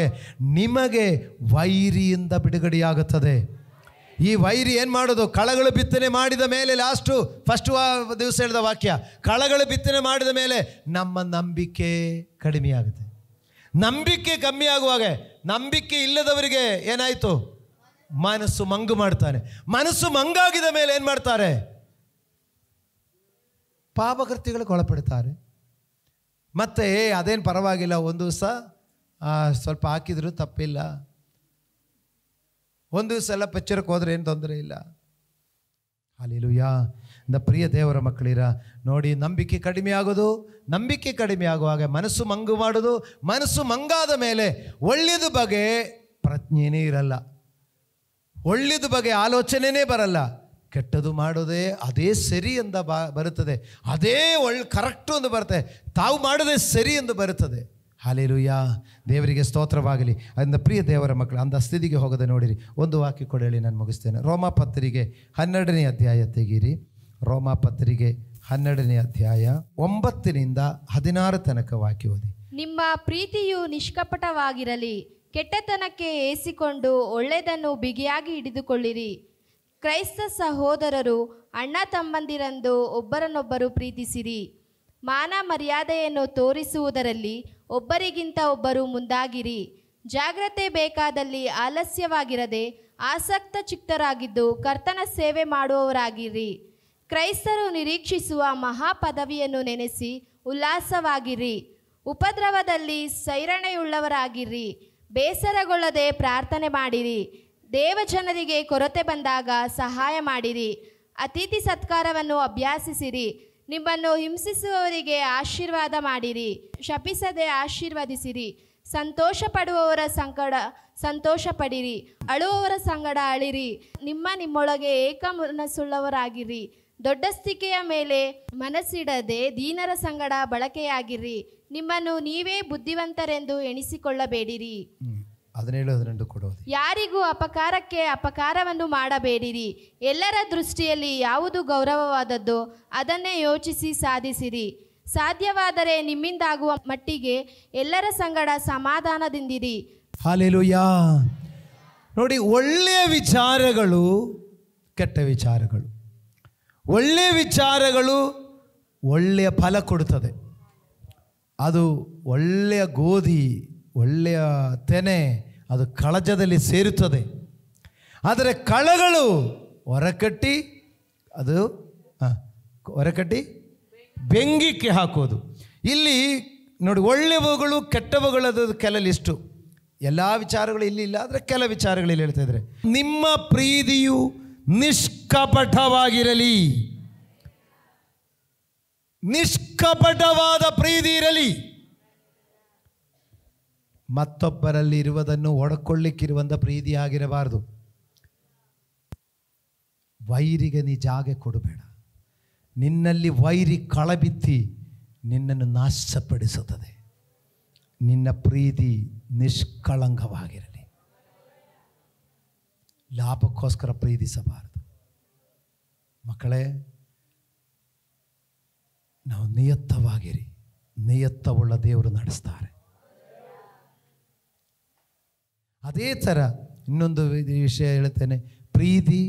ನಿಮಗೆ ವೈರಿಯಿಂದ ಬಿಡುಗಡೆಯಾಗುತ್ತದೆ. ಈ ವೈರಿ ಏನು ಮಾಡೋದು, ಕಳಗಳು ಬಿತ್ತನೆ ಮಾಡಿದ ಮೇಲೆ ಫಸ್ಟ್ ದಿವಸ ಹೇಳಿದ ವಾಕ್ಯ, ಕಳಗಳು ಬಿತ್ತನೆ ಮಾಡಿದ ಮೇಲೆ ನಮ್ಮ ನಂಬಿಕೆ ಕಡಿಮೆಯಾಗುತ್ತೆ. ನಂಬಿಕೆ ಕಮ್ಮಿ ಆಗುವಾಗ ನಂಬಿಕೆ ಇಲ್ಲದವರಿಗೆ ಏನಾಯಿತು, ಮನಸ್ಸು ಮಂಗು ಮಾಡ್ತಾನೆ. ಮನಸ್ಸು ಮಂಗಾಗಿದ ಮೇಲೆ ಏನು ಮಾಡ್ತಾರೆ, ಪಾಪಕೃತ್ಯಗಳಿಗೆ ಒಳಪಡ್ತಾರೆ. ಮತ್ತು ಅದೇನು ಪರವಾಗಿಲ್ಲ, ಒಂದು ದಿವಸ ಸ್ವಲ್ಪ ಹಾಕಿದ್ರು ತಪ್ಪಿಲ್ಲ, ಒಂದು ದಿವಸ ಎಲ್ಲ ಪಚ್ಚರಕ್ಕೆ ಹೋದರೆ ಏನು ತೊಂದರೆ ಇಲ್ಲ. ಹಲ್ಲೆಲೂಯಾ. ಪ್ರಿಯ ದೇವರ ಮಕ್ಕಳಿರ ನೋಡಿ, ನಂಬಿಕೆ ಕಡಿಮೆ ಆಗೋದು, ನಂಬಿಕೆ ಕಡಿಮೆ ಆಗುವಾಗ ಮನಸ್ಸು ಮಂಗು ಮಾಡೋದು, ಮನಸ್ಸು ಮಂಗಾದ ಮೇಲೆ ಒಳ್ಳೆಯದು ಬಗ್ಗೆ ಪ್ರಜ್ಞೆನೇ ಇರಲ್ಲ, ಒಳ್ಳೆಯದು ಬಗ್ಗೆ ಆಲೋಚನೆಯೇ ಬರಲ್ಲ. ಕೆಟ್ಟದು ಮಾಡೋದೇ ಅದೇ ಸರಿ ಎಂದ ಬರುತ್ತದೆ, ಅದೇ ಕರೆಕ್ಟು ಎಂದು ಬರುತ್ತೆ, ತಾವು ಮಾಡೋದೇ ಸರಿ ಎಂದು ಬರುತ್ತದೆ. ಹಲ್ಲೆಲೂಯಾ. ದೇವರಿಗೆ ಸ್ತೋತ್ರವಾಗಲಿ. ಅದರಿಂದ ಪ್ರಿಯ ದೇವರ ಮಕ್ಕಳು ಅಂಥ ಸ್ಥಿತಿಗೆ ಹೋಗದೆ ನೋಡಿರಿ. ಒಂದು ವಾಕ್ಯ ಕೊಡಿ ಹೇಳಿ ನಾನು ಮುಗಿಸ್ತೇನೆ. ರೋಮಾಪತ್ರಿಕೆ 12ನೇ ಅಧ್ಯಾಯ ತೆಗೀರಿ. ರೋಮಾಪತ್ರಿಕೆ 12ನೇ ಅಧ್ಯಾಯ 9ರಿಂದ 16 ತನಕ ವಾಕ್ಯ ಓದಿ. ನಿಮ್ಮ ಪ್ರೀತಿಯು ನಿಷ್ಕಪಟವಾಗಿರಲಿ, ಕೆಟ್ಟತನಕ್ಕೆ ಏಸಿಕೊಂಡು ಒಳ್ಳೆಯದನ್ನು ಬಿಗಿಯಾಗಿ ಹಿಡಿದುಕೊಳ್ಳಿರಿ. ಕ್ರೈಸ್ತ ಸಹೋದರರು ಅಣ್ಣ ತಮ್ಮಂದಿರಂದು ಒಬ್ಬರನ್ನೊಬ್ಬರು ಪ್ರೀತಿಸಿರಿ. ಮಾನ ಮರ್ಯಾದೆಯನ್ನು ತೋರಿಸುವುದರಲ್ಲಿ ಒಬ್ಬರಿಗಿಂತ ಒಬ್ಬರು ಮುಂದಾಗಿರಿ. ಜಾಗ್ರತೆ ಬೇಕಾದಲ್ಲಿ ಆಲಸ್ಯವಾಗಿರದೆ ಆಸಕ್ತ ಚಿತ್ತರಾಗಿದ್ದು ಕರ್ತನ ಸೇವೆ ಮಾಡುವವರಾಗಿರಿ. ಕ್ರೈಸ್ತರು ನಿರೀಕ್ಷಿಸುವ ಮಹಾಪದವಿಯನ್ನು ನೆನೆಸಿ ಉಲ್ಲಾಸವಾಗಿರಿ. ಉಪದ್ರವದಲ್ಲಿ ಸೈರಣೆಯುಳ್ಳವರಾಗಿರಿ. ಬೇಸರಗೊಳ್ಳದೆ ಪ್ರಾರ್ಥನೆ ಮಾಡಿರಿ. ದೇವಜನರಿಗೆ ಕೊರತೆ ಬಂದಾಗ ಸಹಾಯ ಮಾಡಿರಿ. ಅತಿಥಿ ಸತ್ಕಾರವನ್ನು ಅಭ್ಯಾಸಿಸಿರಿ. ನಿಮ್ಮನ್ನು ಹಿಂಸಿಸುವವರಿಗೆ ಆಶೀರ್ವಾದ ಮಾಡಿರಿ, ಶಪಿಸದೆ ಆಶೀರ್ವದಿಸಿರಿ. ಸಂತೋಷ ಪಡುವವರ ಸಂಗಡ ಸಂತೋಷ ಪಡಿರಿ, ಅಳುವವರ ಸಂಗಡ ಅಳಿರಿ. ನಿಮ್ಮೊಳಗೆ ಏಕಮನಸ್ಸುಳ್ಳವರಾಗಿರಿ. ದೊಡ್ಡಸ್ತಿಕೆಯ ಮೇಲೆ ಮನಸ್ಸಿಡದೆ ದೀನರ ಸಂಗಡ ಬಳಕೆಯಾಗಿರಿ. ನಿಮ್ಮನ್ನು ನೀವೇ ಬುದ್ಧಿವಂತರೆಂದು ಎಣಿಸಿಕೊಳ್ಳಬೇಡಿರಿ. 17 ಕೊಡೋದು. ಯಾರಿಗೂ ಅಪಕಾರಕ್ಕೆ ಅಪಕಾರವನ್ನು ಮಾಡಬೇಡಿರಿ. ಎಲ್ಲರ ದೃಷ್ಟಿಯಲ್ಲಿ ಯಾವುದು ಗೌರವವಾದದ್ದೋ ಅದನ್ನೇ ಯೋಚಿಸಿ ಸಾಧಿಸಿರಿ. ಸಾಧ್ಯವಾದರೆ ನಿಮ್ಮಿಂದಾಗುವ ಮಟ್ಟಿಗೆ ಎಲ್ಲರ ಸಂಗಡ ಸಮಾಧಾನದಿಂದಿರಿ. ಹಲ್ಲೆಲೂಯಾ. ನೋಡಿ, ಒಳ್ಳೆಯ ವಿಚಾರಗಳು, ಕೆಟ್ಟ ವಿಚಾರಗಳು. ಒಳ್ಳೆಯ ವಿಚಾರಗಳು ಒಳ್ಳೆಯ ಫಲ ಕೊಡುತ್ತದೆ. ಅದು ಒಳ್ಳೆಯ ಗೋಧಿ, ಒಳ್ಳೆಯ ತೆನೆ, ಅದು ಕಳಜದಲ್ಲಿ ಸೇರುತ್ತದೆ. ಆದರೆ ಕಳಗಳು ಹೊರಕಟ್ಟಿ ಬೆಂಗಿಕ್ಕೆ ಹಾಕೋದು. ಇಲ್ಲಿ ನೋಡಿ, ಒಳ್ಳೆಯವುಗಳು ಕೆಟ್ಟವುಗಳದು ಕೆಲ ಲಿಸ್ಟು. ಎಲ್ಲ ವಿಚಾರಗಳು ಇಲ್ಲಿ ಇಲ್ಲ, ಆದರೆ ಕೆಲ ವಿಚಾರಗಳು ಇಲ್ಲಿ ಹೇಳ್ತಾ ಇದ್ದಾರೆ. ನಿಮ್ಮ ಪ್ರೀತಿಯು ನಿಷ್ಕಪಟವಾಗಿರಲಿ. ನಿಷ್ಕಪಟವಾದ ಪ್ರೀತಿ ಇರಲಿ. ಮತ್ತೊಬ್ಬರಲ್ಲಿ ಇರುವುದನ್ನು ಒಡಕೊಳ್ಳಿಕ್ಕಿರುವಂಥ ಪ್ರೀತಿ ಆಗಿರಬಾರದು. ವೈರಿಗೆ ನೀ ಜಾಗ ಕೊಡಬೇಡ. ನಿನ್ನಲ್ಲಿ ವೈರಿ ಕಳಬಿತ್ತಿ ನಿನ್ನನ್ನು ನಾಶಪಡಿಸುತ್ತದೆ. ನಿನ್ನ ಪ್ರೀತಿ ನಿಷ್ಕಳಂಕವಾಗಿರಲಿ. ಲಾಭಕ್ಕೋಸ್ಕರ ಪ್ರೀತಿಸಬಾರದು. ಮಕ್ಕಳೇ, ನಾವು ನಿಯತ್ತವಾಗಿರಿ. ನಿಯತ್ತವುಳ್ಳ ದೇವರು ನಡೆಸ್ತಾರೆ. ಅದೇ ಥರ ಇನ್ನೊಂದು ವಿಷಯ ಹೇಳ್ತೇನೆ, ಪ್ರೀತಿ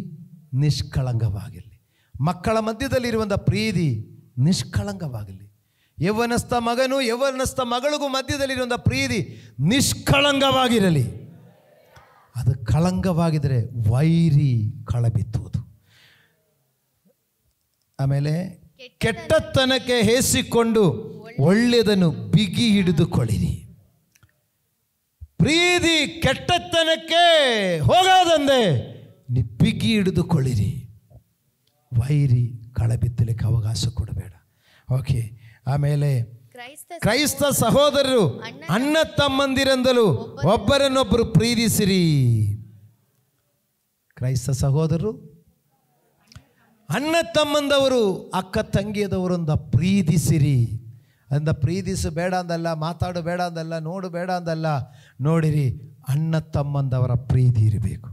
ನಿಷ್ಕಳಂಕವಾಗಿರಲಿ. ಮಕ್ಕಳ ಮಧ್ಯದಲ್ಲಿರುವಂಥ ಪ್ರೀತಿ ನಿಷ್ಕಳಂಕವಾಗಲಿ. ಯೌವನಸ್ಥ ಮಗನು ಯೌವನಸ್ಥ ಮಗಳಿಗೂ ಮಧ್ಯದಲ್ಲಿರುವಂಥ ಪ್ರೀತಿ ನಿಷ್ಕಳಂಕವಾಗಿರಲಿ. ಅದು ಕಳಂಕವಾಗಿದ್ದರೆ ವೈರಿ ಕಳಬಿತ್ತುವುದು. ಆಮೇಲೆ ಕೆಟ್ಟತನಕ್ಕೆ ಹೇಸಿಕೊಂಡು ಒಳ್ಳೆಯದನ್ನು ಬಿಗಿ ಹಿಡಿದುಕೊಳ್ಳಿರಿ. ಪ್ರೀತಿ ಕೆಟ್ಟತನಕ್ಕೆ ಹೋಗೋದಂದೆ ನೀ ಬಿಗಿ ಹಿಡಿದುಕೊಳ್ಳಿರಿ. ವೈರಿ ಕಳಬಿತ್ತಲಿಕ್ಕೆ ಅವಕಾಶ ಕೊಡಬೇಡ. ಓಕೆ. ಆಮೇಲೆ ಕ್ರೈಸ್ತ ಸಹೋದರರು ಅಣ್ಣ ತಮ್ಮಂದಿರಂದಲೂ ಒಬ್ಬರನ್ನೊಬ್ಬರು ಪ್ರೀತಿಸಿರಿ. ಕ್ರೈಸ್ತ ಸಹೋದರರು, ಅಣ್ಣ ತಮ್ಮಂದವರು, ಅಕ್ಕ ತಂಗಿಯದವರಿಂದ ಪ್ರೀತಿಸಿರಿ. ಅಂದ ಪ್ರೀತಿಸಬೇಡ ಅಂದಲ್ಲ, ಮಾತಾಡು ಬೇಡ ಅಂದಲ್ಲ, ನೋಡು ಬೇಡ ಅಂದಲ್ಲ. ನೋಡಿರಿ, ಅಣ್ಣ ತಮ್ಮಂದವರ ಪ್ರೀತಿ ಇರಬೇಕು.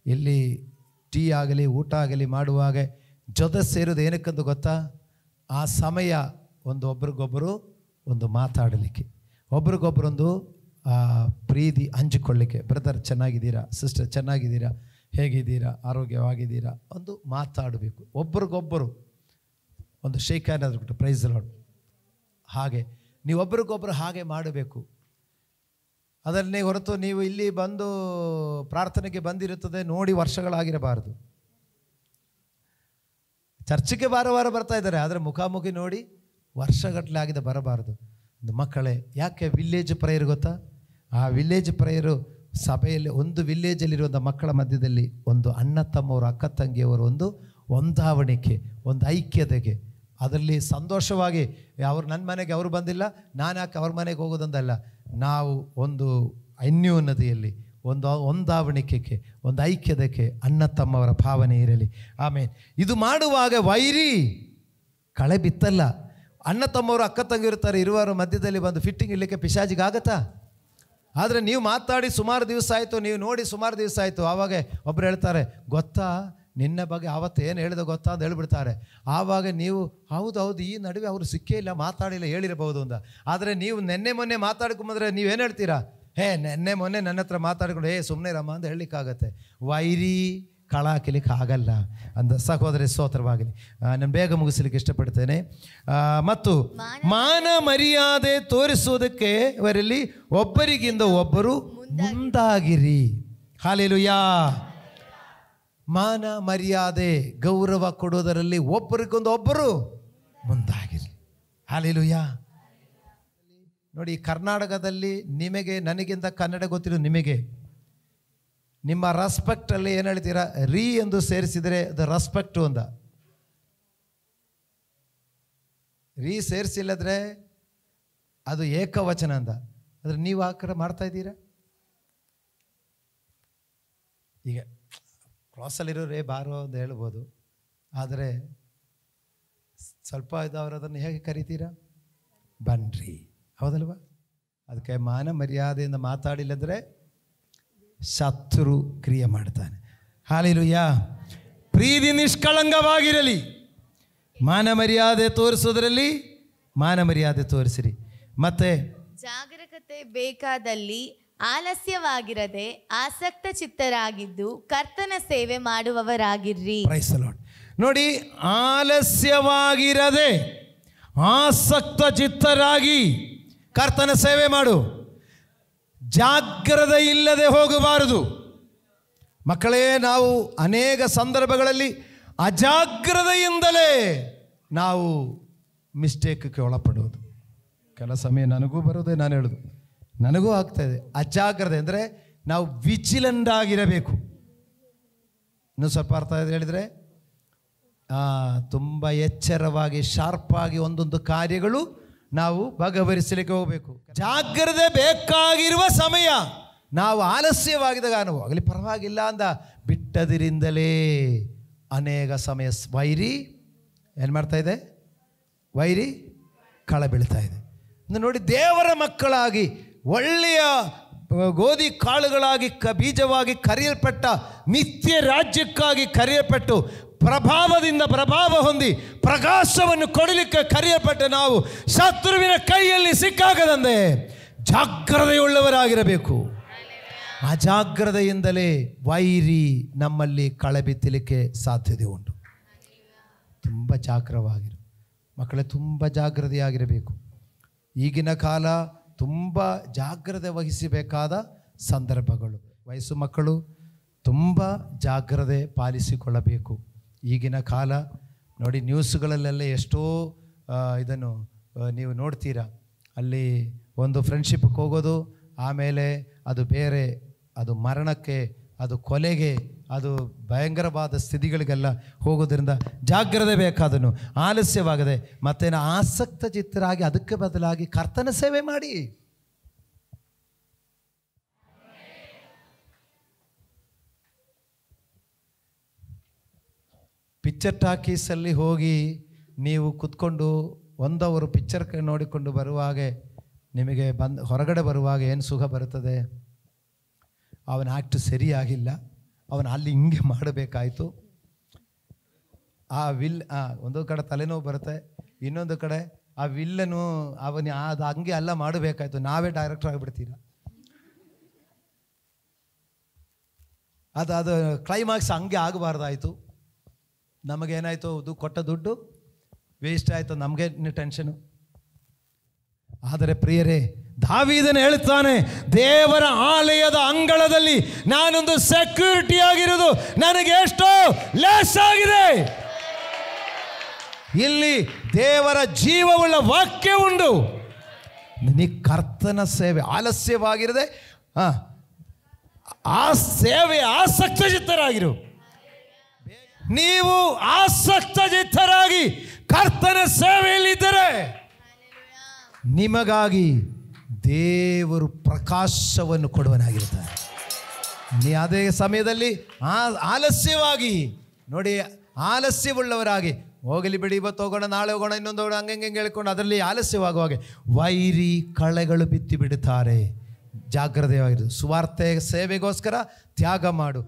ಇಲ್ಲಿ ಟೀ ಆಗಲಿ ಊಟ ಆಗಲಿ ಮಾಡುವಾಗ ಜೊತೆ ಸೇರೋದು ಏನಕ್ಕಂತ ಗೊತ್ತಾ? ಆ ಸಮಯ ಒಬ್ರಿಗೊಬ್ಬರು ಒಂದು ಮಾತಾಡಲಿಕ್ಕೆ, ಒಬ್ರಿಗೊಬ್ಬರೊಂದು ಪ್ರೀತಿ ಹಂಚಿಕೊಳ್ಳಿಕ್ಕೆ. ಬ್ರದರ್ ಚೆನ್ನಾಗಿದ್ದೀರಾ, ಸಿಸ್ಟರ್ ಚೆನ್ನಾಗಿದ್ದೀರಾ, ಹೇಗಿದ್ದೀರಾ, ಆರೋಗ್ಯವಾಗಿದ್ದೀರಾ, ಒಂದು ಮಾತಾಡಬೇಕು. ಒಬ್ರಿಗೊಬ್ಬರು ಒಂದು ಶೇಕ್ ಹ್ಯಾಂಡ್ ಆದ್ಬಿಟ್ಟು ಪ್ರೈಸ್ ಲಾರ್ಡ್. ಹಾಗೆ ನೀವು ಒಬ್ರಿಗೊಬ್ಬರು ಹಾಗೆ ಮಾಡಬೇಕು. ಅದನ್ನೇ ಹೊರತು ನೀವು ಇಲ್ಲಿ ಬಂದು ಪ್ರಾರ್ಥನೆಗೆ ಬಂದಿರುತ್ತದೆ ನೋಡಿ ವರ್ಷಗಳಾಗಿರಬಾರದು. ಚರ್ಚಿಗೆ ವಾರ ಬರ್ತಾ ಇದ್ದಾರೆ, ಆದರೆ ಮುಖಾಮುಖಿ ನೋಡಿ ವರ್ಷಗಟ್ಟಲೆ ಆಗಿದೆ ಬರಬಾರದು. ಮಕ್ಕಳೇ, ಯಾಕೆ ವಿಲೇಜ್ ಪ್ರೇಯರ್ ಗೊತ್ತಾ? ಆ ವಿಲೇಜ್ ಪ್ರೇಯರು ಸಭೆಯಲ್ಲಿ, ಒಂದು ವಿಲೇಜಲ್ಲಿರುವಂಥ ಮಕ್ಕಳ ಮಧ್ಯದಲ್ಲಿ ಒಂದು ಅಣ್ಣ ತಮ್ಮವರು, ಅಕ್ಕ ತಂಗಿಯವರು ಒಂದು ಹೊಂದಾವಣಿಕೆ, ಒಂದು ಐಕ್ಯತೆಗೆ, ಅದರಲ್ಲಿ ಸಂತೋಷವಾಗಿ ಅವ್ರು ನನ್ನ ಮನೆಗೆ ಅವರು ಬಂದಿಲ್ಲ, ನಾನು ಯಾಕೆ ಅವ್ರ ಮನೆಗೆ ಹೋಗೋದಂದಲ್ಲ. ನಾವು ಒಂದು ಅನ್ಯೋನ್ಯತೆಯಲ್ಲಿ, ಒಂದು ಹೊಂದಾವಣಿಕೆಗೆ, ಒಂದು ಐಕ್ಯತೆಗೆ ಅಣ್ಣ ತಮ್ಮವರ ಭಾವನೆ ಇರಲಿ. ಆಮೇಲೆ ಇದು ಮಾಡುವಾಗ ವೈರಿ ಕಳೆ ಬಿತ್ತಲ್ಲ. ಅಣ್ಣ ತಮ್ಮವರು ಅಕ್ಕ ತಂಗಿರ್ತಾರೆ, ಇರುವವರ ಮಧ್ಯದಲ್ಲಿ ಬಂದು ಫಿಟ್ಟಿಂಗ್ ಇರಲಿಕ್ಕೆ ಪಿಶಾಚಿಗಾಗತ್ತಾ? ಆದರೆ ನೀವು ಮಾತಾಡಿ ಸುಮಾರು ದಿವಸ ಆಯಿತು, ನೀವು ನೋಡಿ ಸುಮಾರು ದಿವಸ ಆಯಿತು, ಆವಾಗ ಒಬ್ಬರು ಹೇಳ್ತಾರೆ, ಗೊತ್ತಾ ನಿನ್ನ ಬಗ್ಗೆ ಆವತ್ತು ಏನು ಹೇಳಿದೆ ಗೊತ್ತಾ ಅಂತ ಹೇಳ್ಬಿಡ್ತಾರೆ. ಆವಾಗ ನೀವು ಹೌದು ಈ ನಡುವೆ ಅವರು ಸಿಕ್ಕೇ ಇಲ್ಲ, ಮಾತಾಡಿಲ್ಲ, ಹೇಳಿರಬಹುದು ಅಂತ. ಆದರೆ ನೀವು ನೆನ್ನೆ ಮೊನ್ನೆ ಮಾತಾಡ್ಕೊಂಬಂದ್ರೆ ನೀವೇನು ಹೇಳ್ತೀರಾ? ನೆನ್ನೆ ಮೊನ್ನೆ ನನ್ನ ಹತ್ರ ಮಾತಾಡ್ಕೊಂಡು ಸುಮ್ಮನೆ ರಮ್ಮ ಅಂತ ಹೇಳಲಿಕ್ಕಾಗತ್ತೆ. ವೈರಿ ಕಳ ಹಾಕಲಿಕ್ಕೆ ಆಗಲ್ಲ ಅಂದ ಸಹೋದರಿ ಸ್ತೋತ್ರವಾಗಲಿ. ನಾನು ಬೇಗ ಮುಗಿಸಲಿಕ್ಕೆ ಇಷ್ಟಪಡ್ತೇನೆ. ಮತ್ತು ಮಾನ ಮರ್ಯಾದೆ ತೋರಿಸುವುದಕ್ಕೆ ಅವರಲ್ಲಿ ಒಬ್ಬರಿಗಿಂತ ಒಬ್ಬರು ಮುಂದಾಗಿರಿ. ಹಲ್ಲೆಲೂಯಾ. ಮಾನ ಮರ್ಯಾದೆ ಗೌರವ ಕೊಡೋದರಲ್ಲಿ ಒಬ್ಬರಿಗೊಂದು ಒಬ್ಬರು ಮುಂದಾಗಿರಿ. ಹಲ್ಲೆಲೂಯಾ. ನೋಡಿ, ಕರ್ನಾಟಕದಲ್ಲಿ ನಿಮಗೆ ನನಗಿಂತ ಕನ್ನಡ ಗೊತ್ತಿರೋ ನಿಮಗೆ ನಿಮ್ಮ ರೆಸ್ಪೆಕ್ಟಲ್ಲಿ ಏನು ಹೇಳ್ತೀರಾ? ರೀ ಎಂದು ಸೇರಿಸಿದರೆ ಅದು ರೆಸ್ಪೆಕ್ಟು ಅಂದ. ರೀ ಸೇರಿಸಿಲ್ಲದ್ರೆ ಅದು ಏಕವಚನ ಅಂದ. ಆದರೆ ನೀವು ಆ ಕಡೆ ಮಾಡ್ತಾ ಇದ್ದೀರಾ? ಈಗ ಕ್ಲಾಸಲ್ಲಿರೋ ರೇ ಬಾರೋ ಅಂತ ಹೇಳ್ಬೋದು, ಆದರೆ ಸ್ವಲ್ಪ ಇದ್ದವರು ಅದನ್ನು ಹೇಗೆ ಕರಿತೀರಾ? ಬನ್ರಿ, ಹೌದಲ್ವಾ? ಅದಕ್ಕೆ ಮಾನ ಮರ್ಯಾದೆಯಿಂದ ಮಾತಾಡಿಲ್ಲದ್ರೆ ಶತ್ರು ಕ್ರಿಯೆ ಮಾಡ್ತಾನೆ. ಹಲ್ಲೆಲೂಯಾ. ಪ್ರೀತಿ ನಿಷ್ಕಳಂಕವಾಗಿರಲಿ. ಮಾನ ಮರ್ಯಾದೆ ತೋರಿಸೋದ್ರಲ್ಲಿ ಮಾನ ಮರ್ಯಾದೆ ತೋರಿಸಿರಿ. ಮತ್ತೆ ಜಾಗರೂಕತೆ ಬೇಕಾದಲ್ಲಿ ಆಲಸ್ಯವಾಗಿರದೆ ಆಸಕ್ತ ಚಿತ್ತರಾಗಿದ್ದು ಕರ್ತನ ಸೇವೆ ಮಾಡುವವರಾಗಿರ್ರಿ. Price the lord. ನೋಡಿ, ಆಲಸ್ಯವಾಗಿರದೆ ಆಸಕ್ತ ಚಿತ್ತರಾಗಿ ಕರ್ತನ ಸೇವೆ ಮಾಡು. ಜಾಗ್ರತೆ ಇಲ್ಲದೆ ಹೋಗಬಾರದು. ಮಕ್ಕಳೇ, ನಾವು ಅನೇಕ ಸಂದರ್ಭಗಳಲ್ಲಿ ಅಜಾಗ್ರತೆಯಿಂದಲೇ ನಾವು ಮಿಸ್ಟೇಕ್ಗೆ ಒಳಪಡೋದು. ಕೆಲ ಸಮಯ ನನಗೂ ಬರೋದೇ, ನಾನು ಹೇಳೋದು ನನಗೂ ಆಗ್ತಾಯಿದೆ. ಅಜಾಗ್ರತೆ ಅಂದರೆ ನಾವು ವಿಜಿಲೆಂಟ್ ಆಗಿರಬೇಕು. ಇನ್ನೂ ಸ್ವಲ್ಪ ಅರ್ಥ ಹೇಳಿದರೆ ತುಂಬ ಎಚ್ಚರವಾಗಿ ಶಾರ್ಪಾಗಿ ಒಂದೊಂದು ಕಾರ್ಯಗಳು ನಾವು ಭಾಗವಹಿಸಲಿಕ್ಕೆ ಹೋಗಬೇಕು. ಜಾಗ್ರತೆ ಬೇಕಾಗಿರುವ ಸಮಯ. ನಾವು ಆಲಸ್ಯವಾಗಿದ್ದಾಗ ನಾವು ಆಗಲಿ ಪರವಾಗಿಲ್ಲ ಅಂದ ಬಿಟ್ಟದಿರಿಂದಲೇ ಅನೇಕ ಸಮಯ ವೈರಿ ಏನು ಮಾಡ್ತಾ ಇದೆ? ವೈರಿ ಕಳ ಬೀಳ್ತಾ ಇದೆ. ನೋಡಿ, ದೇವರ ಮಕ್ಕಳಾಗಿ ಒಳ್ಳೆಯ ಗೋಧಿ ಕಾಳುಗಳಾಗಿ ಬೀಜವಾಗಿ ಕರೆಯಲ್ಪಟ್ಟ ನಿತ್ಯ ರಾಜ್ಯಕ್ಕಾಗಿ ಕರೆಯಲ್ಪಟ್ಟು ಪ್ರಭಾವದಿಂದ ಪ್ರಭಾವ ಹೊಂದಿ ಪ್ರಕಾಶವನ್ನು ಕೊಡಲಿಕ್ಕೆ ಕರೆಯಲ್ಪಟ್ಟ ನಾವು ಶತ್ರುವಿನ ಕೈಯಲ್ಲಿ ಸಿಕ್ಕಾಗದಂತೆ ಜಾಗ್ರತೆಯುಳ್ಳವರಾಗಿರಬೇಕು. ಅಜಾಗ್ರತೆಯಿಂದಲೇ ವೈರಿ ನಮ್ಮಲ್ಲಿ ಕಳೆಬಿತ್ತಲಿಕ್ಕೆ ಸಾಧ್ಯತೆ ಉಂಟು. ತುಂಬ ಜಾಗ್ರವಾಗಿರು ಮಕ್ಕಳೇ, ತುಂಬ ಜಾಗ್ರತೆಯಾಗಿರಬೇಕು. ಈಗಿನ ಕಾಲ ತುಂಬ ಜಾಗ್ರತೆ ವಹಿಸಬೇಕಾದ ಸಂದರ್ಭಗಳು. ವಯಸ್ಸು ಮಕ್ಕಳು ತುಂಬ ಜಾಗ್ರತೆ ಪಾಲಿಸಿಕೊಳ್ಳಬೇಕು. ಈಗಿನ ಕಾಲ ನೋಡಿ, ನ್ಯೂಸ್ಗಳಲ್ಲೆಲ್ಲ ಎಷ್ಟೋ ಇದನ್ನು ನೀವು ನೋಡ್ತೀರಾ. ಅಲ್ಲಿ ಒಂದು ಫ್ರೆಂಡ್ಶಿಪ್ಗೆ ಹೋಗೋದು, ಆಮೇಲೆ ಅದು ಬೇರೆ, ಅದು ಮರಣಕ್ಕೆ, ಅದು ಕೊಲೆಗೆ, ಅದು ಭಯಂಕರವಾದ ಸ್ಥಿತಿಗಳಿಗೆಲ್ಲ ಹೋಗೋದ್ರಿಂದ ಜಾಗ್ರತೆ ಬೇಕಾದನು. ಆಲಸ್ಯವಾಗದೆ ಮತ್ತೇನು ಆಸಕ್ತ ಚಿತ್ತರಾಗಿ ಅದಕ್ಕೆ ಬದಲಾಗಿ ಕರ್ತನ ಸೇವೆ ಮಾಡಿ. ಪಿಕ್ಚರ್ ಟಾಕೀಸಲ್ಲಿ ಹೋಗಿ ನೀವು ಕೂತ್ಕೊಂಡು ಒಂದವರು ಪಿಕ್ಚರ್ ನೋಡಿಕೊಂಡು ಬರುವಾಗ ನಿಮಗೆ ಹೊರಗಡೆ ಬರುವಾಗ ಏನು ಸುಖ ಬರುತ್ತದೆ? ಅವನ ಆ್ಯಕ್ಟ್ ಸರಿಯಾಗಿಲ್ಲ, ಅವನು ಅಲ್ಲಿ ಹಿಂಗೆ ಮಾಡಬೇಕಾಯಿತು, ಆ ಒಂದು ಕಡೆ ತಲೆನೋವು ಬರುತ್ತೆ, ಇನ್ನೊಂದು ಕಡೆ ಆ ವಿಲ್ಲನು ಅದು ಹಂಗೆ ಎಲ್ಲ ಮಾಡಬೇಕಾಯ್ತು, ನಾವೇ ಡೈರೆಕ್ಟರ್ ಆಗಿಬಿಡ್ತೀರ. ಅದು ಕ್ಲೈಮ್ಯಾಕ್ಸ್ ಹಂಗೆ ಆಗಬಾರ್ದಾಯಿತು. ನಮಗೇನಾಯಿತು? ಕೊಟ್ಟ ದುಡ್ಡು ವೇಸ್ಟ್ ಆಯಿತು, ನಮಗೆ ಟೆನ್ಷನು. ಆದರೆ ಪ್ರಿಯರೇ, ದಾವೀದನು ಹೇಳ್ತಾನೆ, ದೇವರ ಆಲಯದ ಅಂಗಳದಲ್ಲಿ ನಾನೊಂದು ಸೆಕ್ಯೂರಿಟಿ ಆಗಿರೋದು ನನಗೆ ಎಷ್ಟೋ ಲೇಸ್ ಆಗಿದೆ. ಇಲ್ಲಿ ದೇವರ ಜೀವವುಳ್ಳ ವಾಕ್ಯ ಉಂಟು. ನೀ ಕರ್ತನ ಸೇವೆ ಆಲಸ್ಯವಾಗಿರದೆ ಆ ಸೇವೆ ಆಸಕ್ತಚಿತ್ತರಾಗಿರು. ನೀವು ಆಸಕ್ತಚಿತ್ತರಾಗಿ ಕರ್ತನ ಸೇವೆಯಲ್ಲಿದ್ದರೆ ನಿಮಗಾಗಿ ದೇವರು ಪ್ರಕಾಶವನ್ನು ಕೊಡುವನಾಗಿರ್ತಾರೆ. ನೀ ಅದೇ ಸಮಯದಲ್ಲಿ ಆಲಸ್ಯವಾಗಿ ನೋಡಿ, ಆಲಸ್ಯವುಳ್ಳವರಾಗಿ ಹೋಗಲಿ ಬಿಡಿ, ಇವತ್ತು ಹೋಗೋಣ, ನಾಳೆ ಹೋಗೋಣ, ಇನ್ನೊಂದು ಹೋಗೋಣ, ಹಂಗೆ ಹೇಳ್ಕೊಂಡು ಅದರಲ್ಲಿ ಆಲಸ್ಯವಾಗುವಾಗ ವೈರಿ ಕಳೆಗಳು ಬಿತ್ತಿ ಬಿಡುತ್ತಾರೆ. ಜಾಗ್ರತೆಯಾಗಿರು. ಸುವಾರ್ತೆ ಸೇವೆಗೋಸ್ಕರ ತ್ಯಾಗ ಮಾಡು.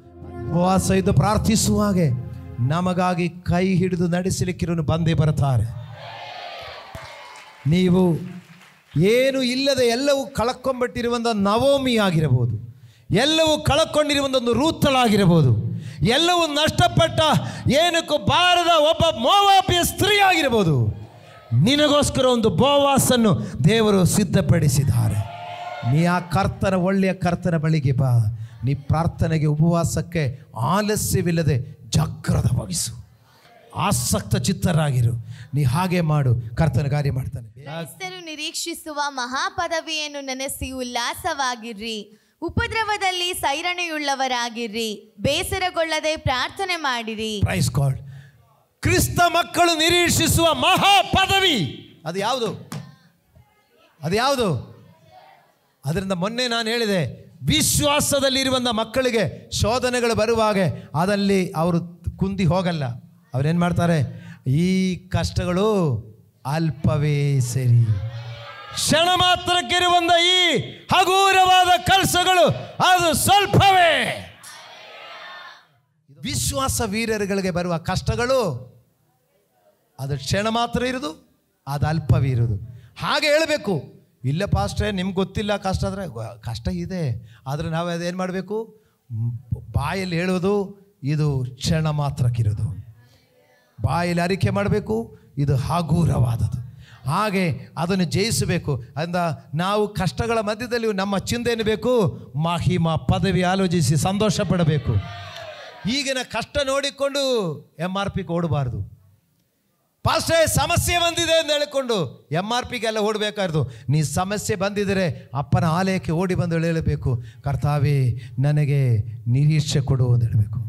ಉಪವಾಸ ಇದ್ದು ಪ್ರಾರ್ಥಿಸುವಾಗೆ ನಮಗಾಗಿ ಕೈ ಹಿಡಿದು ನಡೆಸಲಿಕ್ಕಿರೋನು ಬಂದೇ ಬರ್ತಾರೆ. ನೀವು ಏನು ಇಲ್ಲದೆ ಎಲ್ಲವೂ ಕಳ್ಕೊಂಡ್ಬಿಟ್ಟಿರುವಂಥ ನವೋಮಿ ಆಗಿರಬಹುದು, ಎಲ್ಲವೂ ಕಳ್ಕೊಂಡಿರುವಂಥ ಒಂದು ರೂತಳಾಗಿರಬಹುದು, ಎಲ್ಲವೂ ನಷ್ಟಪಟ್ಟ ಏನಕ್ಕೂ ಬಾರದ ಒಬ್ಬ ಮೋವಾಬ್ಯ ಸ್ತ್ರೀ ಆಗಿರ್ಬೋದು, ನಿನಗೋಸ್ಕರ ಒಂದು ಬೋವಾಸನ್ನು ದೇವರು ಸಿದ್ಧಪಡಿಸಿದ್ದಾರೆ. ನೀ ಆ ಕರ್ತನ ಒಳ್ಳೆಯ ಕರ್ತನ ಬಳಿಗೆ ಬಾ. ನೀ ಪ್ರಾರ್ಥನೆಗೆ ಉಪವಾಸಕ್ಕೆ ಆಲಸ್ಯವಿಲ್ಲದೆ ಜಾಗ್ರತೆ ವಹಿಸು, ಆಸಕ್ತ ಚಿತ್ತರಾಗಿರು. ನೀ ಹಾಗೆ ಮಾಡು, ಕರ್ತನ ಕಾರ್ಯ ಮಾಡ್ತಾನೆ. ಕ್ರಿಸ್ತನು ನಿರೀಕ್ಷಿಸುವ ಮಹಾಪದವಿಯನ್ನು ನೆನೆಸಿ ಉಲ್ಲಾಸವಾಗಿರ್ರಿ. ಉಪದ್ರವದಲ್ಲಿ ಸೈರಣೆಯುಳ್ಳವರಾಗಿರ್ರಿ. ಬೇಸರಗೊಳ್ಳದೆ ಪ್ರಾರ್ಥನೆ ಮಾಡಿರಿ. Praise God. ಕ್ರಿಸ್ತ ಮಕ್ಕಳು ನಿರೀಕ್ಷಿಸುವ ಮಹಾ ಪದವಿ ಅದು ಯಾವುದು? ಅದು ಯಾವುದು? ಅದರಿಂದ ಮೊನ್ನೆ ನಾನು ಹೇಳಿದೆ, ವಿಶ್ವಾಸದಲ್ಲಿರುವಂಥ ಮಕ್ಕಳಿಗೆ ಶೋಧನೆಗಳು ಬರುವಾಗ ಅದಲ್ಲಿ ಅವರು ಕುಂದಿ ಹೋಗಲ್ಲ. ಅವ್ರೇನು ಮಾಡ್ತಾರೆ? ಈ ಕಷ್ಟಗಳು ಅಲ್ಪವೇ ಸರಿ, ಕ್ಷಣ ಮಾತ್ರಕ್ಕಿರುವಂಥ ಈ ಹಗೂರವಾದ ಕೆಲಸಗಳು ಅದು ಸ್ವಲ್ಪವೇ. ವಿಶ್ವಾಸ ವೀರರುಗಳಿಗೆ ಬರುವ ಕಷ್ಟಗಳು ಅದು ಕ್ಷಣ ಮಾತ್ರ ಇರೋದು, ಅದು ಅಲ್ಪವೇ ಇರೋದು. ಹಾಗೆ ಹೇಳಬೇಕು. ಇಲ್ಲ ಪಾಸ್ಟ್ರೆ, ನಿಮ್ಗೆ ಗೊತ್ತಿಲ್ಲ ಕಷ್ಟ ಅಂದರೆ, ಕಷ್ಟ ಇದೆ, ಆದರೆ ನಾವು ಅದೇನು ಮಾಡಬೇಕು? ಬಾಯಲ್ಲಿ ಹೇಳೋದು ಇದು ಕ್ಷಣ ಮಾತ್ರಕ್ಕಿರೋದು, ಬಾಯಲ್ಲಿ ಅರಿಕೆ ಮಾಡಬೇಕು ಇದು ಹಗೂರವಾದದ್ದು. ಹಾಗೆ ಅದನ್ನು ಜಯಿಸಬೇಕು. ಅಂದ ನಾವು ಕಷ್ಟಗಳ ಮಧ್ಯದಲ್ಲಿ ನಮ್ಮ ಚಿಂತೆ ಏನು ಬೇಕು? ಮಹಿಮಾ ಪದವಿ ಆಲೋಚಿಸಿ ಸಂತೋಷ ಪಡಬೇಕು. ಈಗಿನ ಕಷ್ಟ ನೋಡಿಕೊಂಡು MRP ಓಡಬಾರ್ದು. ಪಾಸ್ಟೇ ಸಮಸ್ಯೆ ಬಂದಿದೆ ಅಂತ ಹೇಳಿಕೊಂಡು MRPಗೆಲ್ಲ ಓಡಬೇಕಾರ್ದು. ನೀ ಸಮಸ್ಯೆ ಬಂದಿದ್ದರೆ ಅಪ್ಪನ ಆಲಯಕ್ಕೆ ಓಡಿ ಬಂದು ಹೇಳಬೇಕು, ಕರ್ತಾವೇ ನನಗೆ ನಿರೀಕ್ಷೆ ಕೊಡು ಅಂತ ಹೇಳಬೇಕು.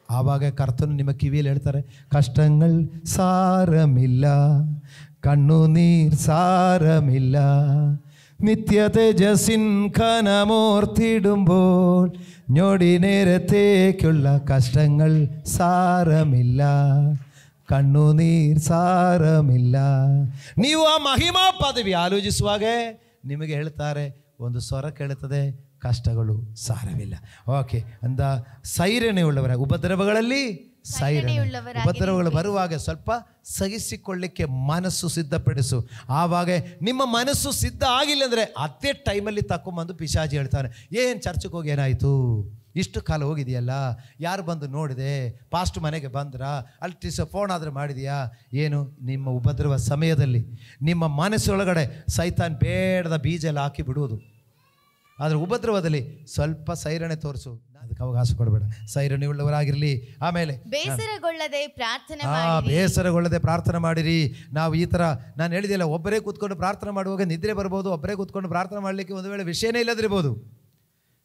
ಆವಾಗ ಕರ್ತನು ನಿಮ್ಮ ಕಿವಿಯಲ್ಲಿ ಹೇಳ್ತಾರೆ, കഷ്ടങ്ങൾ സാരമില്ല, കണ്ണുനീർ സാരമില്ല, നിത്യ തേജസ്സിൻ കനമോർത്തിടുമ്പോൾ ഞൊടി നേരത്തേക്കുള്ള കഷ്ടങ്ങൾ സാരമില്ല, ಕಣ್ಣುನೀರ್ ಸಾರಮಿಲ್ಲ. ನೀವು ಆ ಮಹಿಮಾ ಪದವಿ ಆಲೋಚಿಸುವಾಗ ನಿಮಗೆ ಹೇಳ್ತಾರೆ, ಒಂದು ಸ್ವರ ಕೇಳುತ್ತದೆ, ಕಷ್ಟಗಳು ಸಾರವಿಲ್ಲ. ಓಕೆ ಅಂದ ಸೈರಣೆಯುಳ್ಳವರ ಉಪದ್ರವಗಳಲ್ಲಿ ಉಪದ್ರವಗಳು ಬರುವಾಗ ಸ್ವಲ್ಪ ಸಹಿಸಿಕೊಳ್ಳಿಕ್ಕೆ ಮನಸ್ಸು ಸಿದ್ಧಪಡಿಸು. ಆವಾಗ ನಿಮ್ಮ ಮನಸ್ಸು ಸಿದ್ಧ ಆಗಿಲ್ಲ ಅಂದರೆ ಅದೇ ಟೈಮಲ್ಲಿ ತಕೊಂಬಂದು ಪಿಶಾಚಿ ಹೇಳ್ತಾನೆ, ಏನು ಚರ್ಚೆಗೆ ಹೋಗಿ ಏನಾಯಿತು, ಇಷ್ಟು ಕಾಲ ಹೋಗಿದೆಯಲ್ಲ, ಯಾರು ಬಂದು ನೋಡಿದೆ, ಪಾಸ್ಟ್ ಮನೆಗೆ ಬಂದ್ರ, ಅಲ್ಲಿ ಫೋನ್ ಆದರೂ ಮಾಡಿದೆಯಾ ಏನು? ನಿಮ್ಮ ಉಪದ್ರವ ಸಮಯದಲ್ಲಿ ನಿಮ್ಮ ಮನಸ್ಸೊಳಗಡೆ ಸೈತಾನ್ ಬೇಡದ ಬೀಜ ಎಲ್ಲ ಹಾಕಿ ಬಿಡುವುದು. ಆದರೆ ಉಪದ್ರವದಲ್ಲಿ ಸ್ವಲ್ಪ ಸೈರಣೆ ತೋರಿಸು, ಅದಕ್ಕೆ ಅವಕಾಶ ಕೊಡಬೇಡ. ಸೈರಣೆ ಉಳ್ಳವರಾಗಿರಲಿ. ಆಮೇಲೆ ಬೇಸರಗೊಳ್ಳದೆ ಪ್ರಾರ್ಥನೆ ಮಾಡಿರಿ. ನಾವು ಈ ಥರ ನಾನು ಹೇಳಿದೆಯಲ್ಲ, ಒಬ್ಬರೇ ಕೂತ್ಕೊಂಡು ಪ್ರಾರ್ಥನೆ ಮಾಡುವಾಗ ನಿದ್ರೆ ಬರ್ಬೋದು, ಒಬ್ಬರೇ ಕೂತ್ಕೊಂಡು ಪ್ರಾರ್ಥನೆ ಮಾಡಲಿಕ್ಕೆ ಒಂದು ವೇಳೆ ವಿಷಯನೇ ಇಲ್ಲದಿರ್ಬೋದು.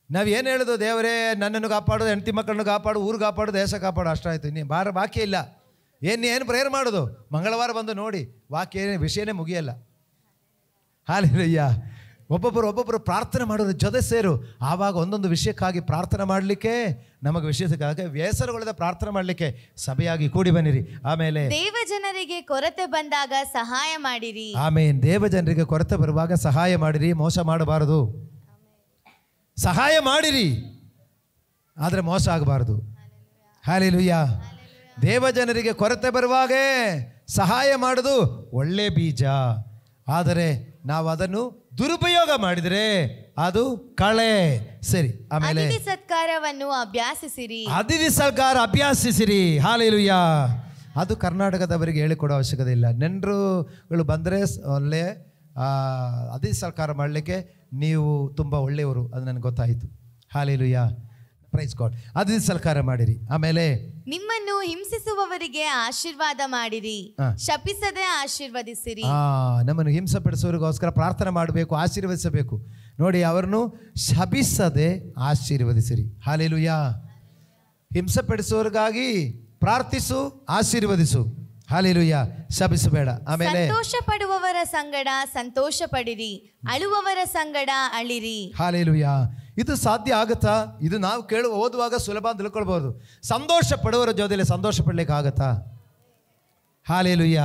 ನಾವು ಏನು ಹೇಳೋದು, ದೇವರೇ ನನ್ನನ್ನು ಕಾಪಾಡು, ಹೆಂಡತಿ ಮಕ್ಕಳನ್ನು ಕಾಪಾಡು, ಊರು ಕಾಪಾಡು, ದೇಶ ಕಾಪಾಡು, ಅಷ್ಟಾಯ್ತು. ನೀನು ವಾಕ್ಯ ಇಲ್ಲ. ಏನು ಪ್ರೇಯರ್ ಮಾಡೋದು? ಮಂಗಳವಾರ ಬಂದು ನೋಡಿ, ವಾಕ್ಯ ವಿಷಯನೇ ಮುಗಿಯಲ್ಲ. ಹಾಲೆಲೂಯ್ಯ. ಒಬ್ಬೊಬ್ಬರು ಪ್ರಾರ್ಥನೆ ಮಾಡೋದ್ರ ಜೊತೆ ಸೇರು. ಆವಾಗ ಒಂದೊಂದು ವಿಷಯಕ್ಕಾಗಿ ಪ್ರಾರ್ಥನೆ ಮಾಡಲಿಕ್ಕೆ, ನಮಗೆ ವಿಷಯಕ್ಕಾಗಿ ಬೇಸರಗೊಳ್ಳದೆ ಪ್ರಾರ್ಥನೆ ಮಾಡಲಿಕ್ಕೆ ಸಭೆಯಾಗಿ ಕೂಡಿ ಬನ್ನಿರಿ. ಆಮೇಲೆ ದೇವಜನರಿಗೆ ಕೊರತೆ ಬಂದಾಗ ಸಹಾಯ ಮಾಡಿರಿ. ಆಮೇಲೆ ದೇವಜನರಿಗೆ ಕೊರತೆ ಬರುವಾಗ ಸಹಾಯ ಮಾಡಿರಿ, ಮೋಸ ಮಾಡಬಾರದು. ಸಹಾಯ ಮಾಡಿರಿ, ಆದರೆ ಮೋಸ ಆಗಬಾರ್ದು. ಹಾಲೆಲೂಯ್ಯ. ದೇವಜನರಿಗೆ ಕೊರತೆ ಬರುವಾಗೇ ಸಹಾಯ ಮಾಡೋದು ಒಳ್ಳೆ ಬೀಜ, ಆದರೆ ನಾವು ಅದನ್ನು ದುರುಪಯೋಗ ಮಾಡಿದರೆ ಅದು ಕಳೆ. ಸರಿ. ಆಮೇಲೆ ಅತಿಥಿ ಸತ್ಕಾರವನ್ನು ಅಭ್ಯಾಸಿಸಿರಿ. ಅತಿಥಿ ಸತ್ಕಾರ ಅಭ್ಯಾಸಿಸಿರಿ. ಹಾಲೆಲೂಯ್ಯ. ಅದು ಕರ್ನಾಟಕದವರಿಗೆ ಹೇಳಿಕೊಡೋ ಅವಶ್ಯಕತೆ ಇಲ್ಲ. ನೆಂಟರುಗಳು ಬಂದರೆ ಒಳ್ಳೆ ಅತಿಥಿ ಸತ್ಕಾರ ಮಾಡಲಿಕ್ಕೆ ನೀವು ತುಂಬ ಒಳ್ಳೆಯವರು, ಅದು ನನಗೆ ಗೊತ್ತಾಯಿತು. ಹಾಲೆಲೂಯ್ಯ. Praise God. ಅತಿಥಿ ಸತ್ಕಾರ ಮಾಡಿರಿ. ಆಮೇಲೆ ನಿಮ್ಮನ್ನು ಹಿಂಸಿಸುವವರಿಗೆ ಆಶೀರ್ವಾದ ಮಾಡಿರಿ, ಶಪಿಸದೆ ಆಶೀರ್ವದಿಸಿರಿ. ನಮ್ಮನ್ನು ಹಿಂಸೆಪಡಿಸುವವರಿಗೋಸ್ಕರ ಪ್ರಾರ್ಥನೆ ಮಾಡಬೇಕು, ಆಶೀರ್ವದಿಸಬೇಕು. ನೋಡಿ, ಅವರನ್ನು ಶಪಿಸದೆ ಆಶೀರ್ವದಿಸಿರಿ. ಹಾಲೆಲೂಯ್ಯ. ಹಿಂಸೆಪಡಿಸುವವರಿಗಾಗಿ ಪ್ರಾರ್ಥಿಸು, ಆಶೀರ್ವದಿಸು. ಹಾಲೆಲೂಯ್ಯ. ಶಪಿಸಬೇಡ. ಆಮೇಲೆ ಸಂತೋಷ ಪಡುವವರ ಸಂಗಡ ಸಂತೋಷ ಪಡಿರಿ, ಅಳುವವರ ಸಂಗಡ ಅಳಿರಿ. ಹಾಲೆಲೂಯ್ಯ. ಇದು ಸಾಧ್ಯ ಆಗುತ್ತಾ? ಇದು ನಾವು ಓದುವಾಗ ಸುಲಭ ಅಂತ ತಿಳ್ಕೊಳ್ಬೋದು. ಸಂತೋಷ ಪಡುವವರ ಜೊತೆಲಿ ಸಂತೋಷ ಪಡ್ಲಿಕ್ಕೆ ಆಗತ್ತಾ? ಹಾಲೆಲೂಯ್ಯ.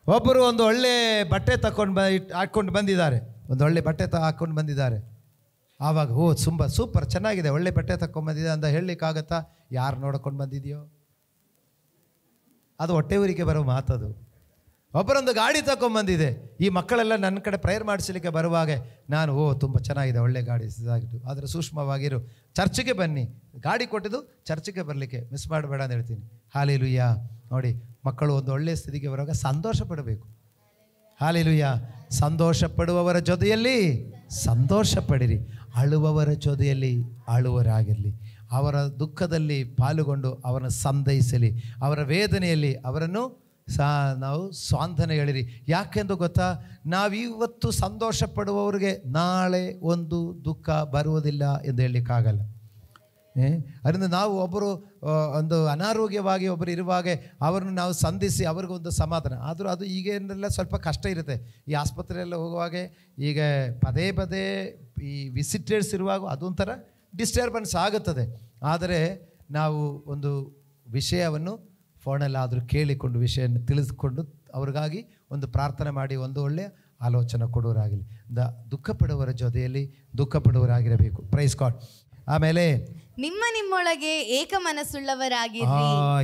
ಒಬ್ಬರು ಒಂದು ಒಳ್ಳೆ ಬಟ್ಟೆ ಹಾಕ್ಕೊಂಡು ಬಂದಿದ್ದಾರೆ, ಒಂದು ಒಳ್ಳೆ ಬಟ್ಟೆ ಹಾಕ್ಕೊಂಡು ಬಂದಿದ್ದಾರೆ. ಆವಾಗ ಸೂಪರ್ ಚೆನ್ನಾಗಿದೆ, ಒಳ್ಳೆ ಬಟ್ಟೆ ತಗೊಂಡ್ಬಂದಿದೆ ಅಂತ ಹೇಳಲಿಕ್ಕಾಗತ್ತಾ? ಯಾರು ನೋಡ್ಕೊಂಡು ಬಂದಿದೆಯೋ ಅದು ಹೊಟ್ಟೆ ಊರಿಗೆ ಬರೋ ಮಾತದು. ಒಬ್ಬರೊಂದು ಗಾಡಿ ತಗೊಂಬಂದಿದೆ. ಈ ಮಕ್ಕಳೆಲ್ಲ ನನ್ನ ಕಡೆ ಪ್ರೇಯರ್ ಮಾಡಿಸಲಿಕ್ಕೆ ಬರುವಾಗ ನಾನು ತುಂಬ ಚೆನ್ನಾಗಿದೆ, ಒಳ್ಳೆ ಗಾಡಿ ಇದಾಗಿತ್ತು, ಆದರೆ ಸೂಕ್ಷ್ಮವಾಗಿರು, ಚರ್ಚಿಗೆ ಬನ್ನಿ, ಗಾಡಿ ಕೊಟ್ಟಿದ್ದು ಚರ್ಚಿಗೆ ಬರಲಿಕ್ಕೆ ಮಿಸ್ ಮಾಡಬೇಡ ಅಂತ ಹೇಳ್ತೀನಿ. ಹಾಲೆಲೂಯಾ. ನೋಡಿ, ಮಕ್ಕಳು ಒಂದು ಒಳ್ಳೆಯ ಸ್ಥಿತಿಗೆ ಬರುವಾಗ ಸಂತೋಷ ಪಡಬೇಕು. ಹಾಲೆಲೂಯಾ. ಸಂತೋಷ ಪಡುವವರ ಜೊತೆಯಲ್ಲಿ ಸಂತೋಷ ಪಡಿರಿ, ಅಳುವವರ ಜೊತೆಯಲ್ಲಿ ಅಳುವರಾಗಿರಲಿ. ಅವರ ದುಃಖದಲ್ಲಿ ಪಾಲುಗೊಂಡು ಅವರನ್ನು ಸಂತೈಸಲಿ, ಅವರ ವೇದನೆಯಲ್ಲಿ ಅವರನ್ನು ನಾವು ಸ್ವಾಂತನೆ ಹೇಳಿರಿ. ಯಾಕೆಂದು ಗೊತ್ತಾ, ನಾವಿವತ್ತು ಸಂತೋಷ ಪಡುವವರಿಗೆ ನಾಳೆ ಒಂದು ದುಃಖ ಬರುವುದಿಲ್ಲ ಎಂದು ಹೇಳಲಿಕ್ಕಾಗಲ್ಲ. ಅದರಿಂದ ನಾವು ಒಬ್ಬರು ಒಂದು ಅನಾರೋಗ್ಯವಾಗಿ ಒಬ್ಬರು ಇರುವಾಗ ಅವರನ್ನು ನಾವು ಸಂಧಿಸಿ ಅವ್ರಿಗೊಂದು ಸಮಾಧಾನ. ಆದರೂ ಅದು ಈಗೇನೆಲ್ಲ ಸ್ವಲ್ಪ ಕಷ್ಟ ಇರುತ್ತೆ. ಈ ಆಸ್ಪತ್ರೆಯೆಲ್ಲ ಹೋಗುವಾಗ ಈಗ ಪದೇ ಪದೇ ಈ ವಿಸಿಟರ್ಸ್ ಇರುವಾಗ ಅದೊಂಥರ ಡಿಸ್ಟರ್ಬೆನ್ಸ್ ಆಗುತ್ತದೆ. ಆದರೆ ನಾವು ಒಂದು ವಿಷಯವನ್ನು ಫೋನಲ್ಲಾದರೂ ಕೇಳಿಕೊಂಡು ವಿಷಯವನ್ನು ತಿಳಿದುಕೊಂಡು ಅವ್ರಿಗಾಗಿ ಒಂದು ಪ್ರಾರ್ಥನೆ ಮಾಡಿ ಒಂದು ಒಳ್ಳೆಯ ಆಲೋಚನೆ ಕೊಡೋರಾಗಲಿ. ದುಃಖ ಪಡುವವರ ಜೊತೆಯಲ್ಲಿ ದುಃಖ ಪಡುವವರಾಗಿರಬೇಕು. Praise God. ಆಮೇಲೆ ನಿಮ್ಮೊಳಗೆ ಏಕ ಮನಸ್ಸುಳ್ಳವರಾಗಿರಿ.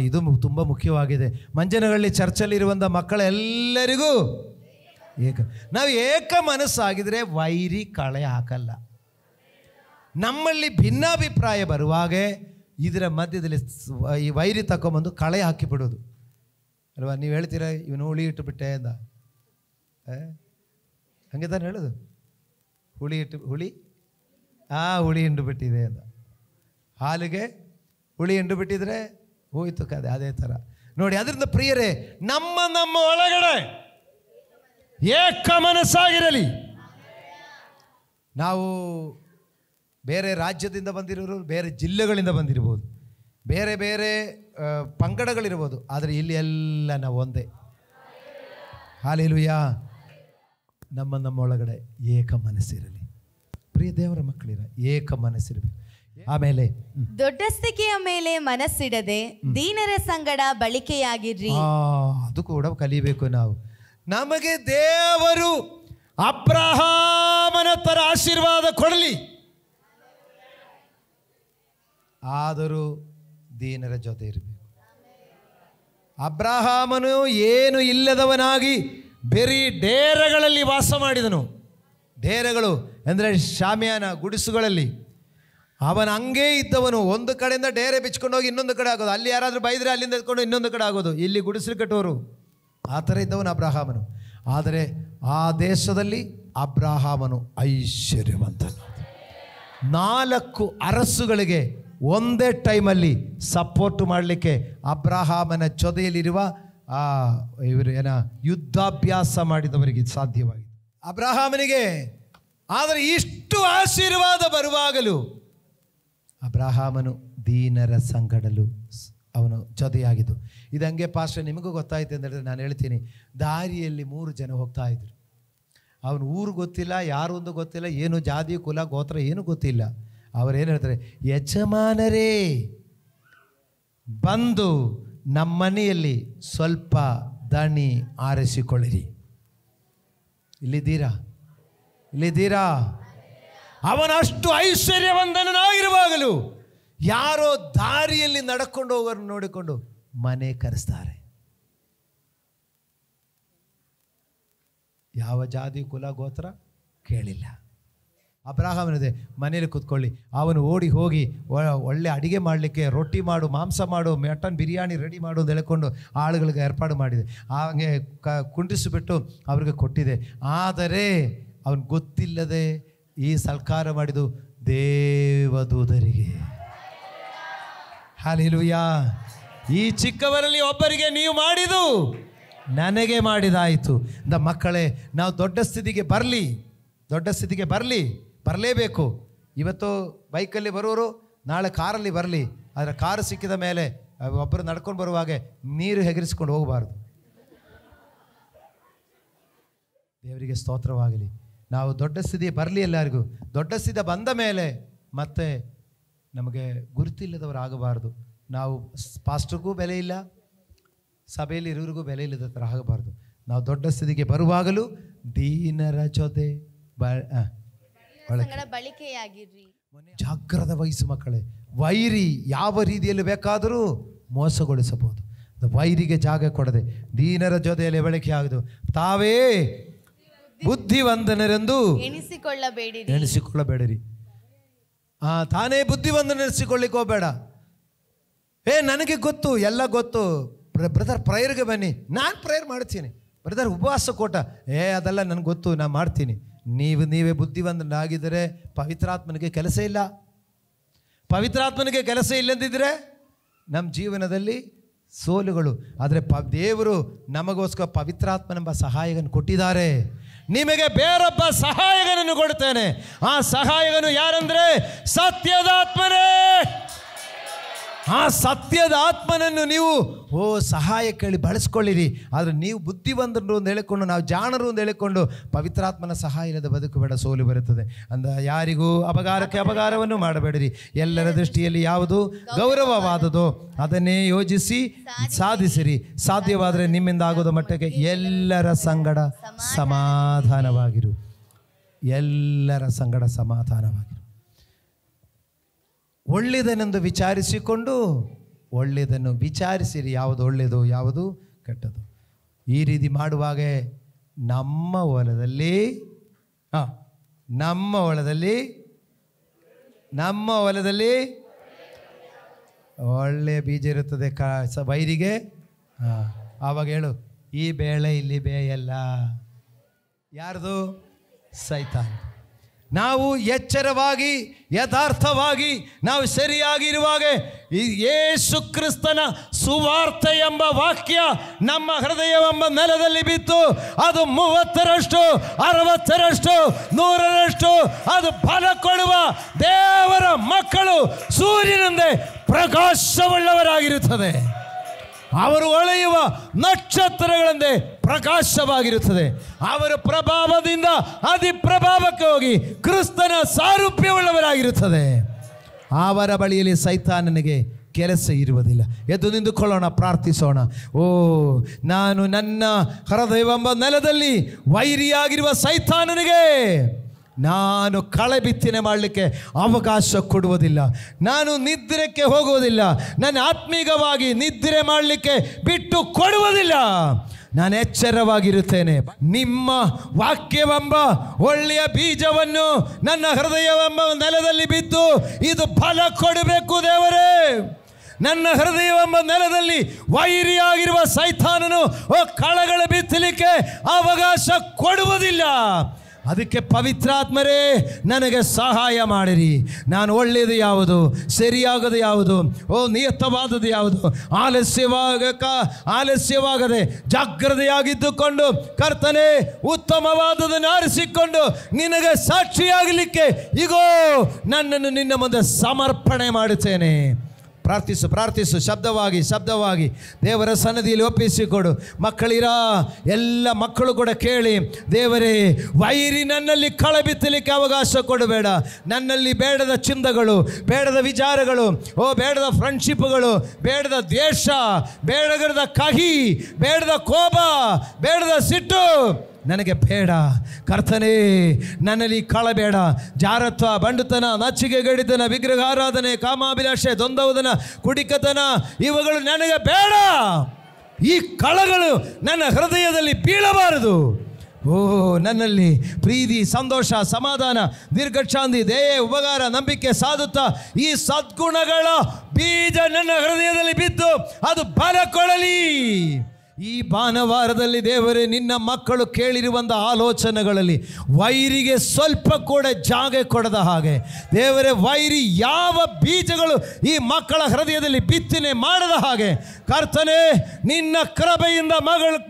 ಇದು ತುಂಬ ಮುಖ್ಯವಾಗಿದೆ. ಮಂಜನಹಳ್ಳಿ ಚರ್ಚಲ್ಲಿರುವಂಥ ಮಕ್ಕಳೆಲ್ಲರಿಗೂ ನಾವು ಏಕ ಮನಸ್ಸಾಗಿದ್ರೆ ವೈರಿ ಕಳೆ ಹಾಕಲ್ಲ. ನಮ್ಮಲ್ಲಿ ಭಿನ್ನಾಭಿಪ್ರಾಯ ಬರುವಾಗ ಇದರ ಮಧ್ಯದಲ್ಲಿ ಈ ವೈರಿ ತಗೊಂಬಂದು ಕಳೆ ಹಾಕಿಬಿಡೋದು ಅಲ್ವಾ. ನೀವು ಹೇಳ್ತೀರಾ ಇವನು ಹುಳಿ ಇಟ್ಟುಬಿಟ್ಟೆ ಅಂದ, ಹಂಗೆ ತಾನು ಹೇಳೋದು. ಹುಳಿ ಹಿಂಡು ಬಿಟ್ಟಿದೆ ಅಂದ. ಹಾಲಿಗೆ ಹುಳಿ ಹಿಂಡು ಬಿಟ್ಟಿದ್ರೆ ಹೋಯ್ತು ಕದೆ. ಅದೇ ಥರ ನೋಡಿ. ಅದರಿಂದ ಪ್ರಿಯರೇ, ನಮ್ಮ ಒಳಗಡೆ ಏಕ ಮನಸ್ಸಾಗಿರಲಿ. ನಾವು ಬೇರೆ ರಾಜ್ಯದಿಂದ ಬಂದಿರೋರು, ಬೇರೆ ಜಿಲ್ಲೆಗಳಿಂದ ಬಂದಿರ್ಬೋದು, ಬೇರೆ ಬೇರೆ ಪಂಗಡಗಳಿರ್ಬೋದು, ಆದರೆ ಇಲ್ಲಿ ಎಲ್ಲ ನಾವು ಒಂದೇ. ಹಾಲೆಲೂಯಾ. ನಮ್ಮ ಒಳಗಡೆ ಏಕ ಮನಸ್ಸಿರಲಿ. ಪ್ರಿಯ ದೇವರ ಮಕ್ಕಳಿರ ಏಕ ಮನಸ್ಸಿರಬೇಕು. ಆಮೇಲೆ ದೊಡ್ಡಸ್ತಿಕೆಯ ಮೇಲೆ ಮನಸ್ಸಿಡದೆ ದೀನರ ಸಂಗಡ ಬಳಿಕೆಯಾಗಿರ್ರಿ. ಅದು ಕೂಡ ಕಲಿಬೇಕು ನಾವು. ನಮಗೆ ದೇವರು ಅಬ್ರಹಾಮನ ಥರ ಆಶೀರ್ವಾದ ಕೊಡಲಿ, ಆದರೂ ದೀನರ ಜೊತೆ ಇರಬೇಕು. ಅಬ್ರಹಾಮನು ಏನು ಇಲ್ಲದವನಾಗಿ ಬೇರೆ ಡೇರೆಗಳಲ್ಲಿ ವಾಸ ಮಾಡಿದನು. ಡೇರೆಗಳು ಅಂದರೆ ಶಾಮಿಯಾನ ಗುಡಿಸುಗಳಲ್ಲಿ. ಅವನ ಹಂಗೇ ಇದ್ದವನು. ಒಂದು ಕಡೆಯಿಂದ ಡೇರೆ ಬಿಚ್ಕೊಂಡು ಹೋಗಿ ಇನ್ನೊಂದು ಕಡೆ ಆಗೋದು, ಅಲ್ಲಿ ಯಾರಾದರೂ ಬೈದರೆ ಅಲ್ಲಿಂದ ಎತ್ಕೊಂಡು ಇನ್ನೊಂದು ಕಡೆ ಆಗೋದು, ಇಲ್ಲಿ ಗುಡಿಸಲು ಕಟ್ಟೋರು. ಆ ಥರ ಇದ್ದವನು ಅಬ್ರಹಾಮನು. ಆದರೆ ಆ ದೇಶದಲ್ಲಿ ಅಬ್ರಹಾಮನು ಐಶ್ವರ್ಯವಂತನು. 4 ಅರಸುಗಳಿಗೆ ಒಂದೇ ಟೈಮಲ್ಲಿ ಸಪೋರ್ಟ್ ಮಾಡಲಿಕ್ಕೆ ಅಬ್ರಹಾಮನ ಜೊತೆಯಲ್ಲಿರುವ ಇವರು ಯುದ್ಧಾಭ್ಯಾಸ ಮಾಡಿದವರಿಗೆ ಸಾಧ್ಯವಾಗಿದೆ, ಅಬ್ರಹಾಮನಿಗೆ. ಆದರೆ ಇಷ್ಟು ಆಶೀರ್ವಾದ ಬರುವಾಗಲೂ ಅಬ್ರಹಾಮನು ದೀನರ ಸಂಗಡಲು ಅವನು ಜೊತೆಯಾಗಿದ್ದು. ಇದಂಗೆ ಪಾಸ್ಟರ್ ನಿಮಗೂ ಗೊತ್ತಾಯ್ತು ಅಂತ ಹೇಳಿದ್ರೆ ನಾನು ಹೇಳ್ತೀನಿ. ದಾರಿಯಲ್ಲಿ 3 ಜನ ಹೋಗ್ತಾ ಇದ್ರು. ಅವನು ಊರು ಗೊತ್ತಿಲ್ಲ, ಯಾರು ಒಂದು ಗೊತ್ತಿಲ್ಲ, ಏನು ಜಾತಿ ಕುಲ ಗೋತ್ರ ಏನು ಗೊತ್ತಿಲ್ಲ. ಅವರೇನು ಹೇಳ್ತಾರೆ, ಯಜಮಾನರೇ ಬಂದು ನಮ್ಮನೆಯಲ್ಲಿ ಸ್ವಲ್ಪ ದಣಿ ಆರಿಸಿಕೊಳ್ಳಿರಿ. ಇಲ್ಲಿದ್ದೀರಾ? ಅವನಷ್ಟು ಐಶ್ವರ್ಯವಂತನಾಗಿರುವಾಗಲೂ ಯಾರೋ ದಾರಿಯಲ್ಲಿ ನಡ್ಕೊಂಡು ಹೋಗೋರು ನೋಡಿಕೊಂಡು ಮನೆ ಕರೆಸ್ತಾರೆ. ಯಾವ ಜಾತಿ ಕುಲ ಗೋತ್ರ ಕೇಳಿಲ್ಲ. ಅಬ್ರಹಾಮನಿದೆ, ಮನೇಲಿ ಕೂತ್ಕೊಳ್ಳಿ. ಅವನು ಓಡಿ ಹೋಗಿ ಒಳ್ಳೆ ಅಡಿಗೆ ಮಾಡಲಿಕ್ಕೆ ರೊಟ್ಟಿ ಮಾಡು, ಮಾಂಸ ಮಾಡು, ಮಟನ್ ಬಿರಿಯಾನಿ ರೆಡಿ ಮಾಡು ಅಂತ ಹೇಳ್ಕೊಂಡು ಆಳುಗಳಿಗೆ ಏರ್ಪಾಡು ಮಾಡಿದೆ. ಹಾಗೆ ಕುಂಡಿಸಿಬಿಟ್ಟು ಅವ್ರಿಗೆ ಕೊಟ್ಟಿದೆ. ಆದರೆ ಅವನು ಗೊತ್ತಿಲ್ಲದೆ ಈ ಸಲ್ಕಾರ ಮಾಡಿದ್ದು ದೇವದೂತರಿಗೆ. ಹಲ್ಲೆಲೂಯಾ. ಈ ಚಿಕ್ಕವರಲ್ಲಿ ಒಬ್ಬರಿಗೆ ನೀವು ಮಾಡಿದು ನನಗೆ ಮಾಡಿದಾಯಿತು. ಮಕ್ಕಳೇ, ನಾವು ದೊಡ್ಡ ಸ್ಥಿತಿಗೆ ಬರಲೇಬೇಕು. ಇವತ್ತು ಬೈಕಲ್ಲಿ ಬರೋರು ನಾಳೆ ಕಾರಲ್ಲಿ ಬರಲಿ. ಆದರೆ ಕಾರು ಸಿಕ್ಕಿದ ಮೇಲೆ ಒಬ್ಬರು ನಡ್ಕೊಂಡು ಬರುವಾಗ ನೀರು ಹೆಗರಿಸ್ಕೊಂಡು ಹೋಗಬಾರ್ದು. ದೇವರಿಗೆ ಸ್ತೋತ್ರವಾಗಲಿ. ನಾವು ದೊಡ್ಡ ಸ್ಥಿತಿ ಬರಲಿ. ಎಲ್ಲರಿಗೂ ದೊಡ್ಡ ಸ್ಥಿತಿ ಬಂದ ಮೇಲೆ ಮತ್ತೆ ನಮಗೆ ಗುರುತಿಲ್ಲದವರಾಗಬಾರ್ದು. ನಾವು ಪಾಸ್ಟರ್ಗೂ ಬೆಲೆ ಇಲ್ಲ, ಸಭೆಯಲ್ಲಿ ಇರೋರಿಗೂ ಬೆಲೆ ಇಲ್ಲದ ಥರ ಆಗಬಾರ್ದು. ನಾವು ದೊಡ್ಡ ಸ್ಥಿತಿಗೆ ಬರುವಾಗಲೂ ದೀನರ ಜೊತೆ ಬಳಿಕೆಯಾಗಿರ್ರಿ. ಜಾಗ್ರತೆ ವಹಿಸು ಮಕ್ಕಳೇ. ವೈರಿ ಯಾವ ರೀತಿಯಲ್ಲಿ ಬೇಕಾದರೂ ಮೋಸಗೊಳಿಸಬಹುದು. ವೈರಿಗೆ ಜಾಗ ಕೊಡದೆ ದೀನರ ಜೊತೆಯಲ್ಲಿ ಬಳಕೆ ಆಗುದು. ತಾವೇ ಬುದ್ಧಿವಂತನರೆಂದು ಎಣಿಸಿಕೊಳ್ಳಬೇಡಿರಿ. ತಾನೇ ಬುದ್ಧಿವಂತನೆನಿಸಿಕೊಳ್ಳಿಕ್ಕೆ ಹೋಗಬೇಡ. ನನಗೆ ಗೊತ್ತು, ಎಲ್ಲ ಗೊತ್ತು, ಬ್ರದರ್ ಪ್ರೇಯರ್ಗೆ ಬನ್ನಿ, ನಾನು ಪ್ರೇಯರ್ ಮಾಡ್ತೀನಿ, ಬ್ರದರ್ ಉಪವಾಸ ಕೋಟ, ಅದೆಲ್ಲ ನನಗೆ ಗೊತ್ತು, ನಾನು ಮಾಡ್ತೀನಿ. ನೀವೇ ಬುದ್ಧಿವಂತನಾಗಿದ್ದರೆ ಪವಿತ್ರಾತ್ಮನಿಗೆ ಕೆಲಸ ಇಲ್ಲ. ಪವಿತ್ರಾತ್ಮನಿಗೆ ಕೆಲಸ ಇಲ್ಲದಿದ್ದರೆ ನಮ್ಮ ಜೀವನದಲ್ಲಿ ಸೋಲುಗಳು. ಆದರೆ ದೇವರು ನಮಗೋಸ್ಕರ ಪವಿತ್ರಾತ್ಮನೆಂಬ ಸಹಾಯಕನ ಕೊಟ್ಟಿದ್ದಾರೆ. ನಿಮಗೆ ಬೇರೊಬ್ಬ ಸಹಾಯಕನನ್ನು ಕೊಡ್ತೇನೆ. ಆ ಸಹಾಯಕನು ಯಾರಂದ್ರೆ ಸತ್ಯದಾತ್ಮನೇ. ಆ ಸತ್ಯದ ಆತ್ಮನನ್ನು ನೀವು ಸಹಾಯ ಕೇಳಿ ಬಳಸ್ಕೊಳ್ಳಿರಿ. ಆದರೆ ನೀವು ಬುದ್ಧಿವಂತರು ಅಂತ ಹೇಳಿಕೊಂಡು, ನಾವು ಜಾಣರು ಅಂತ ಹೇಳಿಕೊಂಡು ಪವಿತ್ರಾತ್ಮನ ಸಹಾಯ ಇಲ್ಲದ ಬದುಕು ಬೇಡ, ಸೋಲು ಬರುತ್ತದೆ. ಯಾರಿಗೂ ಅಪಕಾರಕ್ಕೆ ಅಪಕಾರವನ್ನು ಮಾಡಬೇಡಿರಿ. ಎಲ್ಲರ ದೃಷ್ಟಿಯಲ್ಲಿ ಯಾವುದು ಗೌರವವಾದದೋ ಅದನ್ನೇ ಯೋಜಿಸಿ ಸಾಧಿಸಿರಿ. ಸಾಧ್ಯವಾದರೆ ನಿಮ್ಮಿಂದ ಆಗೋದ ಮಟ್ಟಕ್ಕೆ ಎಲ್ಲರ ಸಂಗಡ ಸಮಾಧಾನವಾಗಿರು. ಎಲ್ಲರ ಸಂಗಡ ಸಮಾಧಾನವಾಗಿರು. ಒಳ್ಳೆಯದನ್ನೆಂದು ವಿಚಾರಿಸಿಕೊಂಡು ಒಳ್ಳೆಯದನ್ನು ವಿಚಾರಿಸಿರಿ. ಯಾವುದು ಒಳ್ಳೆಯದು, ಯಾವುದು ಕೆಟ್ಟದು. ಈ ರೀತಿ ಮಾಡುವಾಗ ನಮ್ಮ ಹೊಲದಲ್ಲಿ ಒಳ್ಳೆಯ ಬೀಜ ಇರುತ್ತದೆ ವೈರಿಗೆ. ಆವಾಗ ಹೇಳು, ಈ ಬೇಳೆ ಇಲ್ಲಿ ಬೇಯಲ್ಲ. ಯಾರ್ದು? ಸೈತಾನ್. ನಾವು ಎಚ್ಚರವಾಗಿ ಯಥಾರ್ಥವಾಗಿ ನಾವು ಸರಿಯಾಗಿರುವಾಗ ಯೇಸು ಕ್ರಿಸ್ತನ ಸುವಾರ್ತೆ ಎಂಬ ವಾಕ್ಯ ನಮ್ಮ ಹೃದಯವೆಂಬ ನೆಲದಲ್ಲಿ ಬಿತ್ತು. ಅದು 30ರಷ್ಟು 60ರಷ್ಟು 100ರಷ್ಟು ಅದು ಫಲ ಕೊಡುವ ದೇವರ ಮಕ್ಕಳು ಸೂರ್ಯನಂತೆ ಪ್ರಕಾಶವುಳ್ಳವರಾಗಿರುತ್ತದೆ. ಅವರು ಹೊಳೆಯುವ ನಕ್ಷತ್ರಗಳಂತೆ ಪ್ರಕಾಶವಾಗಿರುತ್ತದೆ. ಅವರ ಪ್ರಭಾವದಿಂದ ಅತಿ ಪ್ರಭಾವಕ್ಕೆ ಹೋಗಿ ಕ್ರಿಸ್ತನ ಸಾರೂಪ್ಯವುಳ್ಳವರಾಗಿರುತ್ತದೆ. ಅವರ ಬಳಿಯಲ್ಲಿ ಸೈತಾನನಿಗೆ ಕೆಲಸ ಇರುವುದಿಲ್ಲ. ಎದ್ದು ನಿಂತುಕೊಳ್ಳೋಣ, ಪ್ರಾರ್ಥಿಸೋಣ. ನಾನು ನನ್ನ ಹೃದಯವೆಂಬ ನೆಲದಲ್ಲಿ ವೈರಿಯಾಗಿರುವ ಸೈತಾನನಿಗೆ ನಾನು ಕಳೆಬಿತ್ತನೆ ಮಾಡಲಿಕ್ಕೆ ಅವಕಾಶ ಕೊಡುವುದಿಲ್ಲ. ನಾನು ನಿದ್ರೆಗೆ ಹೋಗುವುದಿಲ್ಲ. ನನ್ನ ಆತ್ಮೀಕವಾಗಿ ನಿದ್ರೆ ಮಾಡಲಿಕ್ಕೆ ಬಿಟ್ಟು ಕೊಡುವುದಿಲ್ಲ. ನಾನು ಎಚ್ಚರವಾಗಿರುತ್ತೇನೆ. ನಿಮ್ಮ ವಾಕ್ಯವೆಂಬ ಒಳ್ಳೆಯ ಬೀಜವನ್ನು ನನ್ನ ಹೃದಯವೆಂಬ ನೆಲದಲ್ಲಿ ಬಿದ್ದು ಇದು ಫಲ ಕೊಡಬೇಕು ದೇವರೇ. ನನ್ನ ಹೃದಯವೆಂಬ ನೆಲದಲ್ಲಿ ವೈರಿಯಾಗಿರುವ ಸೈತಾನನು ಕಳೆಗಳ ಬಿತ್ತಲಿಕ್ಕೆ ಅವಕಾಶ ಕೊಡುವುದಿಲ್ಲ. ಅದಕ್ಕೆ ಪವಿತ್ರಾತ್ಮರೇ ನನಗೆ ಸಹಾಯ ಮಾಡಿರಿ. ನಾನು ಒಳ್ಳೆಯದು ಯಾವುದು, ಸರಿಯಾಗದು ಯಾವುದು, ನಿಯತವಾದದ್ದು ಯಾವುದು, ಆಲಸ್ಯವಾಗದೆ ಜಾಗ್ರತೆಯಾಗಿದ್ದುಕೊಂಡು ಕರ್ತನೇ ಉತ್ತಮವಾದದನ್ನು ಆರಿಸಿಕೊಂಡು ನಿನಗೆ ಸಾಕ್ಷಿಯಾಗಲಿಕ್ಕೆ ಇಗೋ ನನ್ನನ್ನು ನಿನ್ನ ಮುಂದೆ ಸಮರ್ಪಣೆ ಮಾಡುತ್ತೇನೆ. ಪ್ರಾರ್ಥಿಸು ಶಬ್ದವಾಗಿ ದೇವರ ಸನ್ನಿಧಿಯಲ್ಲಿ ಒಪ್ಪಿಸಿಕೊಡು. ಮಕ್ಕಳಿರಾ ಎಲ್ಲ ಮಕ್ಕಳು ಕೂಡ ಕೇಳಿ, ದೇವರೇ ವೈರಿ ನನ್ನಲ್ಲಿ ಕಳಬಿತ್ತಲಿಕ್ಕೆ ಅವಕಾಶ ಕೊಡಬೇಡ. ನನ್ನಲ್ಲಿ ಬೇಡದ ಚಿಂತಗಳು, ಬೇಡದ ವಿಚಾರಗಳು, ಬೇಡದ ಫ್ರೆಂಡ್ಶಿಪ್ಗಳು, ಬೇಡದ ದ್ವೇಷ, ಬೇಡದ ಕಹಿ, ಬೇಡದ ಕೋಪ, ಬೇಡದ ಸಿಟ್ಟು ನನಗೆ ಬೇಡ. ಕರ್ತನೇ ನನ್ನಲ್ಲಿ ಕಳಬೇಡ. ಜಾರತ್ವ, ಬಂಡುತನ, ನಾಚಿಕೆ, ಗಡಿತನ, ವಿಗ್ರಹಾರಾಧನೆ, ಕಾಮಾಭಿಲಾಷೆ, ದ್ವಂದ್ವತನ, ಕುಡಿಕತನ ಇವುಗಳು ನನಗೆ ಬೇಡ. ಈ ಕಳಗಳು ನನ್ನ ಹೃದಯದಲ್ಲಿ ಬೀಳಬಾರದು. ನನ್ನಲ್ಲಿ ಪ್ರೀತಿ, ಸಂತೋಷ, ಸಮಾಧಾನ, ದೀರ್ಘಶಾಂತಿ, ದಯೆ, ಉಪಕಾರ, ನಂಬಿಕೆ, ಸಾಧುತ್ವ ಈ ಸದ್ಗುಣಗಳ ಬೀಜ ನನ್ನ ಹೃದಯದಲ್ಲಿ ಬಿದ್ದು ಅದು ಫಲ ಕೊಡಲಿ. ಈ ಭಾನುವಾರದಲ್ಲಿ ದೇವರೇ ನಿನ್ನ ಮಕ್ಕಳು ಕೇಳಿರುವಂಥ ಆಲೋಚನೆಗಳಲ್ಲಿ ವೈರಿಗೆ ಸ್ವಲ್ಪ ಕೂಡ ಜಾಗ ಕೊಡದ ಹಾಗೆ ದೇವರೇ, ವೈರಿ ಯಾವ ಬೀಜಗಳು ಈ ಮಕ್ಕಳ ಹೃದಯದಲ್ಲಿ ಬಿತ್ತನೆ ಮಾಡದ ಹಾಗೆ ಕರ್ತನೇ ನಿನ್ನ ಕೃಪೆಯಿಂದ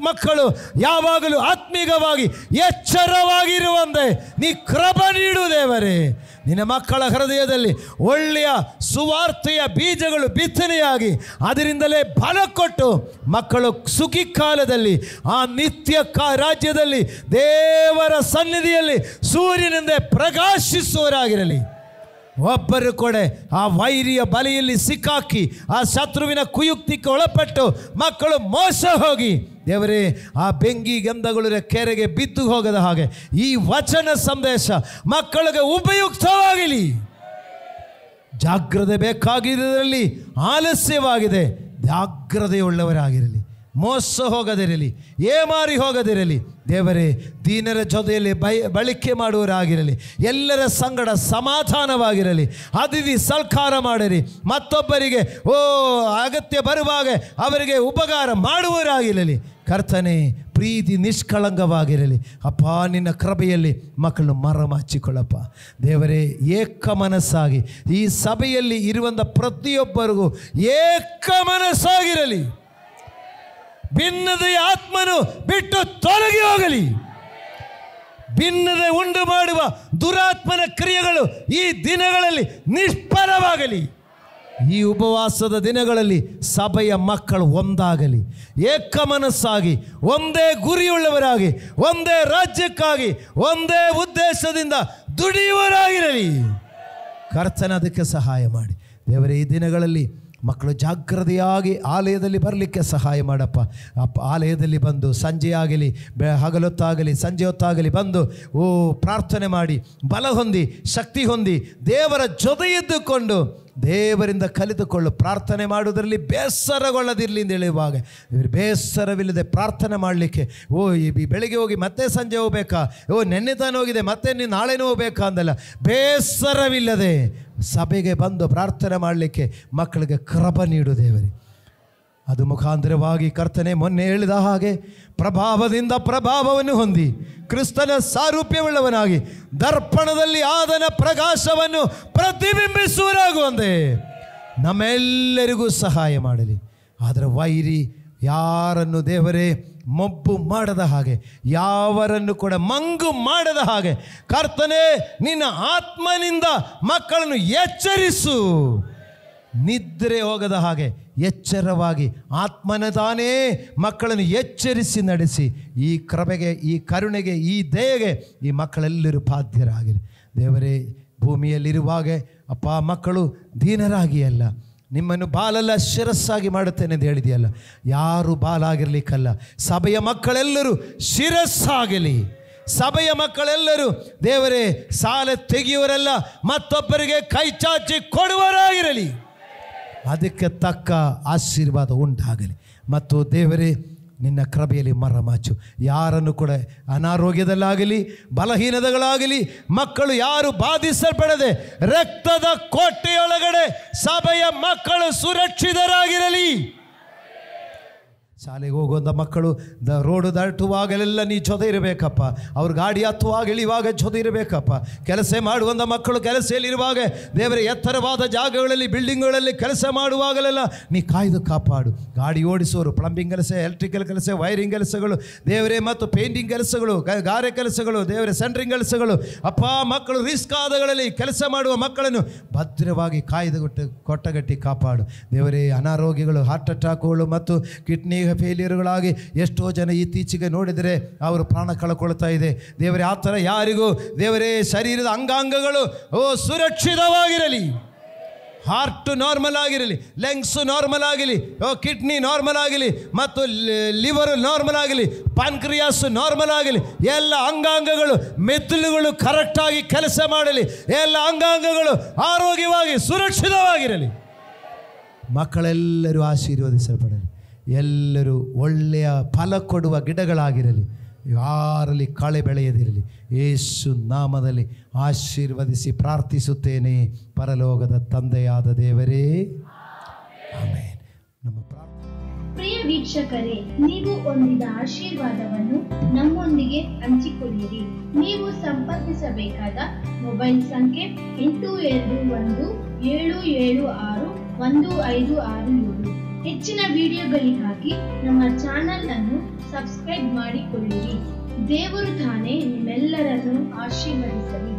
ಮಕ್ಕಳು ಯಾವಾಗಲೂ ಆತ್ಮೀಕವಾಗಿ ಎಚ್ಚರವಾಗಿರುವಂತೆ ನೀ ಕೃಪೆ ನೀಡು ದೇವರೇ. ನಿನ್ನ ಮಕ್ಕಳ ಹೃದಯದಲ್ಲಿ ಒಳ್ಳೆಯ ಸುವಾರ್ತೆಯ ಬೀಜಗಳು ಬಿತ್ತನೆಯಾಗಿ ಅದರಿಂದಲೇ ಫಲ ಕೊಟ್ಟು ಮಕ್ಕಳು ಸುಖಿ ಕಾಲದಲ್ಲಿ ಆ ನಿತ್ಯ ರಾಜ್ಯದಲ್ಲಿ ದೇವರ ಸನ್ನಿಧಿಯಲ್ಲಿ ಸೂರ್ಯನಿಂದ ಪ್ರಕಾಶಿಸುವರಾಗಿರಲಿ. ಒಬ್ಬರು ಕೂಡ ಆ ವೈರಿಯ ಬಲೆಯಲ್ಲಿ ಸಿಕ್ಕಾಕಿ ಆ ಶತ್ರುವಿನ ಕುಯುಕ್ತಿಗೆ ಒಳಪಟ್ಟು ಮಕ್ಕಳು ಮೋಸ ಹೋಗಿ ದೇವರೇ ಆ ಬೆಂಕಿ ಗಂಧಗಳ ಕೆರೆಗೆ ಬಿದ್ದು ಹೋಗದ ಹಾಗೆ ಈ ವಚನ ಸಂದೇಶ ಮಕ್ಕಳಿಗೆ ಉಪಯುಕ್ತವಾಗಲಿ. ಜಾಗ್ರತೆ ಬೇಕಾಗಿರುವುದರಲ್ಲಿ ಆಲಸ್ಯವಾಗಿದೆ. ಜಾಗ್ರತೆಯುಳ್ಳವರಾಗಿರಲಿ, ಮೋಸ ಹೋಗದಿರಲಿ, ಏಮಾರಿ ಹೋಗದಿರಲಿ. ದೇವರೇ, ದೀನರ ಜೊತೆಯಲ್ಲಿ ಬಳಕೆ ಮಾಡುವವರಾಗಿರಲಿ, ಎಲ್ಲರ ಸಂಗಡ ಸಮಾಧಾನವಾಗಿರಲಿ, ಅತಿಥಿ ಸತ್ಕಾರ ಮಾಡಿರಿ, ಮತ್ತೊಬ್ಬರಿಗೆ ಅಗತ್ಯ ಬರುವಾಗ ಅವರಿಗೆ ಉಪಕಾರ ಮಾಡುವವರಾಗಿರಲಿ. ಕರ್ತನೇ, ಪ್ರೀತಿ ನಿಷ್ಕಳಂಕವಾಗಿರಲಿ. ಅಪ್ಪ, ನಿನ್ನ ಕೃಪೆಯಲ್ಲಿ ಮಕ್ಕಳನ್ನು ಮರೆಮಾಚಿಕೊಳ್ಳಪ್ಪ. ದೇವರೇ, ಏಕ ಮನಸ್ಸಾಗಿ ಈ ಸಭೆಯಲ್ಲಿ ಇರುವಂಥ ಪ್ರತಿಯೊಬ್ಬರಿಗೂ ಏಕ ಮನಸ್ಸಾಗಿರಲಿ. ಭಿನ್ನತೆಯ ಆತ್ಮನು ಬಿಟ್ಟು ತೊಲಗಿ ಹೋಗಲಿ. ಭಿನ್ನತೆ ಉಂಟು ಮಾಡುವ ದುರಾತ್ಮನ ಕ್ರಿಯೆಗಳು ಈ ದಿನಗಳಲ್ಲಿ ನಿಷ್ಫಲವಾಗಲಿ. ಈ ಉಪವಾಸದ ದಿನಗಳಲ್ಲಿ ಸಭೆಯ ಮಕ್ಕಳು ಒಂದಾಗಲಿ, ಏಕ ಮನಸ್ಸಾಗಿ, ಒಂದೇ ಗುರಿಯುಳ್ಳವರಾಗಿ, ಒಂದೇ ರಾಜ್ಯಕ್ಕಾಗಿ, ಒಂದೇ ಉದ್ದೇಶದಿಂದ ದುಡಿಯುವವರಾಗಿರಲಿ. ಕರ್ತನ ಅದಕ್ಕೆ ಸಹಾಯ ಮಾಡಿ. ದೇವರೇ, ಈ ದಿನಗಳಲ್ಲಿ ಮಕ್ಕಳು ಜಾಗ್ರತೆಯಾಗಿ ಆಲಯದಲ್ಲಿ ಬರಲಿಕ್ಕೆ ಸಹಾಯ ಮಾಡಪ್ಪ. ಆಲಯದಲ್ಲಿ ಬಂದು ಸಂಜೆಯಾಗಲಿ, ಹಗಲೊತ್ತಾಗಲಿ, ಸಂಜೆ ಹೊತ್ತಾಗಲಿ ಬಂದು ಪ್ರಾರ್ಥನೆ ಮಾಡಿ ಬಲ ಹೊಂದಿ, ಶಕ್ತಿ ಹೊಂದಿ, ದೇವರ ಜೊತೆ ಇದ್ದುಕೊಂಡು ದೇವರಿಂದ ಕಲಿತುಕೊಳ್ಳು. ಪ್ರಾರ್ಥನೆ ಮಾಡುವುದರಲ್ಲಿ ಬೇಸರಗೊಳ್ಳದಿರಲಿ ಅಂತ ಹೇಳುವಾಗ, ಬೇಸರವಿಲ್ಲದೆ ಪ್ರಾರ್ಥನೆ ಮಾಡಲಿಕ್ಕೆ ಈ ಬೆಳಿಗ್ಗೆ ಹೋಗಿ ಮತ್ತೆ ಸಂಜೆ ಹೋಗ್ಬೇಕಾ, ನೆನ್ನೆ ತಾನು ಹೋಗಿದೆ ಮತ್ತೆ ನೀನು ನಾಳೆನೂ ಹೋಗ್ಬೇಕಾ ಅಂದಲ್ಲ, ಬೇಸರವಿಲ್ಲದೆ ಸಭೆಗೆ ಬಂದು ಪ್ರಾರ್ಥನೆ ಮಾಡಲಿಕ್ಕೆ ಮಕ್ಕಳಿಗೆ ಕೃಪೆ ನೀಡು ದೇವರೇ. ಅದು ಮುಖಾಂತರವಾಗಿ ಕರ್ತನೆ ಮೊನ್ನೆ ಹೇಳಿದ ಹಾಗೆ ಪ್ರಭಾವದಿಂದ ಪ್ರಭಾವವನ್ನು ಹೊಂದಿ ಕ್ರಿಸ್ತನ ಸಾರೂಪ್ಯವುಳ್ಳವನಾಗಿ ದರ್ಪಣದಲ್ಲಿ ಆದನ ಪ್ರಕಾಶವನ್ನು ಪ್ರತಿಬಿಂಬಿಸುವರಾಗುವಂತೆ ನಮ್ಮೆಲ್ಲರಿಗೂ ಸಹಾಯ ಮಾಡಲಿ. ಆದರೆ ವೈರಿ ಯಾರನ್ನು ದೇವರೇ ಮೊಬ್ಬು ಮಾಡದ ಹಾಗೆ, ಯಾವರನ್ನು ಕೂಡ ಮಂಗು ಮಾಡದ ಹಾಗೆ ಕರ್ತನೆ ನಿನ್ನ ಆತ್ಮನಿಂದ ಮಕ್ಕಳನ್ನು ಎಚ್ಚರಿಸು. ನಿದ್ರೆ ಹೋಗದ ಹಾಗೆ ಎಚ್ಚರವಾಗಿ ಆತ್ಮನ ತಾನೇ ಮಕ್ಕಳನ್ನು ಎಚ್ಚರಿಸಿ ನಡೆಸಿ. ಈ ಕೃಪೆಗೆ, ಈ ಕರುಣೆಗೆ, ಈ ದಯೆಗೆ ಈ ಮಕ್ಕಳೆಲ್ಲರೂ ಬಾಧ್ಯರಾಗಲಿ. ದೇವರೇ, ಭೂಮಿಯಲ್ಲಿರುವಾಗ ಅಪ್ಪ ಮಕ್ಕಳು ದೀನರಾಗಿ ಅಲ್ಲ, ನಿಮ್ಮನ್ನು ಬಾಲಲ್ಲ ಶಿರಸ್ಸಾಗಿ ಮಾಡುತ್ತೇನೆ ಎಂದು ಹೇಳಿದೆಯಲ್ಲ. ಯಾರು ಬಾಲಾಗಿರ್ಲಿಕ್ಕಲ್ಲ, ಸಭೆಯ ಮಕ್ಕಳೆಲ್ಲರೂ ಶಿರಸ್ಸಾಗಲಿ. ಸಭೆಯ ಮಕ್ಕಳೆಲ್ಲರೂ ದೇವರೇ ಸಾಲ ತೆಗೆಯುವರಲ್ಲ, ಮತ್ತೊಬ್ಬರಿಗೆ ಕೈ ಚಾಚಿ ಕೊಡುವರಾಗಿರಲಿ. ಅದಕ್ಕೆ ತಕ್ಕ ಆಶೀರ್ವಾದ ಉಂಟಾಗಲಿ. ಮತ್ತು ದೇವರೇ, ನಿನ್ನ ಕೃಪೆಯಲ್ಲಿ ಮರೆಮಾಚು. ಯಾರನ್ನು ಕೂಡ ಅನಾರೋಗ್ಯದಲ್ಲಾಗಲಿ, ಬಲಹೀನತೆಗಳಾಗಲಿ ಮಕ್ಕಳು ಯಾರು ಬಾಧಿಸಲ್ಪಡದೆ ರಕ್ತದ ಕೋಟೆಯೊಳಗಡೆ ಸಭೆಯ ಮಕ್ಕಳು ಸುರಕ್ಷಿತರಾಗಿರಲಿ. ಶಾಲೆಗೆ ಹೋಗುವಂಥ ಮಕ್ಕಳು ರೋಡು ದಾಟುವಾಗಲೆಲ್ಲ ನೀ ಜೊತೆ ಇರಬೇಕಪ್ಪ. ಅವ್ರ ಗಾಡಿ ಹತ್ತುವಾಗ ಇಳಿಯುವಾಗ ಜೊತೆ ಇರಬೇಕಪ್ಪ. ಕೆಲಸ ಮಾಡುವಂಥ ಮಕ್ಕಳು ಕೆಲಸದಲ್ಲಿರುವಾಗ ದೇವರ ಎತ್ತರವಾದ ಜಾಗಗಳಲ್ಲಿ, ಬಿಲ್ಡಿಂಗ್ಗಳಲ್ಲಿ ಕೆಲಸ ಮಾಡುವಾಗಲೆಲ್ಲ ನೀ ಕಾಯ್ದು ಕಾಪಾಡು. ಗಾಡಿ ಓಡಿಸೋರು, ಪ್ಲಂಬಿಂಗ್ ಕೆಲಸ, ಎಲೆಕ್ಟ್ರಿಕಲ್ ಕೆಲಸ, ವೈರಿಂಗ್ ಕೆಲಸಗಳು ದೇವರೇ, ಮತ್ತು ಪೇಂಟಿಂಗ್ ಕೆಲಸಗಳು, ಗಾರೆ ಕೆಲಸಗಳು ದೇವರೇ, ಸೆಂಟ್ರಿಂಗ್ ಕೆಲಸಗಳು ಅಪ್ಪ, ಮಕ್ಕಳು ರಿಸ್ಕ್ ಆದಗಳಲ್ಲಿ ಕೆಲಸ ಮಾಡುವ ಮಕ್ಕಳನ್ನು ಭದ್ರವಾಗಿ ಕಾಯ್ದು ಕೊಟ್ಟಗಟ್ಟಿ ಕಾಪಾಡು ದೇವರೇ. ಅನಾರೋಗ್ಯಗಳು, ಹಾರ್ಟ್ ಅಟ್ಯಾಕ್ಗಳು ಮತ್ತು ಕಿಡ್ನಿ ಫೇಲಿಯರ್ಗಳಾಗಿ ಎಷ್ಟೋ ಜನ ಇತ್ತೀಚೆಗೆ ನೋಡಿದರೆ ಅವರು ಪ್ರಾಣ ಕಳ್ಕೊಳ್ತಾ ಇದೆ ದೇವರೇ. ಆ ಥರ ಯಾರಿಗೂ ದೇವರೇ ಶರೀರದ ಅಂಗಾಂಗಗಳು ಸುರಕ್ಷಿತವಾಗಿರಲಿ. ಹಾರ್ಟ್ ನಾರ್ಮಲ್ ಆಗಿರಲಿ, ಲಂಗ್ಸು ನಾರ್ಮಲ್ ಆಗಲಿ, ಕಿಡ್ನಿ ನಾರ್ಮಲ್ ಆಗಲಿ, ಮತ್ತು ಲಿವರು ನಾರ್ಮಲ್ ಆಗಲಿ, ಪಾನ್ಕ್ರಿಯಾಸ್ ನಾರ್ಮಲ್ ಆಗಲಿ. ಎಲ್ಲ ಅಂಗಾಂಗಗಳು, ಮೆದುಳುಗಳು ಕರೆಕ್ಟಾಗಿ ಕೆಲಸ ಮಾಡಲಿ. ಎಲ್ಲ ಅಂಗಾಂಗಗಳು ಆರೋಗ್ಯವಾಗಿ ಸುರಕ್ಷಿತವಾಗಿರಲಿ. ಮಕ್ಕಳೆಲ್ಲರೂ ಆಶೀರ್ವದಿಸಲ್ಪಡಲಿ. ಎಲ್ಲರೂ ಒಳ್ಳೆಯ ಫಲ ಕೊಡುವ ಗಿಡಗಳಾಗಿರಲಿ. ಯಾರಲ್ಲಿ ಕಳೆ ಬೆಳೆಯದಿರಲಿ. ಯೇಸು ನಾಮದಲ್ಲಿ ಆಶೀರ್ವದಿಸಿ ಪ್ರಾರ್ಥಿಸುತ್ತೇನೆ, ಪರಲೋಕದ ತಂದೆಯಾದ ದೇವರೇ, ಆಮೆನ್. ನಮ್ಮ ಪ್ರಿಯ ವೀಕ್ಷಕರೇ, ನೀವು ಹೊಂದಿದ ಆಶೀರ್ವಾದವನ್ನು ನಮ್ಮೊಂದಿಗೆ ಹಂಚಿಕೊಳ್ಳಿರಿ. ನೀವು ಸಂಪರ್ಕಿಸಬೇಕಾದ ಮೊಬೈಲ್ ಸಂಖ್ಯೆ 8217761567. ಹೆಚ್ಚಿನ ವಿಡಿಯೋಗಳಿಗಾಗಿ ನಮ್ಮ ಚಾನೆಲ್ ಅನ್ನು ಸಬ್ಸ್ಕ್ರೈಬ್ ಮಾಡಿಕೊಳ್ಳಿರಿ. ದೇವರು ತಾನೇ ನಿಮ್ಮೆಲ್ಲರನ್ನು ಆಶೀರ್ವದಿಸಲಿ.